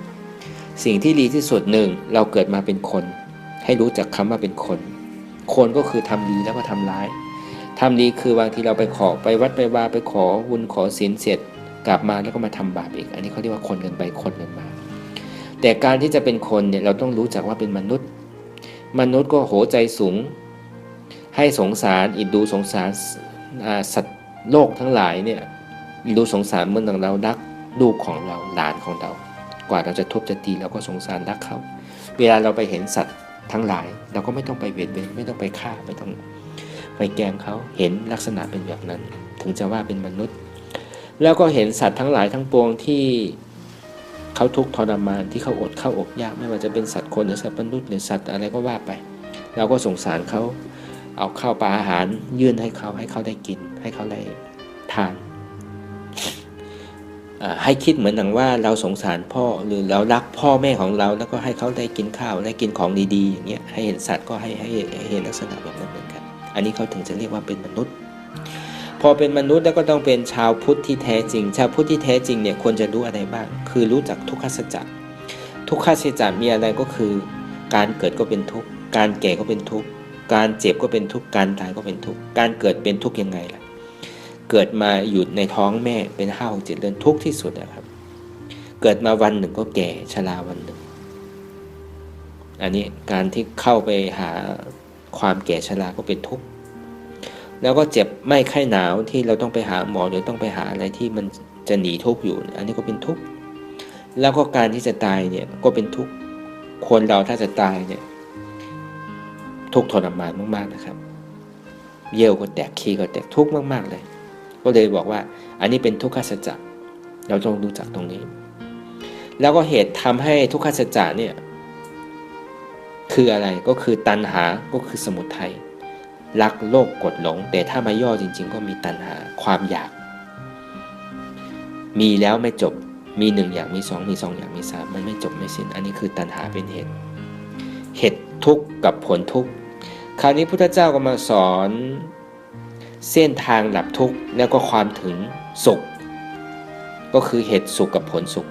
สิ่งที่ดีที่สุดหนึ่งเราเกิดมาเป็นคนให้รู้จักคำว่าเป็นคนคนก็คือทำดีแล้วก็ทำร้ายทำดีคือบางทีเราไปขอไปวัดไปวาไปขอบุญขอศีลเสร็จกลับมาแล้วก็มาทำบาปอีกอันนี้เขาเรียกว่าคนกันไปคนกันมาแต่การที่จะเป็นคนเนี่ยเราต้องรู้จักว่าเป็นมนุษย์ก็โหใจสูงให้สงสารอินดูสงสารสัตว์โลกทั้งหลายเนี่ยอินดูสงสารเหมือนอย่างเรารักลูกของเราหลานของเรากว่าเราจะทุบจะตีเราก็สงสารรักเขาเวลาเราไปเห็นสัตว์ทั้งหลายเราก็ไม่ต้องไปเวรไม่ต้องไปฆ่าไม่ต้องไปแกล้งเขาเห็นลักษณะเป็นแบบนั้นถึงจะว่าเป็นมนุษย์แล้วก็เห็นสัตว์ทั้งหลายทั้งปวงที่เขาทุกข์ทรมานที่เขาอดข้าวอดยากไม่ว่าจะเป็นสัตว์คนหรือสัตว์มนุษย์หรือสัตว์อะไรก็ว่าไปเราก็สงสารเขาเอาข้าวปลาอาหารยื่นให้เขาได้กินให้เขาได้ทานให้คิดเหมือนอย่างว่าเราสงสารพ่อหรือเรารักพ่อแม่ของเราแล้วก็ให้เขาได้กินข้าวได้กินของดีๆอย่างเงี้ยให้เห็นสัตว์ก็ให้เห็นลักษณะแบบนั้นเหมือนกันอันนี้เขาถึงจะเรียกว่าเป็นมนุษย์ พอเป็นมนุษย์แล้วก็ต้องเป็นชาวพุทธที่แท้จริงชาวพุทธที่แท้จริงเนี่ยควรจะรู้อะไรบ้างคือรู้จักทุกขสัจจะทุกขสัจจะมีอะไรก็คือการเกิดก็เป็นทุกข์การแก่ก็เป็นทุกข์การเจ็บก็เป็นทุกข์การตายก็เป็นทุกข์การเกิดเป็นทุกข์ยังไงล่ะเกิดมาอยู่ในท้องแม่เป็น5-6-7 เดือนทุกข์ที่สุดนะครับเกิดมาวันหนึ่งก็แก่ชราวันหนึ่งอันนี้การที่เข้าไปหาความแก่ชราก็เป็นทุกข์แล้วก็เจ็บไม่ไข้หนาวที่เราต้องไปหาหมอหรือต้องไปหาอะไรที่มันจะหนีทุกข์อยู่อันนี้ก็เป็นทุกข์แล้วก็การที่จะตายเนี่ยก็เป็นทุกข์คนเราถ้าจะตายเนี่ยทุกข์ทรมานมากๆนะครับเยี่ยวก็แตกขี้ก็แตกทุกข์มากๆเลยก็เลยบอกว่าอันนี้เป็นทุกขสัจจะเราต้องรู้จักตรงนี้แล้วก็เหตุทำให้ทุกขสัจจะเนี่ยคืออะไรก็คือตัณหาก็คือสมุทัยรักโลภกดหลงแต่ถ้ามาย่อจริงๆก็มีตัณหาความอยากมีแล้วไม่จบมี1อย่างมี2มี2อย่างมี3มันไม่จบไม่สิ้นอันนี้คือตัณหาเป็นเหตุทุกข์กับผลทุกข์คราวนี้พุทธเจ้าก็มาสอนเส้นทางดับทุกข์แล้วก็ความถึงสุขก็คือเหตุสุขกับผลสุข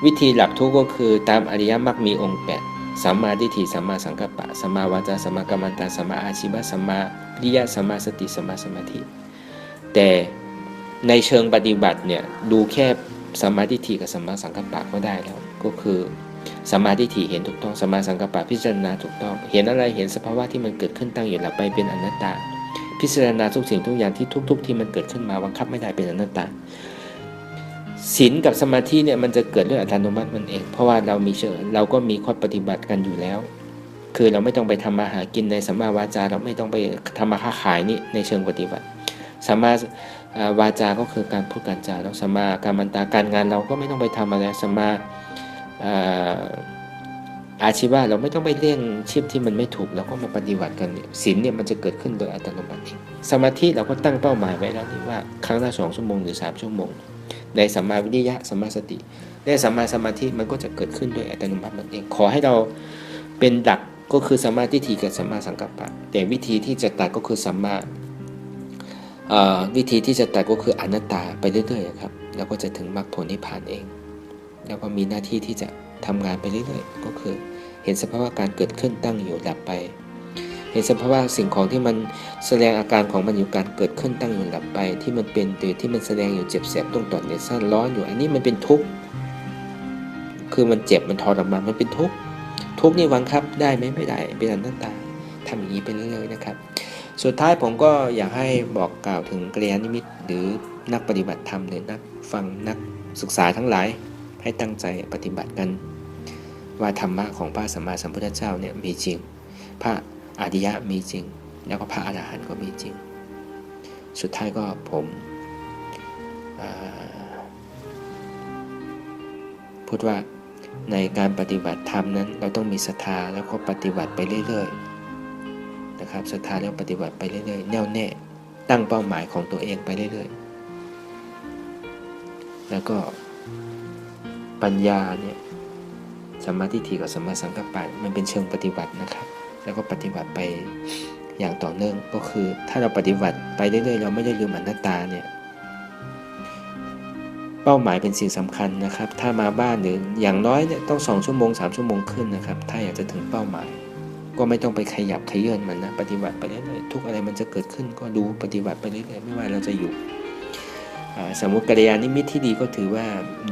วิธีดับทุกข์ก็คือตามอริยมรรคมีองค์8สัมมาทิฏฐิสัมมาสังกัปปะสัมมาวาจาสัมมากัมมันตะสัมมาอาชีวะสัมมาวิริยะสัมมาสติสัมมาสมาธิแต่ในเชิงปฏิบัติเนี่ยดูแค่สัมมาทิฏฐิกับสัมมาสังกัปปะก็ได้แล้วก็คือสัมมาทิฏฐิเห็นถูกต้องสัมมาสังกัปปะพิจารณาถูกต้องเห็นอะไรเห็นสภาวะที่มันเกิดขึ้นตั้งอยู่ดับไปเป็นอนัตตาพิจารณาทุกสิ่งทุกอย่างที่ทุกที่มันเกิดขึ้นมาบังคับไม่ได้เป็นอนัตตาศีลกับสมาธิเนี่ยมันจะเกิดด้วยอัตโนมัติมันเองเพราะว่าเราก็มีข้อปฏิบัติกันอยู่แล้วคือเราไม่ต้องไปทำมาหากินในสัมมาวาจาเราไม่ต้องไปทำมาค้าขายนี่ในเชิงปฏิบัติสัมมาวาจาก็คือการพูดการจาแล้วสัมมากัมมันตะการงานเราก็ไม่ต้องไปทำอะไรสัมมาอาชีวะเราไม่ต้องไปเลี่ยงชีพที่มันไม่ถูกเราก็มาปฏิบัติกันเนี่ยศีลเนี่ยมันจะเกิดขึ้นโดยอัตโนมัติเองสมาธิเราก็ตั้งเป้าหมายไว้แล้วนี่ว่าครั้งละ2 ชั่วโมงหรือ3 ชั่วโมงในสัมมาวิริยะสัมมาสติในสัมมาสมาธิมันก็จะเกิดขึ้นโดยอัตโนมัติมันเองขอให้เราเป็นดักก็คือสัมมาทิฏฐิกับสัมมาสังกัปปะแต่วิธีที่จะตัดก็คือวิธีที่จะตัดก็คืออนัตตาไปเรื่อยๆครับแล้วก็จะถึงมรรคผลนิพพานเองแล้วก็มีหน้าที่ที่จะทำงานไปเรื่อยๆก็คือเห็นสภาวะการเกิดขึ้นตั้งอยู่ดับไปเห็นสภาวะสิ่งของที่มันแสดงอาการของมันอยู่การเกิดขึ้นตั้งอยู่ดับไปที่มันเป็นหรือที่มันแสดงอยู่เจ็บแสบต้องตอดเนี่ยสั้นร้อนอยู่อันนี้มันเป็นทุกข์คือมันเจ็บมันทรมานมันเป็นทุกข์นี่บังคับได้ไหมไม่ได้เป็นอนัตตาทำอย่างนี้ไปเรื่อยๆนะครับสุดท้ายผมก็อยากให้บอกกล่าวถึงกัลยาณมิตรหรือนักปฏิบัติธรรมหรือนักฟังนักศึกษาทั้งหลายให้ตั้งใจปฏิบัติกันว่าธรรมะของพระสัมมาสัมพุทธเจ้าเนี่ยมีจริงพระอริยะมีจริงแล้วก็พระอรหันต์ก็มีจริงสุดท้ายก็ผมพูดว่าในการปฏิบัติธรรมนั้นเราต้องมีศรัทธาแล้วก็ปฏิบัติไปเรื่อยๆนะครับศรัทธาแล้วปฏิบัติไปเรื่อยๆแน่วแน่ตั้งเป้าหมายของตัวเองไปเรื่อยๆแล้วก็ปัญญาเนี่ยสัมมาทิฏฐิกับสัมมาสังกัปปะมันเป็นเชิงปฏิบัตินะครับแล้วก็ปฏิบัติไปอย่างต่อเนื่องก็คือถ้าเราปฏิบัติไปเรื่อยๆเราไม่ได้ลืมอนัตตาเนี่ยเป้าหมายเป็นสิ่งสำคัญนะครับถ้ามาบ้านหรืออย่างน้อยเนี่ยต้อง2 ชั่วโมง3 ชั่วโมงขึ้นนะครับถ้าอยากจะถึงเป้าหมายก็ไม่ต้องไปขยับขยื่นมันนะปฏิบัติไปเรื่อยๆทุกอะไรมันจะเกิดขึ้นก็ดูปฏิบัติไปเรื่อยๆไม่ว่าเราจะอยู่สมมุติกัลยาณมิตรที่ดีก็ถือว่า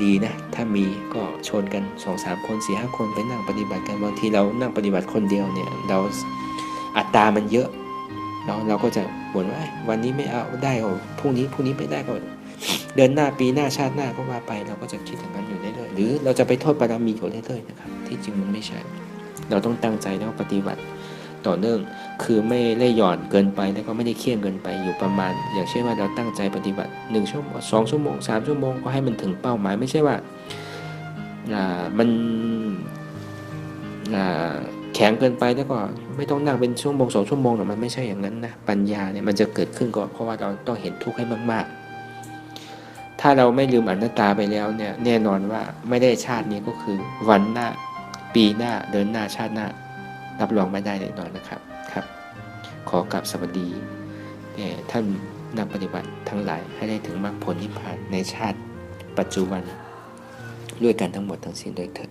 ดีนะถ้ามีก็ชวนกัน 2-3 คน 4-5 คนไปนั่งปฏิบัติกันบางทีเรานั่งปฏิบัติคนเดียวเนี่ยเราอัตรามันเยอะเราก็จะบ่นว่าวันนี้ไม่เอาได้ก็พรุ่งนี้ไม่ได้ก็เดือนหน้าปีหน้าชาติหน้าก็ว่าไปเราก็จะคิดอย่างนั้นอยู่เรื่อยๆหรือเราจะไปโทษบารมีอยู่เรื่อยๆนะครับที่จริงมันไม่ใช่เราต้องตั้งใจแล้วปฏิบัติต่อเนื่องคือไม่ได้หย่อนเกินไปแล้วก็ไม่ได้เครียดเกินไปอยู่ประมาณอย่างเช่นว่าเราตั้งใจปฏิบัติ1 ชั่วโมง2 ชั่วโมง3 ชั่วโมงก็ให้มันถึงเป้าหมายไม่ใช่ว่ามันแข็งเกินไปแล้วก็ไม่ต้องนั่งเป็นชั่วโมง2 ชั่วโมงหรอกมันไม่ใช่อย่างนั้นนะปัญญาเนี่ยมันจะเกิดขึ้นก่อนเพราะว่าเราต้องเห็นทุกข์ให้มากๆถ้าเราไม่ลืมอนัตตาไปแล้วเนี่ยแน่นอนว่าไม่ได้ชาตินี้ก็คือวันหน้าปีหน้าเดือนหน้าชาติหน้ารับรองไม่ได้แน่นอนนะครับขอกราบสวัสดี ท่านนักปฏิบัติทั้งหลายให้ได้ถึงมรรคผลนิพพานในชาติปัจจุบันด้วยกันทั้งหมดทั้งสิ้นด้วยเถิด